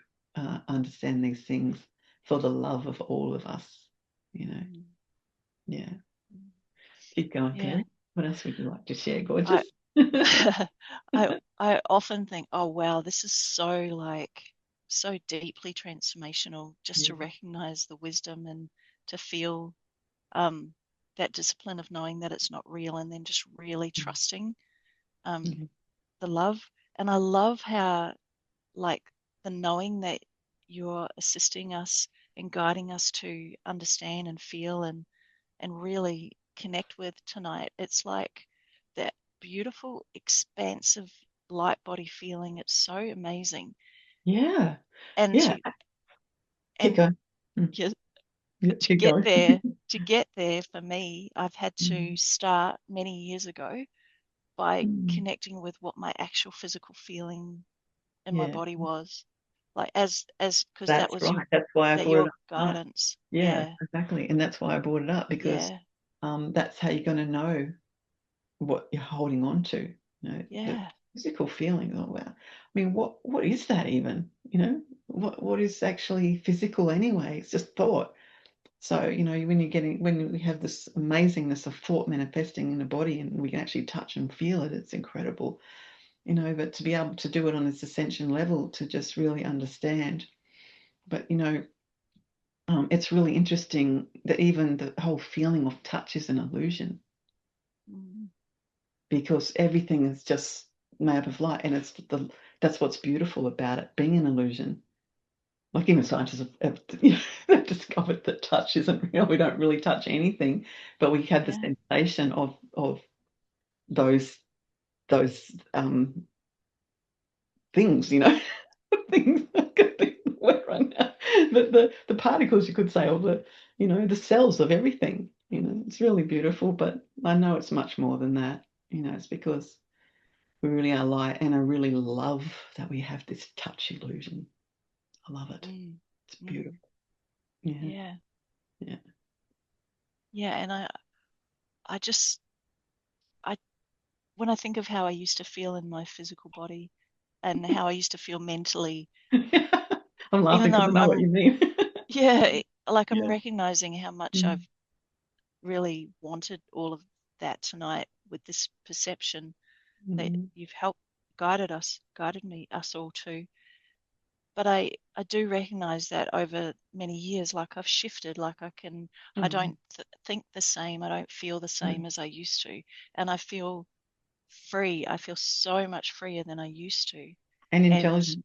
understand these things for the love of all of us, you know. Yeah. Keep going, Clary. What else would you like to share, gorgeous? I often think, oh wow, this is so deeply transformational, just to recognize the wisdom and to feel that discipline of knowing that it's not real, and then just really trusting the love. And I love how, like, the knowing that you're assisting us and guiding us to understand and feel and really connect with tonight. It's like that beautiful, expansive light body feeling. It's so amazing. Yeah. And Yeah. Keep going. to get there for me, I've had to start many years ago by connecting with what my actual physical feeling in my body was. Like because that was right. That's why I brought it up. Guidance. Yeah, exactly. And that's why I brought it up, because that's how you're going to know what you're holding on to. You know, the physical feeling. Oh wow. I mean, what is that even? You know, what is actually physical anyway? It's just thought. So, you know, when we have this amazingness of thought manifesting in the body and we can actually touch and feel it, it's incredible. You know, but to be able to do it on this ascension level, to just really understand. But, you know, it's really interesting that even the whole feeling of touch is an illusion, because everything is just made up of light, and that's what's beautiful about it being an illusion. Like even scientists have they've discovered that touch isn't real. We don't really touch anything, but we have the sensation of those things, you know, things. But the particles, you could say, or the cells of everything. You know, it's really beautiful. But I know it's much more than that. You know, it's because we really are light, and I really love that we have this touch illusion. I love it. It's beautiful. Yeah. And when I think of how I used to feel in my physical body and how I used to feel mentally, I'm laughing because I know what you mean. I'm recognizing how much I've really wanted all of that tonight with this perception that you've guided us all to. But I do recognize that over many years, like I've shifted, like I don't think the same, I don't feel the same as I used to, and I feel free. I feel so much freer than I used to. And intelligent.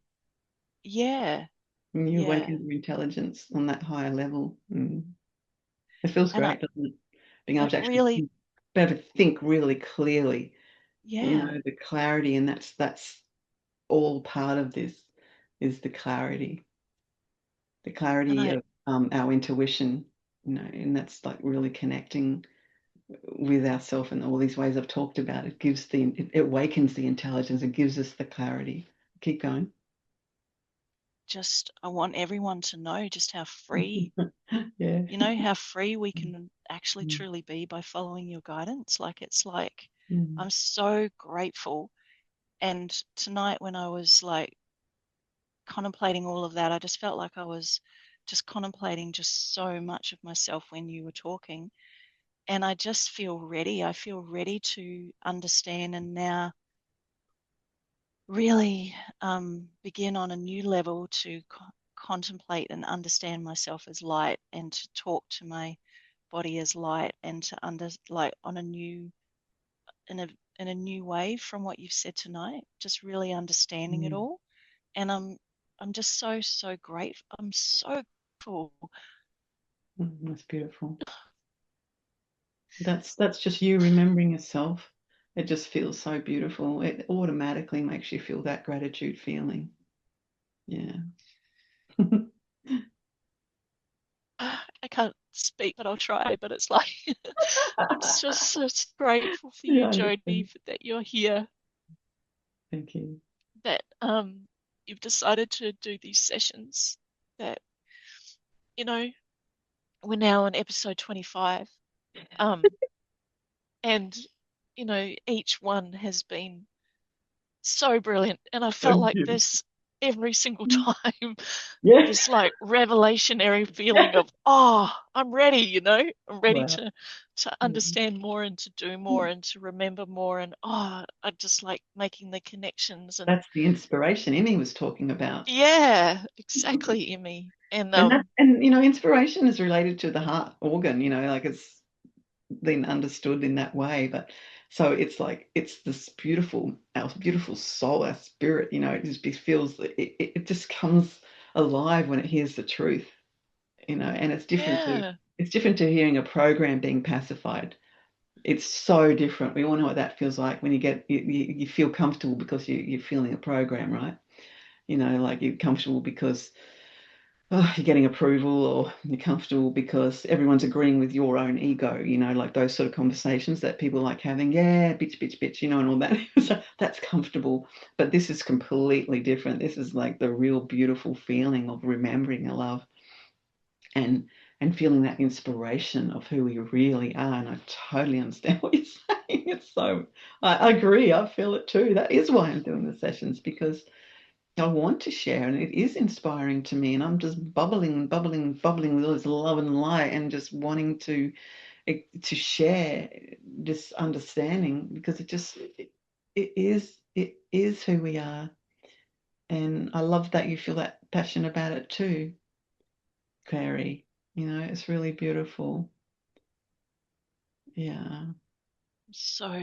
And you awaken your intelligence on that higher level. It feels great, doesn't it? Being able to actually be able to think really clearly. You know, the clarity, and that's all part of this, is the clarity. The clarity of our intuition, you know, and that's like really connecting with ourselves in all these ways I've talked about. It awakens the intelligence. It gives us the clarity. Keep going. I want everyone to know just how free, you know, how free we can actually truly be by following your guidance. Like, it's like, I'm so grateful. And tonight when I was like contemplating all of that, I just felt like I was just contemplating just so much of myself when you were talking. And I just feel ready. I feel ready to understand and now really begin on a new level to contemplate and understand myself as light, and to talk to my body as light, and to on a new in a new way from what you've said tonight, just really understanding it all. And I'm just so grateful. I'm so grateful. That's beautiful. That's just you remembering yourself. It just feels so beautiful. It automatically makes you feel that gratitude feeling. Yeah. I can't speak, but I'll try. But it's like I'm just so grateful for you, Jody, that you're here. Thank you. That you've decided to do these sessions. That, you know, we're now on episode 25, and you know, each one has been so brilliant, and I felt like this every single time. This like revelationary feeling of, I'm ready, you know, I'm ready to understand more and to do more and to remember more, and I just like making the connections. And that's the inspiration Emmy was talking about. Yeah, exactly, Emmy. And you know, inspiration is related to the heart organ, you know, like it's been understood in that way. But so it's like, it's this our beautiful soul, our spirit, you know, it just feels, it just comes alive when it hears the truth, you know. And it's different to hearing a program being pacified it's so different. We all know what that feels like when you feel comfortable because you're feeling a program, right? You know, like you're comfortable because you're getting approval, or you're comfortable because everyone's agreeing with your own ego, you know, like those sort of conversations that people like having, yeah, bitch, bitch, bitch, you know, and all that. So that's comfortable. But this is completely different. This is like the real beautiful feeling of remembering a love and feeling that inspiration of who we really are. And I totally understand what you're saying. It's so, I agree. I feel it too. That is why I'm doing the sessions, because I want to share, and it is inspiring to me, and I'm just bubbling with all this love and light, and just wanting to share this understanding, because it is who we are. And I love that you feel that passion about it too, Clary. You know, it's really beautiful. Yeah. I'm so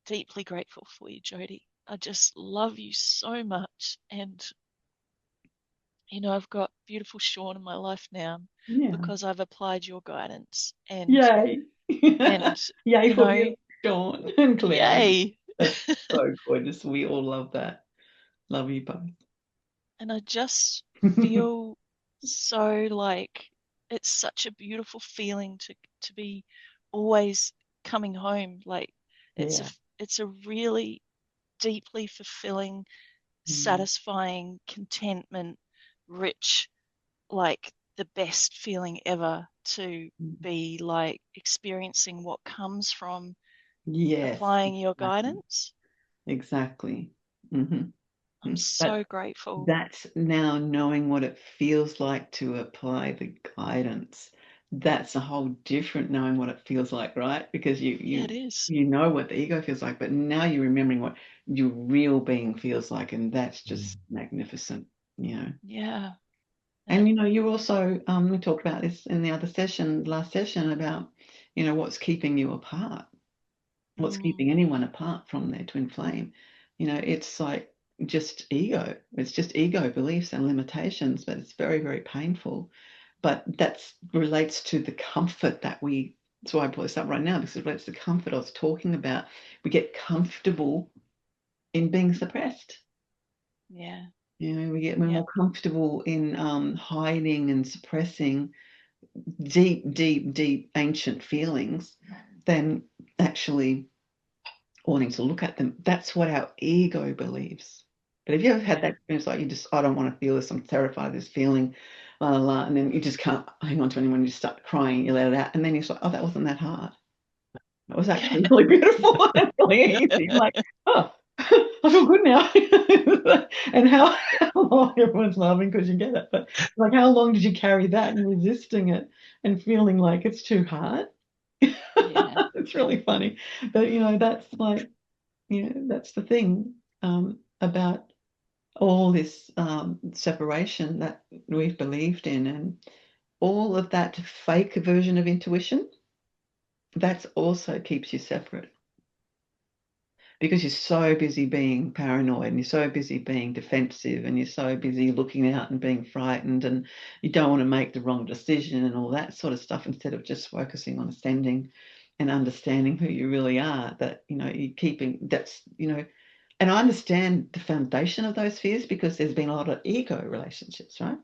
deeply grateful for you, Jody. I just love you so much. And, you know, I've got beautiful Sean in my life now because I've applied your guidance. And, Yay. and Yay you for know, you, Sean and Clary. yay. That's so gorgeous. We all love that. Love you both. And I just feel so like it's such a beautiful feeling to be always coming home. Like it's a really deeply fulfilling, satisfying, contentment, rich, like the best feeling ever to be like experiencing what comes from applying your guidance. Exactly. I'm so grateful. That's now knowing what it feels like to apply the guidance. That's a whole different knowing what it feels like, right? Because it is. you know what the ego feels like, but now you're remembering what your real being feels like, and that's just magnificent, you know. Yeah. And you know, you also we talked about this in the other session, last session, about, you know, what's keeping you apart. What's keeping anyone apart from their twin flame? You know, it's like just ego. It's just ego beliefs and limitations, but it's very, very painful. But that relates to the comfort that that's why I brought this up right now, because it relates to the comfort I was talking about. We get comfortable in being suppressed. Yeah. You know, we're more comfortable in hiding and suppressing deep, deep, deep ancient feelings than actually wanting to look at them. That's what our ego believes. But have you ever had that experience, like, I don't want to feel this, I'm terrified of this feeling, la, la, la, and then you just can't hang on to anyone, you just start crying, you let it out, and then you're like, oh, that wasn't that hard. That was actually really beautiful and really easy. Like, oh, I feel good now. And how long, everyone's laughing because you get it, but like, how long did you carry that and resisting it and feeling like it's too hard? It's really funny. But, you know, that's like, you know, that's the thing about all this separation that we've believed in, and all of that fake version of intuition, that's also keeps you separate, because you're so busy being paranoid, and you're so busy being defensive, and you're so busy looking out and being frightened, and you don't want to make the wrong decision and all that sort of stuff, instead of just focusing on ascending and understanding who you really are. That, you know, you're keeping, that's, you know. And I understand the foundation of those fears, because there's been a lot of ego relationships, right?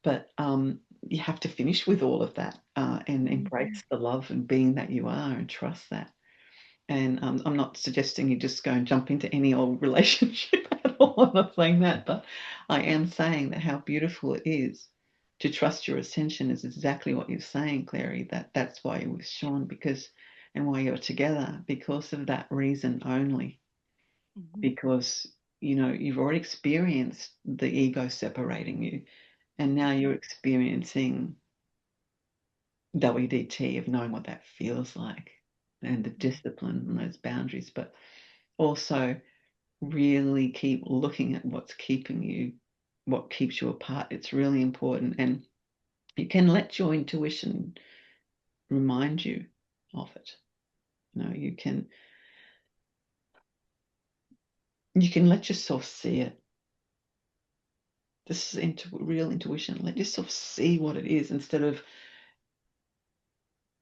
But you have to finish with all of that and embrace the love and being that you are, and trust that. And I'm not suggesting you just go and jump into any old relationship at all. I'm not saying that, but I am saying that how beautiful it is to trust your ascension is exactly what you're saying, Clary. That's why you're with Sean, because, and why you're together, because of that reason only. Because, you know, you've already experienced the ego separating you, and now you're experiencing WDT of knowing what that feels like, and the discipline and those boundaries, but also really keep looking at what's keeping you, what keeps you apart. It's really important, and you can let your intuition remind you of it. You know, you can let yourself see it. This is real intuition. Let yourself see what it is, instead of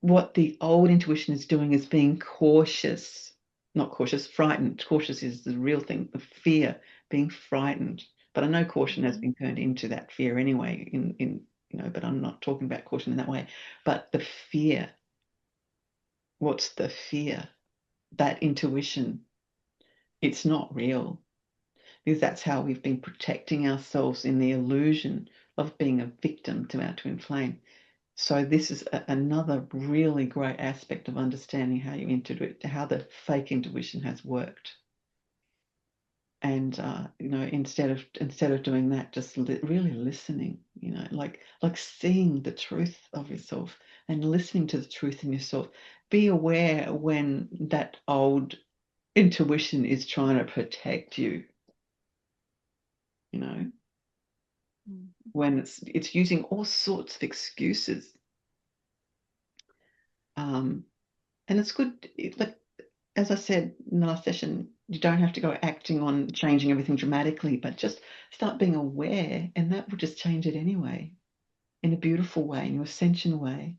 what the old intuition is doing is being cautious, not cautious, frightened. Cautious is the real thing, the fear, being frightened. But I know caution has been turned into that fear anyway, but I'm not talking about caution in that way. But the fear, what's the fear? That intuition, it's not real. Because that's how we've been protecting ourselves in the illusion of being a victim to our twin flame. So this is another really great aspect of understanding how how the fake intuition has worked. And instead of doing that, just really listening, like seeing the truth of yourself and listening to the truth in yourself. Be aware when that old intuition is trying to protect you. When it's using all sorts of excuses. And it's good, like as I said in the last session, you don't have to go acting on changing everything dramatically, but just start being aware, and that will just change it anyway, in a beautiful way, in your ascension way.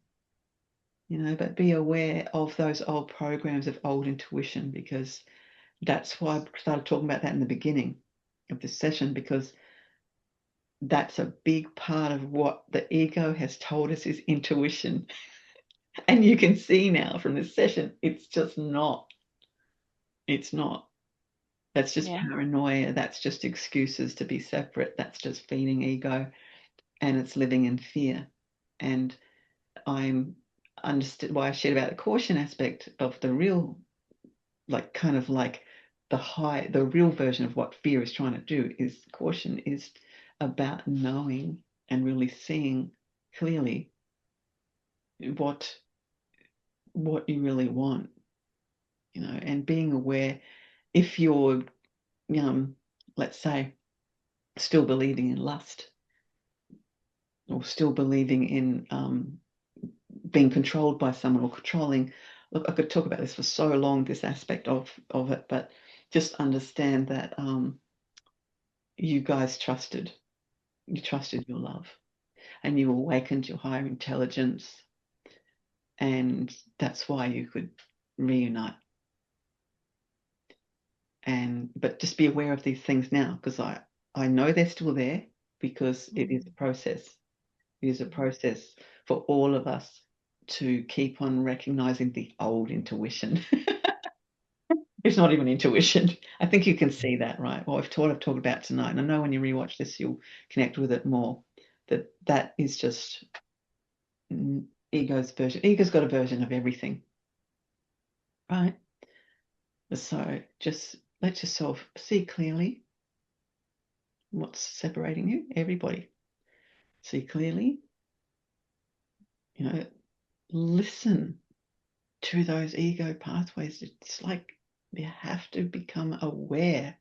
But be aware of those old programs of old intuition, because that's why I started talking about that in the beginning of this session, because that's a big part of what the ego has told us is intuition. And you can see now from this session, it's just not. It's not. That's just paranoia. That's just excuses to be separate. That's just feeding ego, and it's living in fear. And I'm understood why I shared about the caution aspect of the real, like kind of like the real version of what fear is trying to do is caution is about knowing and really seeing clearly what you really want, and being aware if you're, let's say, still believing in lust, or still believing in being controlled by someone, or controlling. Look, I could talk about this for so long, this aspect of it, but just understand that you guys trusted your love, and you awakened your higher intelligence, and that's why you could reunite. But just be aware of these things now, because I know they're still there, because it is a process. It is a process for all of us to keep on recognizing the old intuition. It's not even intuition. I think you can see that, right? Well, I've talked about tonight, and I know when you rewatch this, you'll connect with it more. That is just ego's version. Ego's got a version of everything, right? So just let yourself see clearly what's separating you. Everybody, see clearly. Listen to those ego pathways. It's like you have to become aware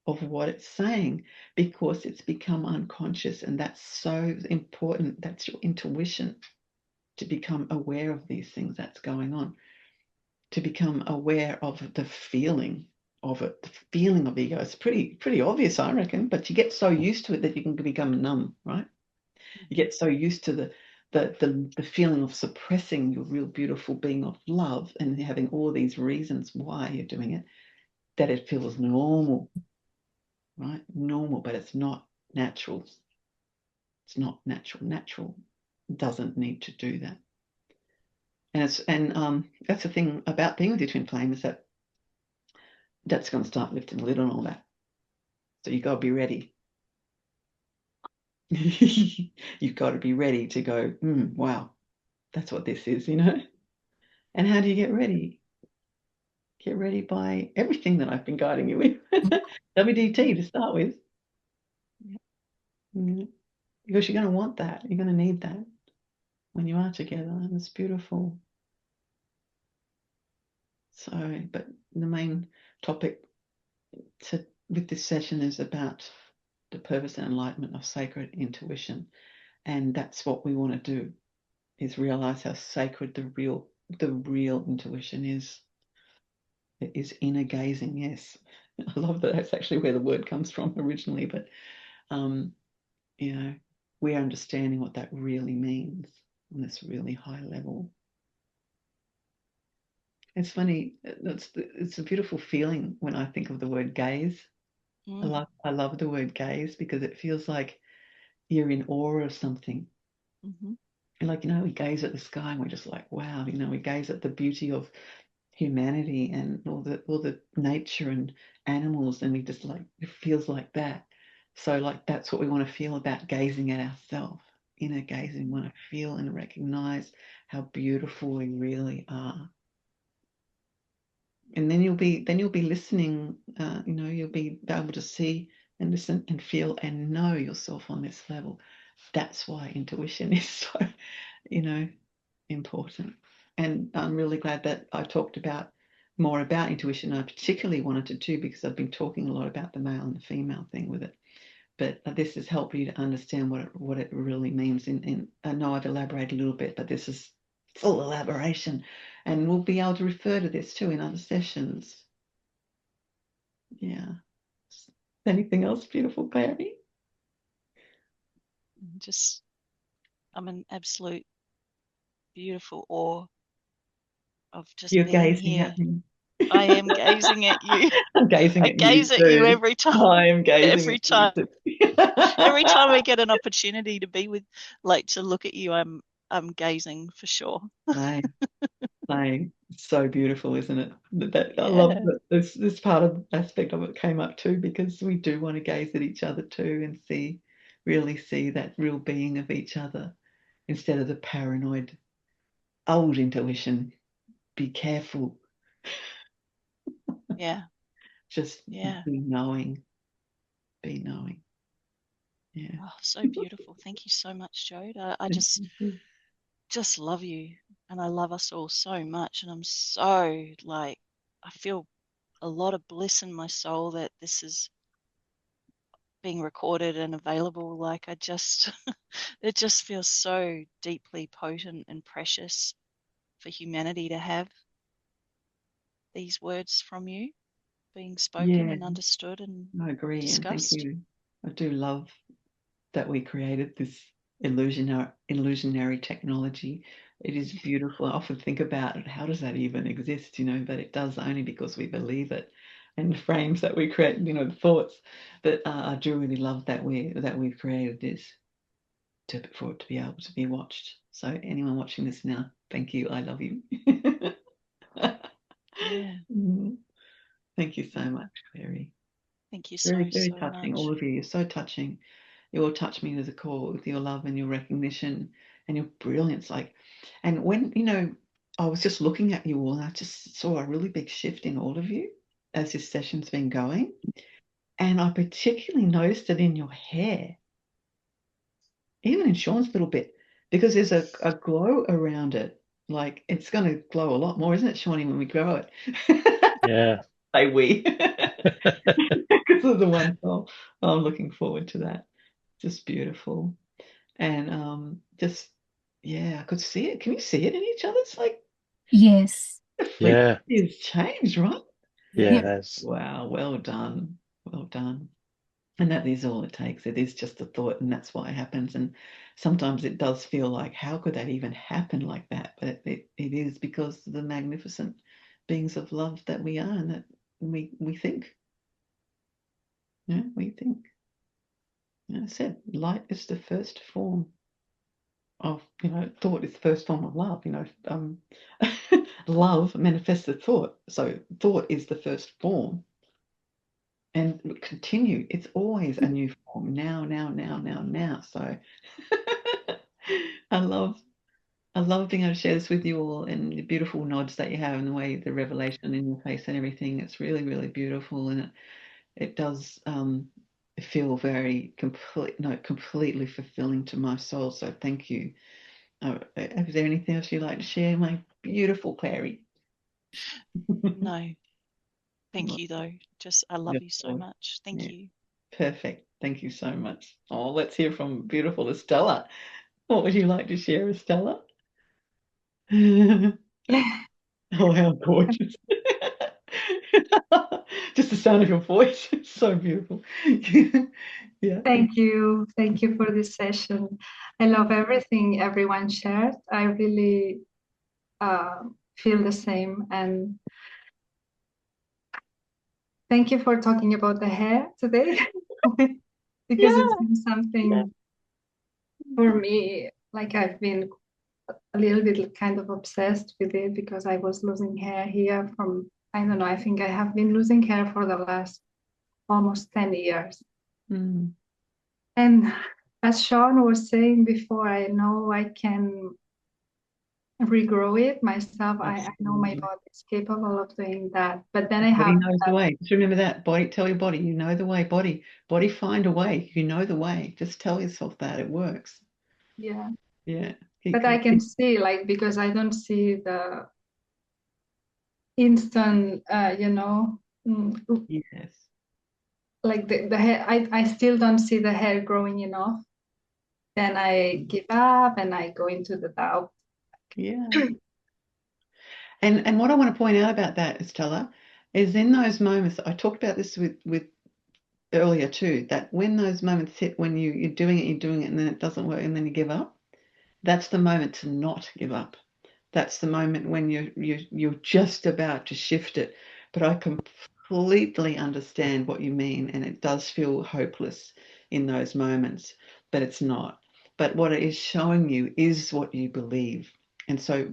of what it's saying, because it's become unconscious, and that's so important. That's your intuition, to become aware of these things that's going on, to become aware of the feeling of it. The feeling of ego is pretty obvious, I reckon, but you get so used to it that you can become numb, right? You get so used to the feeling of suppressing your real beautiful being of love, and having all these reasons why you're doing it, that it feels normal, right? Normal, but it's not natural. It's not natural. Natural doesn't need to do that. And that's the thing about being with your twin flame, is that that's going to start lifting the lid on all that. So you've got to be ready. You've got to be ready to go, wow, that's what this is, And how do you get ready? Get ready by everything that I've been guiding you with. WDT to start with. Because you're going to want that. You're going to need that when you are together, and it's beautiful. So, but the main topic with this session is about the purpose and enlightenment of sacred intuition. And that's what we want to do, is realize how sacred the real intuition is. It is inner gazing, yes. I love that that's actually where the word comes from originally, but we're understanding what that really means on this really high level. It's funny. It's a beautiful feeling when I think of the word gaze. I love the word gaze because it feels like you're in awe of something. And like, we gaze at the sky and we're just like, wow, we gaze at the beauty of humanity and all the nature and animals, and we just like, it feels like that. So like that's what we want to feel about gazing at ourselves. Inner gazing, want to feel and recognize how beautiful we really are. And then you'll be listening, you'll be able to see and listen and feel and know yourself on this level. That's why intuition is so, important. And I'm really glad that I talked more about intuition. I particularly wanted to too, because I've been talking a lot about the male and the female thing with it. But this has helped you to understand what it really means. And I know I've elaborated a little bit, but this is full elaboration. And we'll be able to refer to this too in other sessions. Yeah. Anything else beautiful, Clary? I'm an absolute beautiful awe of just You're being gazing here. at me. I am gazing at you. I'm gazing I at gaze you at you too. every time. I am gazing every time. at you too. Every time I get an opportunity to be with, to look at you, I'm gazing for sure. Same. So beautiful, isn't it? I love that this part of aspect of it came up too, because we do want to gaze at each other too and really see that real being of each other instead of the paranoid old intuition. Be careful. Yeah. Just be knowing. Be knowing. Yeah. Oh, so beautiful. Thank you so much, Jode. I just love you, and I love us all so much, and I'm so I feel a lot of bliss in my soul that this is being recorded and available. It just feels so deeply potent and precious for humanity to have these words from you being spoken and understood and I agree. discussed. And thank you. I do love that we created this illusionary technology. It is beautiful. I often think about it, how does that even exist, but it does only because we believe it, and the frames that we create, the thoughts. But I do really love that we've created this for it to be able to be watched. So anyone watching this now, thank you. I love you. Thank you so much, Clary. Thank you Very, very so touching. much. All of you, you're so touching. You all touch me to the core with your love and your recognition and your brilliance. And when, I was just looking at you all and I just saw a really big shift in all of you as this session's been going. And I particularly noticed it in your hair, even in Sean's a little bit, because there's a glow around it. Like it's going to glow a lot more, isn't it, Shawnee, when we grow it? Yeah. Say we. Because of the one song. I'm looking forward to that. Just beautiful. And I could see it. Can you see it in each other? It's like, yes. the frequency has changed, right? Yeah, it has. Wow, well done. Well done. And that is all it takes. It is just a thought, and that's why it happens. And sometimes it does feel like, how could that even happen like that? But it is because of the magnificent beings of love that we are, and that we think. Yeah, we think. I said light is the first form of, thought is the first form of love. Love manifests as thought. So thought is the first form. And continue. It's always a new form. Now. So I love being able to share this with you all, and the beautiful nods that you have and the way the revelation in your face and everything. It's really, really beautiful, and it does feel very completely fulfilling to my soul. So thank you. Is there anything else you'd like to share, my beautiful Clary? No. Thank you, though. I love you so much. Thank you. Perfect. Thank you so much. Oh, let's hear from beautiful Estella. What would you like to share, Estella? Oh, how gorgeous. Just the sound of your voice. It's so beautiful. Yeah. Thank you. Thank you for this session. I love everything everyone shared. I really feel the same. And thank you for talking about the hair today, because it's been something for me, like I've been a little bit kind of obsessed with it, because I was losing hair here from, I don't know, I think I have been losing hair for the last almost 10 years. Mm. And as Sean was saying before, I know I can regrow it myself. I know my body is capable of doing that. But then I Body have knows the way. Just remember that. Body, tell your body, you know the way. Body, find a way. You know the way. Just tell yourself that it works. yeah. Yeah. But I can see, like, because I don't see the instant, Yes. like the hair, I still don't see the hair growing enough. Then I give up and I go into the doubt. Yeah. And what I want to point out about that, Estella, is in those moments, I talked about this with earlier too, that when those moments hit, when you're doing it, and then it doesn't work, and then you give up, that's the moment to not give up. That's the moment when you're just about to shift it. But I completely understand what you mean, and it does feel hopeless in those moments, but it's not. But what it is showing you is what you believe. And so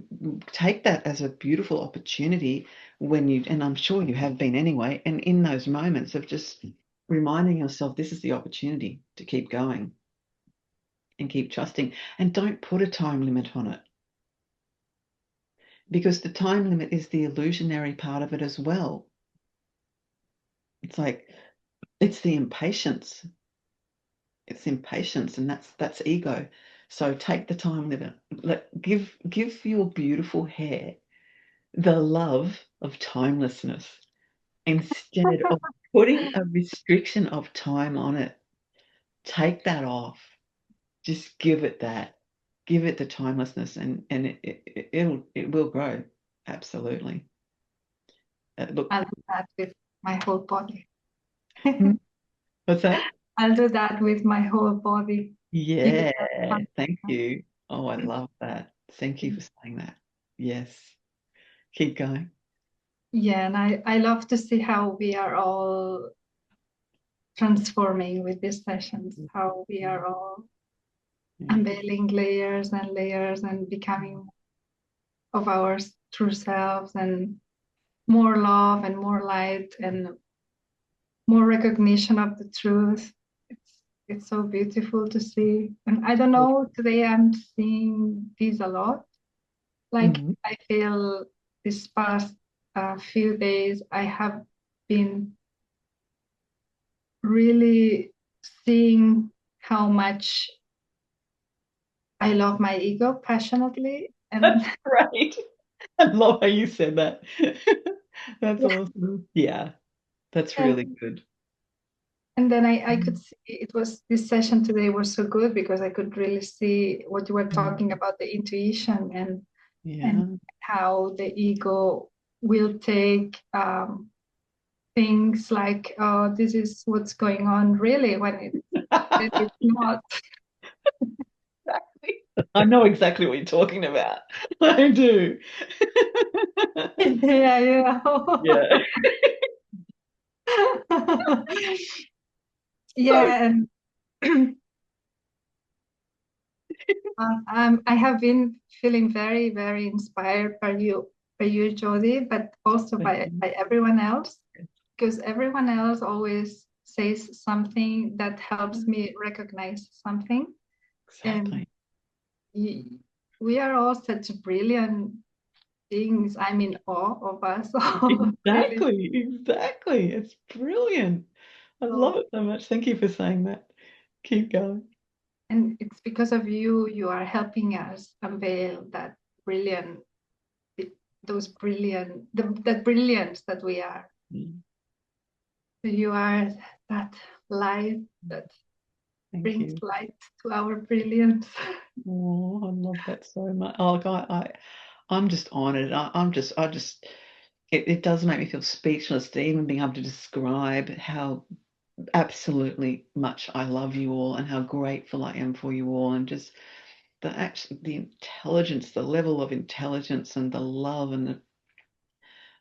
take that as a beautiful opportunity when you, and I'm sure you have been anyway, and in those moments of just reminding yourself this is the opportunity to keep going and keep trusting. And don't put a time limit on it, because the time limit is the illusionary part of it as well. It's like, it's the impatience. It's impatience, and that's ego. So take the time limit. Give your beautiful hair the love of timelessness instead of putting a restriction of time on it. Take that off. Just give it that. Give it the timelessness, and it will grow. Absolutely. Look, I'll do that with my whole body. what's that? I'll do that with my whole body. Yeah, thank you. Oh, I love that. Thank you for saying that. Yes. Keep going. Yeah, and I love to see how we are all transforming with these sessions, how we are all unveiling layers and layers and becoming of our true selves, and more love and more light and more recognition of the truth. It's so beautiful to see. And I don't know, today I'm seeing this a lot. Like I feel this past few days I have been really seeing how much I love my ego passionately. And That's great. I love how you said that. That's awesome. Yeah, that's really good. And then I could see this session today was so good because I could really see what you were talking about, the intuition and how the ego will take things like, oh, this is what's going on really, when it's not. Exactly. I know exactly what you're talking about. I do. Yeah. Yeah. Yeah, and I have been feeling very, very inspired by you, Jody, but also by everyone else, because everyone else always says something that helps me recognize something. Exactly. And we are all such brilliant beings. I'm in awe of us. Exactly. Exactly. It's brilliant. I love it so much. Thank you for saying that. Keep going. And it's because of you, you are helping us unveil that brilliant, those brilliant, the brilliance that we are. You are that light that brings light to our brilliance. Oh, I love that so much. Oh, God, I'm just honored. It does make me feel speechless to even being able to describe how absolutely much I love you all and how grateful I am for you all, and just the intelligence, the level of intelligence and the love and the,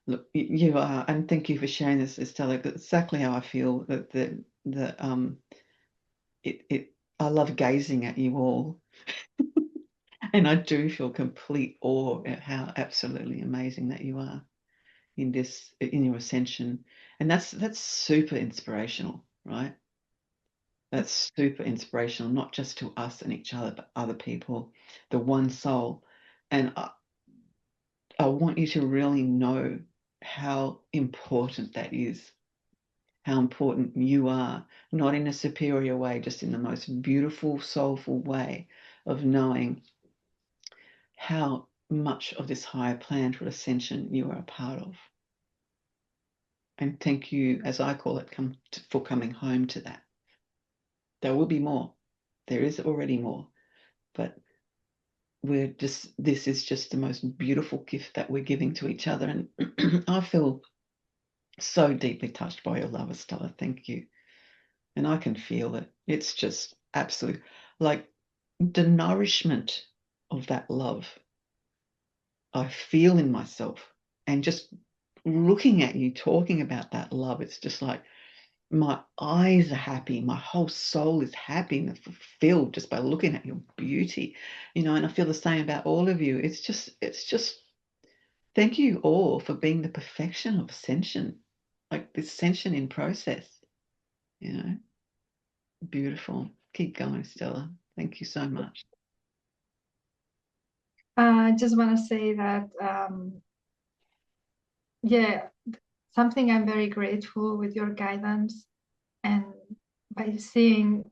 look, you are, and thank you for sharing this, Estella. That's exactly how I feel. That I love gazing at you all, and I do feel complete awe at how absolutely amazing that you are in your ascension, and that's super inspirational, right? That's super inspirational, not just to us and each other, but other people, the one soul. And I want you to really know how important that is, how important you are, not in a superior way, just in the most beautiful, soulful way of knowing how much of this higher plan for ascension you are a part of. And thank you, as I call it, for coming home to that. There will be more. There is already more. But this is just the most beautiful gift that we're giving to each other. And I feel so deeply touched by your love, Estella. Thank you. And I can feel it. It's just absolute, like the nourishment of that love I feel in myself. And just looking at you talking about that love, it's just like my eyes are happy, my whole soul is happy and fulfilled just by looking at your beauty, and I feel the same about all of you. It's just thank you all for being the perfection of ascension, like this ascension in process. Beautiful. Keep going, Stella. Thank you so much. I just want to say that something I'm very grateful with your guidance, and by seeing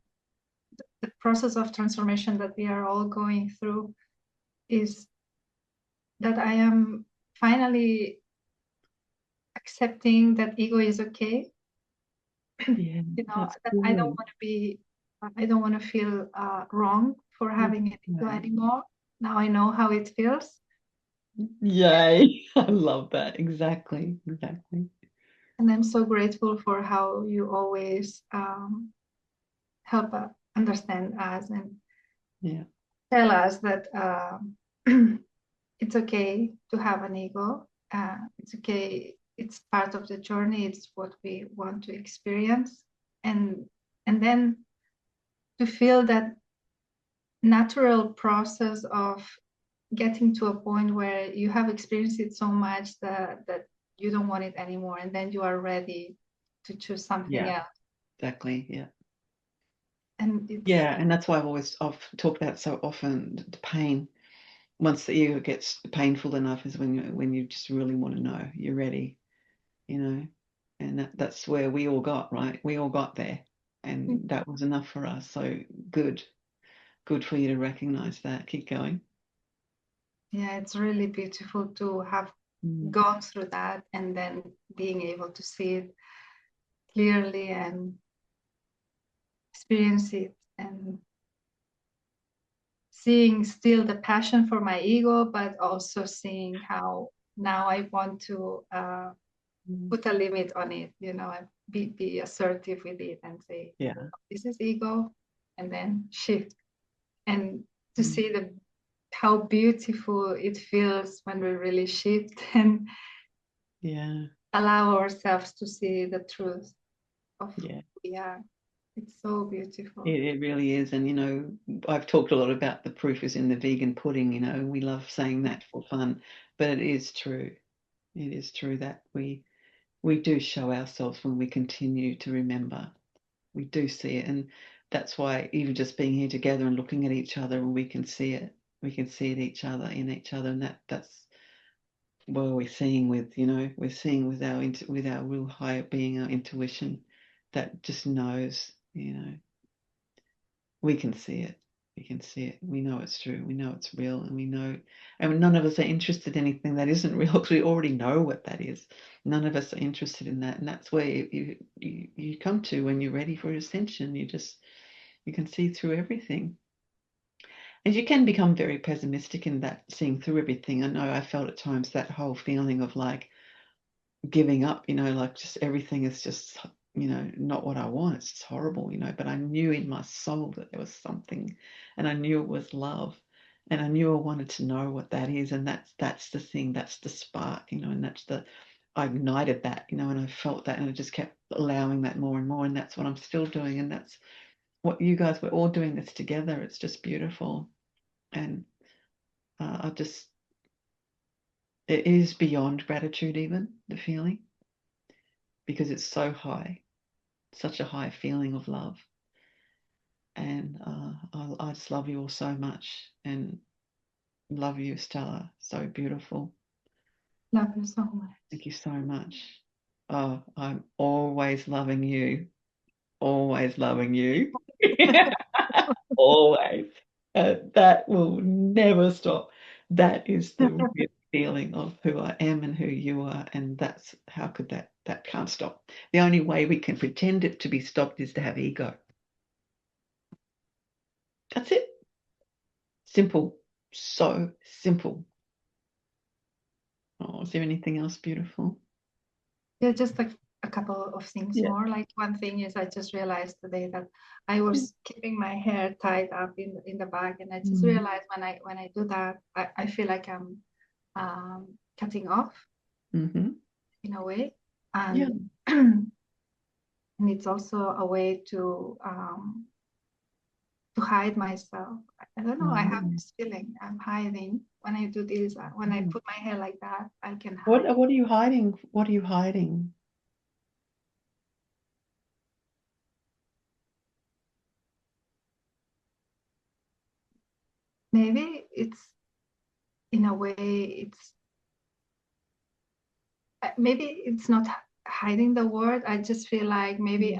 the process of transformation that we are all going through, is that I am finally accepting that ego is okay. That I don't want to feel wrong for having an ego anymore. Now I know how it feels. Yay. I love that. Exactly. And I'm so grateful for how you always help us understand us and tell us that it's okay to have an ego. It's okay. It's part of the journey. It's what we want to experience. And then to feel that natural process of getting to a point where you have experienced it so much that you don't want it anymore, and then you are ready to choose something else. Exactly. And and that's why I've talked about so often the pain. Once the ego gets painful enough is when you just really want to know you're ready, and that's where we all got, right? We all got there, and that was enough for us. So good for you to recognize that. Keep going. Yeah, it's really beautiful to have gone through that and then being able to see it clearly and experience it, and seeing still the passion for my ego, but also seeing how now I want to put a limit on it, and be assertive with it and say, this is ego, and then shift, and to see how beautiful it feels when we really shift and allow ourselves to see the truth of who we are. It's so beautiful. It really is. And I've talked a lot about the proof is in the vegan pudding. We love saying that for fun, but it is true. It is true that we do show ourselves when we continue to remember. We do see it, and that's why even just being here together and looking at each other, and we can see it. We can see it in each other, and that's what we're seeing with. We're seeing with our real higher being, our intuition, that just knows. We can see it. We can see it. We know it's true. We know it's real, and we know, and none of us are interested in anything that isn't real because we already know what that is. None of us are interested in that, and that's where you come to when you're ready for ascension. You can see through everything, and you can become very pessimistic in that seeing through everything. I know I felt at times that whole feeling of like giving up. Like just everything is just not what I want. It's just horrible, but I knew in my soul that there was something, and I knew it was love. And I knew I wanted to know what that is, and that's the thing, that's the spark, you know, and I ignited that, you know, and I felt that, and I just kept allowing that more and more, and that's what I'm still doing, and that's what you guys, we're all doing this together. It's just beautiful, and it is beyond gratitude, even the feeling, because it's so high, such a high feeling of love, and I just love you all so much, and love you, Stella, so beautiful. Love you so much. Thank you so much. Oh, I'm always loving you. Always loving you. Always. That will never stop. That is the real feeling of who I am and who you are. And that's how could that can't stop. The only way we can pretend it to be stopped is to have ego. That's it. Simple. So simple. Oh, is there anything else beautiful? Yeah, just a couple of things more. Like one thing is I just realized today that I was keeping my hair tied up in the back, and I just realized when I do that, I feel like I'm cutting off in a way, and and it's also a way to hide myself. I don't know. I have this feeling I'm hiding when I do this. When I put my hair like that, I can hide. What are you hiding? What are you hiding? Maybe it's, in a way, it's maybe it's not hiding the word. I just feel like maybe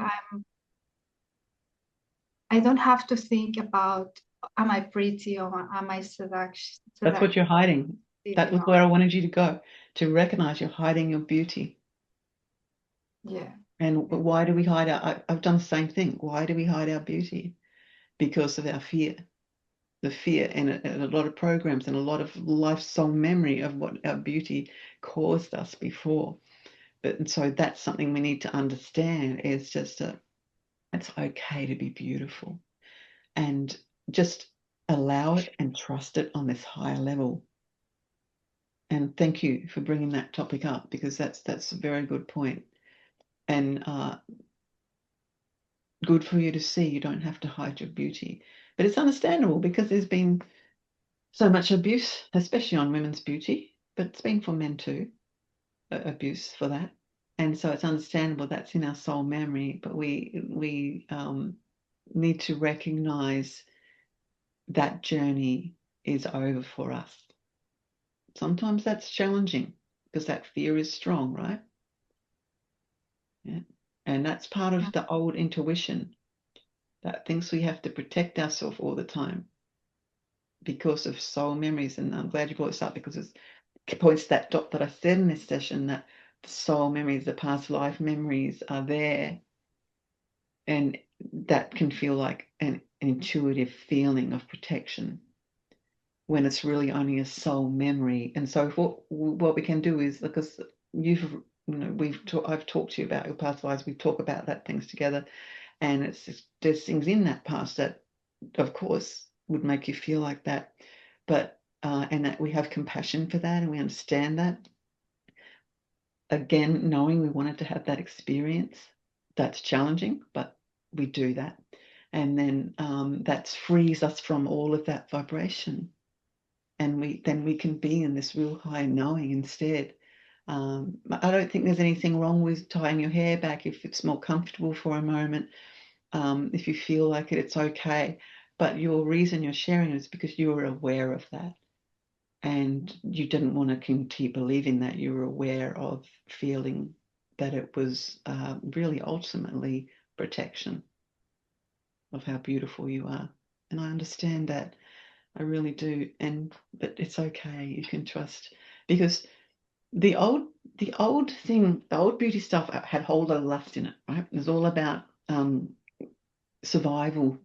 I don't have to think about, am I pretty or am I seduction? That's what you're hiding. That was where I wanted you to go, to recognize you're hiding your beauty. Yeah. And why do we hide I've done the same thing. Why do we hide our beauty? Because of our fear. The fear and a lot of programs and a lot of life soul memory of what our beauty caused us before. And so that's something we need to understand. Is just it's okay to be beautiful, and just allow it and trust it on this higher level. And thank you for bringing that topic up, because that's a very good point, and good for you to see. You don't have to hide your beauty, but it's understandable because there's been so much abuse, especially on women's beauty, but it's been for men too, abuse for that. And so it's understandable, that's in our soul memory, but we need to recognize that journey is over for us. Sometimes that's challenging because that fear is strong, right? Yeah. And that's part of the old intuition that thinks we have to protect ourselves all the time because of soul memories. And I'm glad you brought this up, because it points to that dot that I said in this session, that the soul memories, the past life memories are there. And that can feel like an intuitive feeling of protection when it's really only a soul memory. And so what we can do is, because I've talked to you about your past lives, we talk about that things together, and it's just, there's things in that past that of course would make you feel like that, but and that we have compassion for that and we understand that. Again, knowing we wanted to have that experience, that's challenging, but we do that, and then that frees us from all of that vibration, and we can be in this real high knowing instead. I don't think there's anything wrong with tying your hair back if it's more comfortable for a moment. If you feel like it, it's okay. But your reason you're sharing is because you were aware of that, and you didn't want to keep believing that. You were aware of feeling that it was really ultimately protection of how beautiful you are. And I understand that. I really do. But it's okay. You can trust, because the old beauty stuff had a whole lot of lust in it, right? It was all about survival,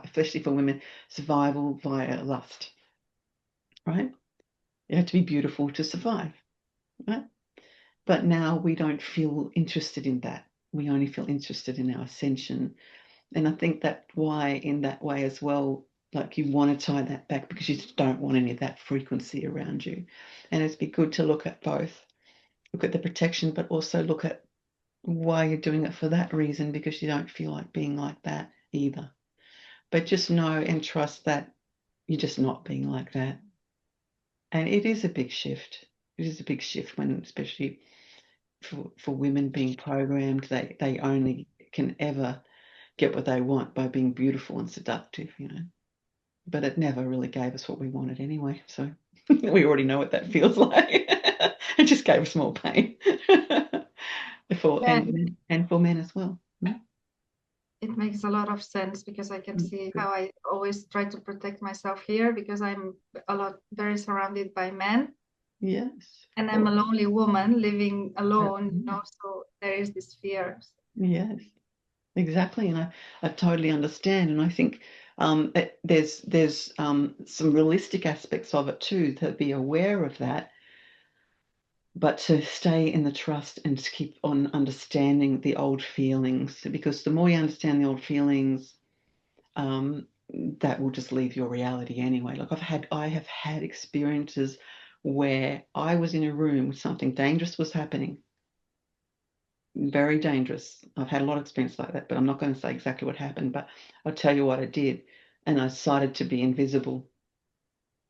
especially for women, survival via lust, right? You have to be beautiful to survive, right? But now we don't feel interested in that. We only feel interested in our ascension. And I think that why, in that way as well, Like you want to tie that back because you just don't want any of that frequency around you. And it's be good to look at both. Look at the protection, but also look at why you're doing it for that reason, because you don't feel like being like that either. But just know and trust that you're just not being like that. And it is a big shift. It is a big shift when, especially for women being programmed, they only can ever get what they want by being beautiful and seductive, you know. But it never really gave us what we wanted anyway. So we already know what that feels like. It just gave us more pain. And for men as well. It makes a lot of sense, because I can see how I always try to protect myself here, because I'm very surrounded by men. Yes. And I'm a lonely woman living alone, you know, so there is this fear. Yes, exactly. And I totally understand. And I think there's some realistic aspects of it too, to be aware of that, but to stay in the trust and to keep on understanding the old feelings, because the more you understand the old feelings, that will just leave your reality anyway. Like I have had experiences where I was in a room, something dangerous was happening, very dangerous. I've had a lot of experience like that, but I'm not going to say exactly what happened, but I'll tell you what I did. And I decided to be invisible.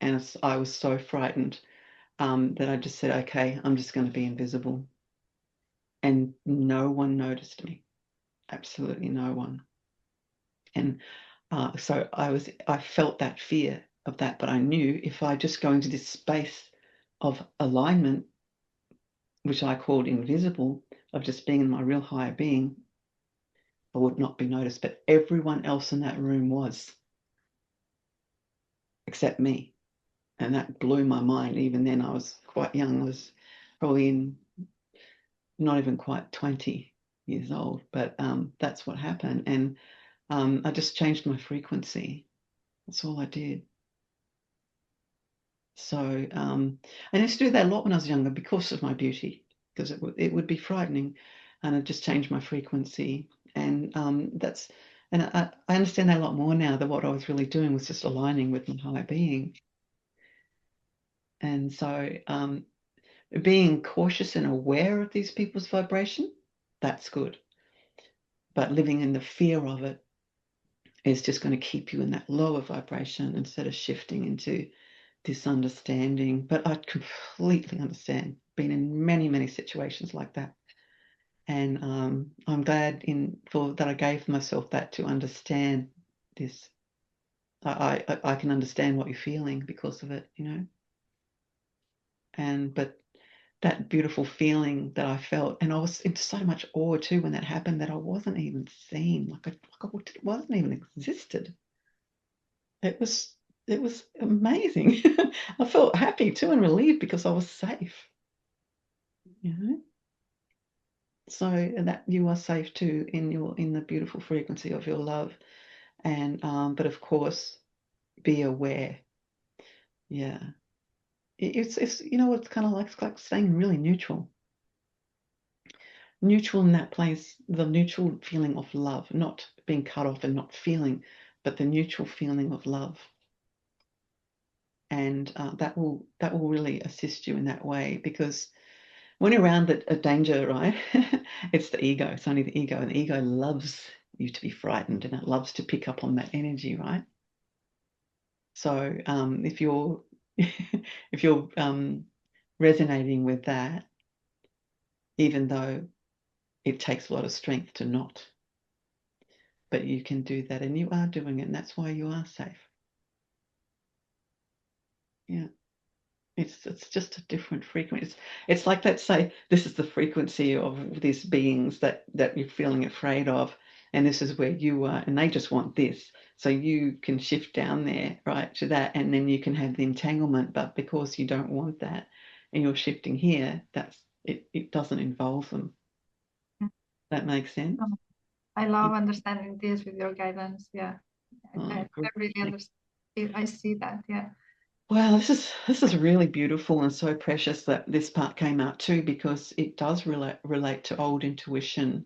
And I was so frightened that I just said, okay, I'm just going to be invisible. And no one noticed me. Absolutely no one. And so I felt that fear of that, but I knew if I just go into this space of alignment, which I called invisible, of just being in my real higher being, I would not be noticed. But everyone else in that room was, except me. And that blew my mind. Even then, I was quite young. I was probably not even quite 20 years old, but that's what happened. And I just changed my frequency. That's all I did. So I used to do that a lot when I was younger because of my beauty, because it would be frightening, and I just changed my frequency. And I understand that a lot more now, that what I was really doing was just aligning with my higher being. And so being cautious and aware of these people's vibration, that's good. But living in the fear of it is just going to keep you in that lower vibration instead of shifting into this understanding. But I completely understand. Been in many, many situations like that. And I'm glad that I gave myself that to understand this. I can understand what you're feeling because of it, you know. But that beautiful feeling that I felt, and I was in so much awe too when that happened, that I wasn't even seen, it wasn't even existed. It was amazing. I felt happy too and relieved because I was safe, you know. So that you are safe too in the beautiful frequency of your love, and but of course, be aware. Yeah, it's you know, it's kind of like, it's like staying really neutral in that place, the neutral feeling of love, not being cut off and not feeling, but the neutral feeling of love. And that will really assist you in that way, because when you're around a danger, right, it's the ego. It's only the ego, and the ego loves you to be frightened, and it loves to pick up on that energy, right? So if you're if you're resonating with that, even though it takes a lot of strength to not, but you can do that, and you are doing it, and that's why you are safe. Yeah. It's just a different frequency. It's like, let's say this is the frequency of these beings that you're feeling afraid of, and this is where you are, and they just want this. So you can shift down there, right, to that, and then you can have the entanglement. But because you don't want that, and you're shifting here, it doesn't involve them. That makes sense? I love understanding this with your guidance. Yeah, I really understand. I see that. Yeah. Well, this is really beautiful and so precious that this part came out too, because it does relate to old intuition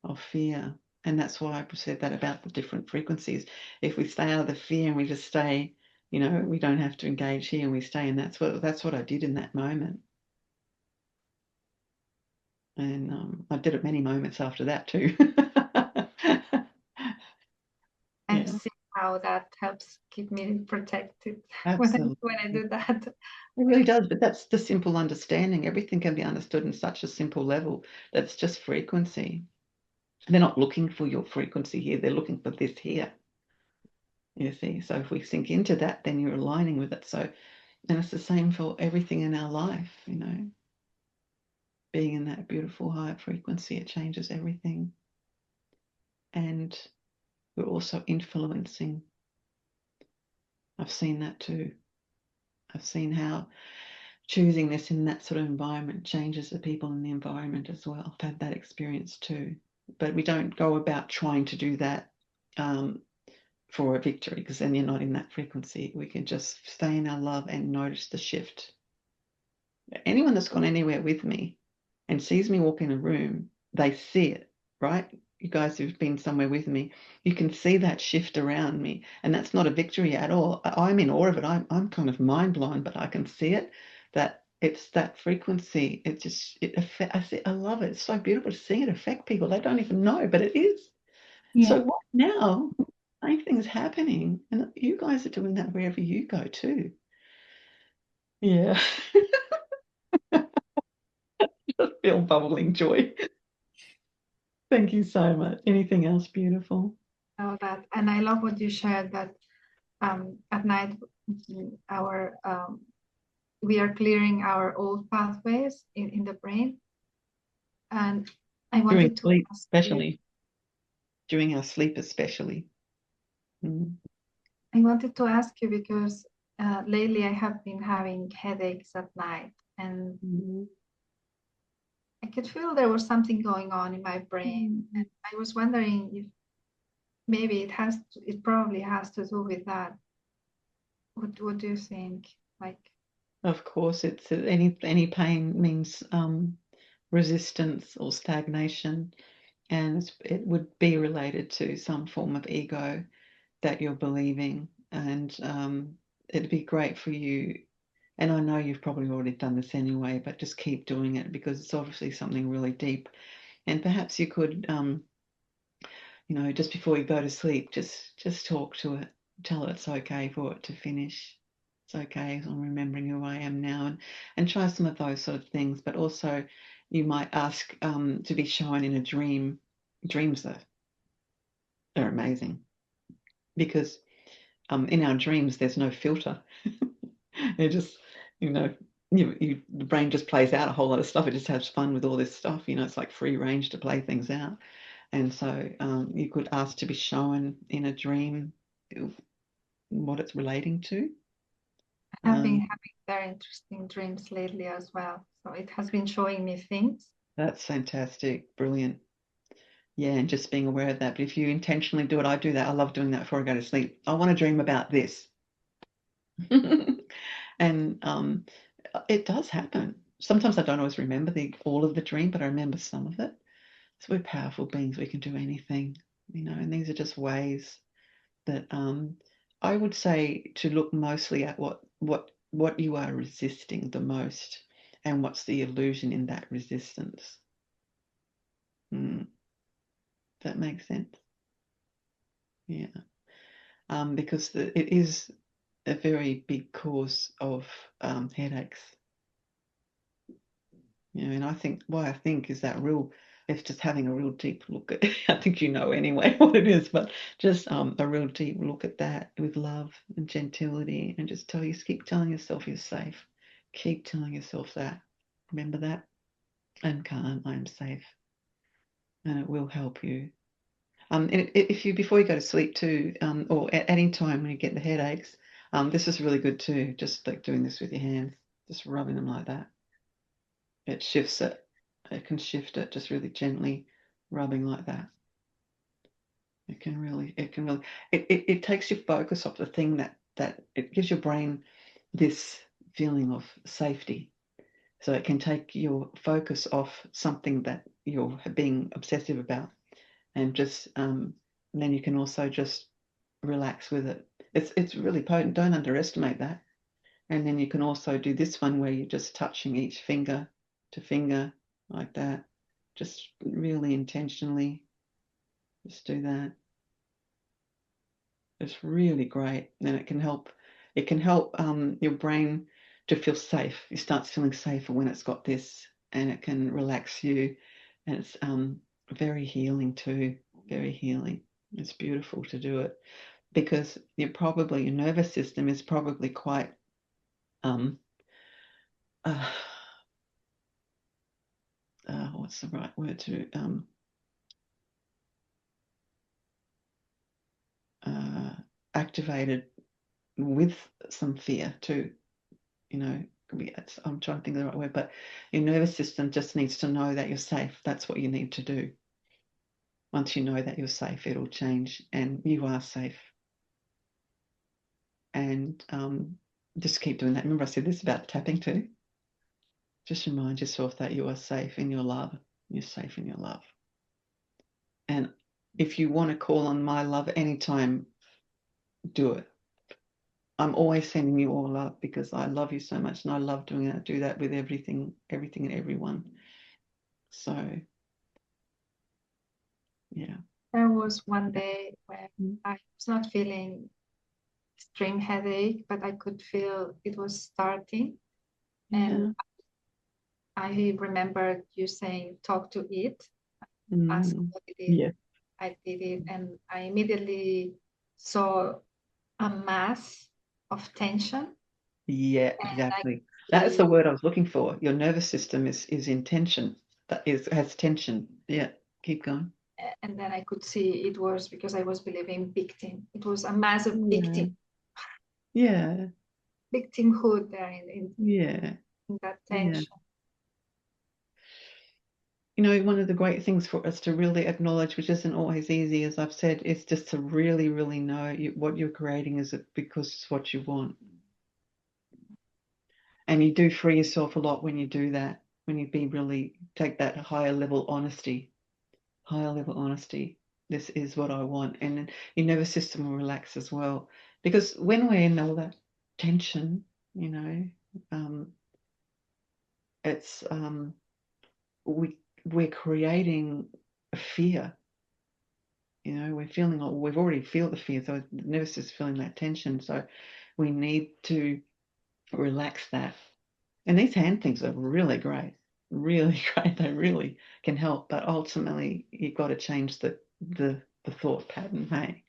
of fear. And that's why I said that about the different frequencies. If we stay out of the fear and we just stay, you know, we don't have to engage here, and we stay, and that's what I did in that moment. And I did it many moments after that too. And see how that helps keep me protected Absolutely. when I do that. It really does, but that's the simple understanding. Everything can be understood in such a simple level. That's just frequency. They're not looking for your frequency here. They're looking for this here. You see, so if we sink into that, then you're aligning with it. So, and it's the same for everything in our life, you know. Being in that beautiful high frequency, it changes everything. And we're also influencing. I've seen that too. I've seen how choosing this in that sort of environment changes the people in the environment as well. I've had that experience too. But we don't go about trying to do that for a victory, because then you're not in that frequency. We can just stay in our love and notice the shift. Anyone that's gone anywhere with me and sees me walk in a room, they see it, right? You guys who've been somewhere with me, you can see that shift around me, and that's not a victory at all. I'm in awe of it. I'm kind of mind blown, but I can see it. That it's that frequency. I love it. It's so beautiful to see it affect people. They don't even know, but it is. Yeah. So what now? Same thing's happening, and you guys are doing that wherever you go too. Yeah. Just feel bubbling joy. Thank you so much. Anything else beautiful? Oh, that, and I love what you shared, that at night our we are clearing our old pathways in the brain. And I wanted to sleep, ask especially you, during our sleep, especially. I wanted to ask you because lately I have been having headaches at night, and I could feel there was something going on in my brain, and I was wondering if maybe it probably has to do with that. What do you think? Like, of course, it's any pain means resistance or stagnation, and it would be related to some form of ego that you're believing, and it'd be great for you. And I know you've probably already done this anyway, but just keep doing it, because it's obviously something really deep. And perhaps you could, you know, just before you go to sleep, just talk to it, tell it it's okay for it to finish. It's okay, I'm remembering who I am now, and try some of those sort of things. But also, you might ask to be shown in a dream. Dreams are amazing, because in our dreams there's no filter. It just, you know, the brain just plays out a whole lot of stuff. It just has fun with all this stuff. You know, it's like free range to play things out. And so you could ask to be shown in a dream what it's relating to. I've been having very interesting dreams lately as well. So it has been showing me things. That's fantastic. Brilliant. Yeah, and just being aware of that. But if you intentionally do it, I do that. I love doing that before I go to sleep. I want to dream about this. And it does happen. Sometimes I don't always remember all of the dream, but I remember some of it. So we're powerful beings. We can do anything, you know, and these are just ways that I would say to look mostly at what you are resisting the most, and what's the illusion in that resistance. That makes sense. Yeah. Because it is a very big cause of headaches. You know, and I think is that it's just having a real deep look at, I think you know anyway what it is, but just a real deep look at that with love and gentility, and just keep telling yourself you're safe. Keep telling yourself that. Remember that. I'm calm, I'm safe. And it will help you. If you, before you go to sleep too, or at any time when you get the headaches, this is really good too, just like doing this with your hands, just rubbing them like that. It shifts it. It can shift it, just really gently rubbing like that. It takes your focus off the thing that it gives your brain this feeling of safety. So it can take your focus off something that you're being obsessive about, and just and then you can also just relax with it. It's really potent. Don't underestimate that. And then you can also do this one where you're just touching each finger to finger like that, just really intentionally. Just do that. It's really great, and it can help. It can help your brain to feel safe. It starts feeling safer when it's got this, and it can relax you. And it's very healing too. Very healing. It's beautiful to do it because your nervous system is probably quite what's the right word to activated with some fear too, you know. I'm trying to think of the right word, but your nervous system just needs to know that you're safe. That's what you need to do. Once you know that you're safe, it'll change, and you are safe. And just keep doing that. Remember I said this about tapping too? Just remind yourself that you are safe in your love. You're safe in your love. And if you want to call on my love anytime, do it. I'm always sending you all love because I love you so much, and I love doing that. I do that with everything and everyone. So, yeah. There was one day when I was not feeling extreme headache, but I could feel it was starting. And I remember you saying, talk to it. Ask what it is. Yeah. I did it, and I immediately saw a mass of tension. Yeah, exactly. That's the word I was looking for. Your nervous system is in tension. Has tension. Yeah, keep going. And then I could see it was because I was believing victim. It was a mass of victim. Yeah. Victimhood there in that tension. Yeah. You know, one of the great things for us to really acknowledge, which isn't always easy, as I've said, is just to really, really know what you're creating is because it's what you want. And you do free yourself a lot when you do that, when you take that higher level honesty. This is what I want. And then your nervous system will relax as well. Because when we're in all that tension, you know, it's we're creating a fear. You know, we're feeling like we've already feel the fear, so the nervous system is feeling that tension. So we need to relax that. And these hand things are really great, really great. They really can help. But ultimately, you've got to change the thought pattern. Hey,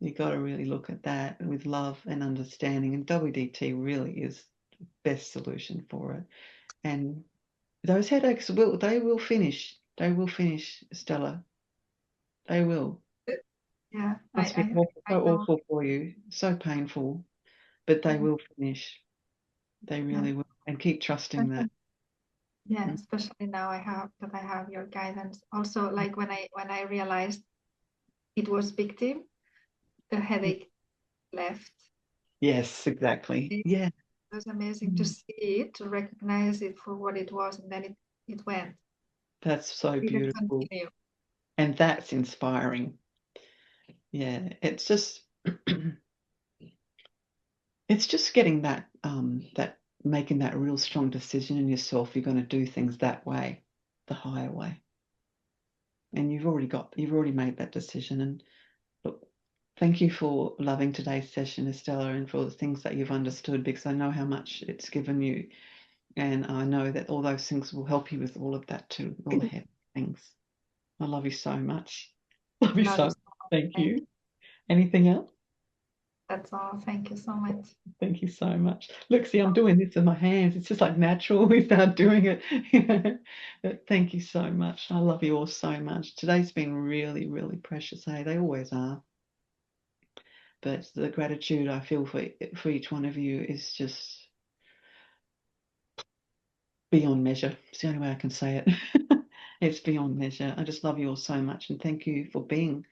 you've got to really look at that with love and understanding. And WDT really is the best solution for it. And those headaches will finish. They will finish, Stella. They will. Yeah, Must be so awful for you, so painful, but they will finish. They really will. And keep trusting that. Yeah, especially now I have your guidance. Also, like when I realized it was victim, the headache left. Yes, exactly. Yeah. It was amazing to see it, to recognize it for what it was, and then it went. That's so beautiful. And that's inspiring. Yeah, it's just getting that making that real strong decision in yourself. You're going to do things that way, the higher way. And you've already made that decision. And look, thank you for loving today's session, Estella, and for the things that you've understood, because I know how much it's given you. And I know that all those things will help you with all of that too, all the heavy things. I love you so much. Love you so much. Thank you. Anything else? That's all. Thank you so much. Thank you so much. Look, see, I'm doing this with my hands. It's just like natural without doing it. But thank you so much. I love you all so much. Today's been really, really precious. Hey, they always are. But the gratitude I feel for each one of you is just beyond measure. It's the only way I can say it. It's beyond measure. I just love you all so much, and thank you for being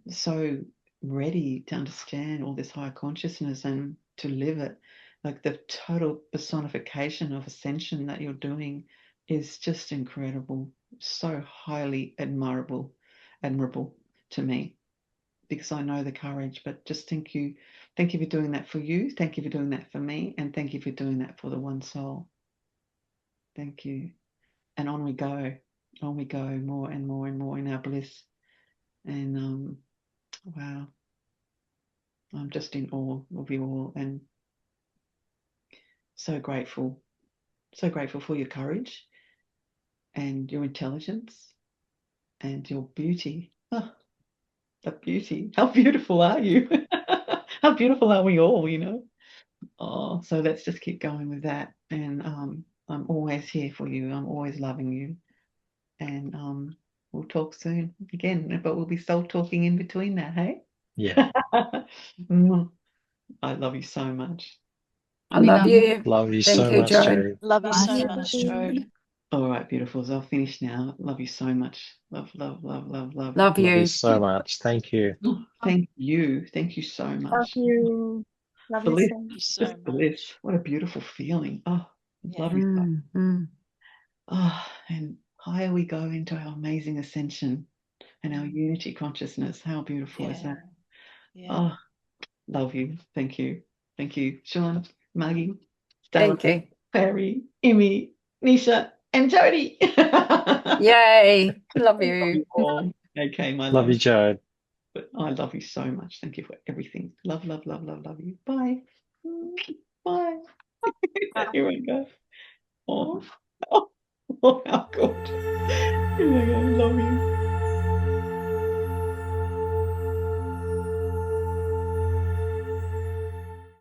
so ready to understand all this higher consciousness and to live it. Like the total personification of ascension that you're doing is just incredible, so highly admirable. admirable to me, because I know the courage. But just thank you for doing that for you. Thank you for doing that for me, and thank you for doing that for the one soul. Thank you. And on we go, more and more and more in our bliss. And wow, I'm just in awe of you all, and so grateful for your courage and your intelligence and your beauty. Oh, the beauty. How beautiful are you? How beautiful are we all, you know? Oh, so let's just keep going with that. And I'm always here for you. I'm always loving you. And we'll talk soon again, but we'll be soul talking in between that, hey? Yeah. I love you so much. I love you. Love you Thank so you, much, Jode. Jody. Love you so Awesome. much, Jode. All right, beautifuls. I'll finish now. Love you so much. Love, love, love, love, love. Love Love you you. so much. Thank you. Thank you. Thank you so Love much. you. Love you Bliss. so Thank you much. so Just much. bliss. What a beautiful feeling. Oh, Yeah. love you. Mm. Oh, and higher we go into our amazing ascension and our unity consciousness. How beautiful is that? Yeah. Oh, love you. Thank you. Thank you, Sean, Maggie, Stella, Thank you. Perry, Imi, Nisha, and Jody. Yay. Love Love you. you all. Okay, my Love love. you, Jode. But I love you so much. Thank you for everything. Love, love, love, love, love you. Bye. Bye. Here we go. Oh, how good. Oh my God, love you.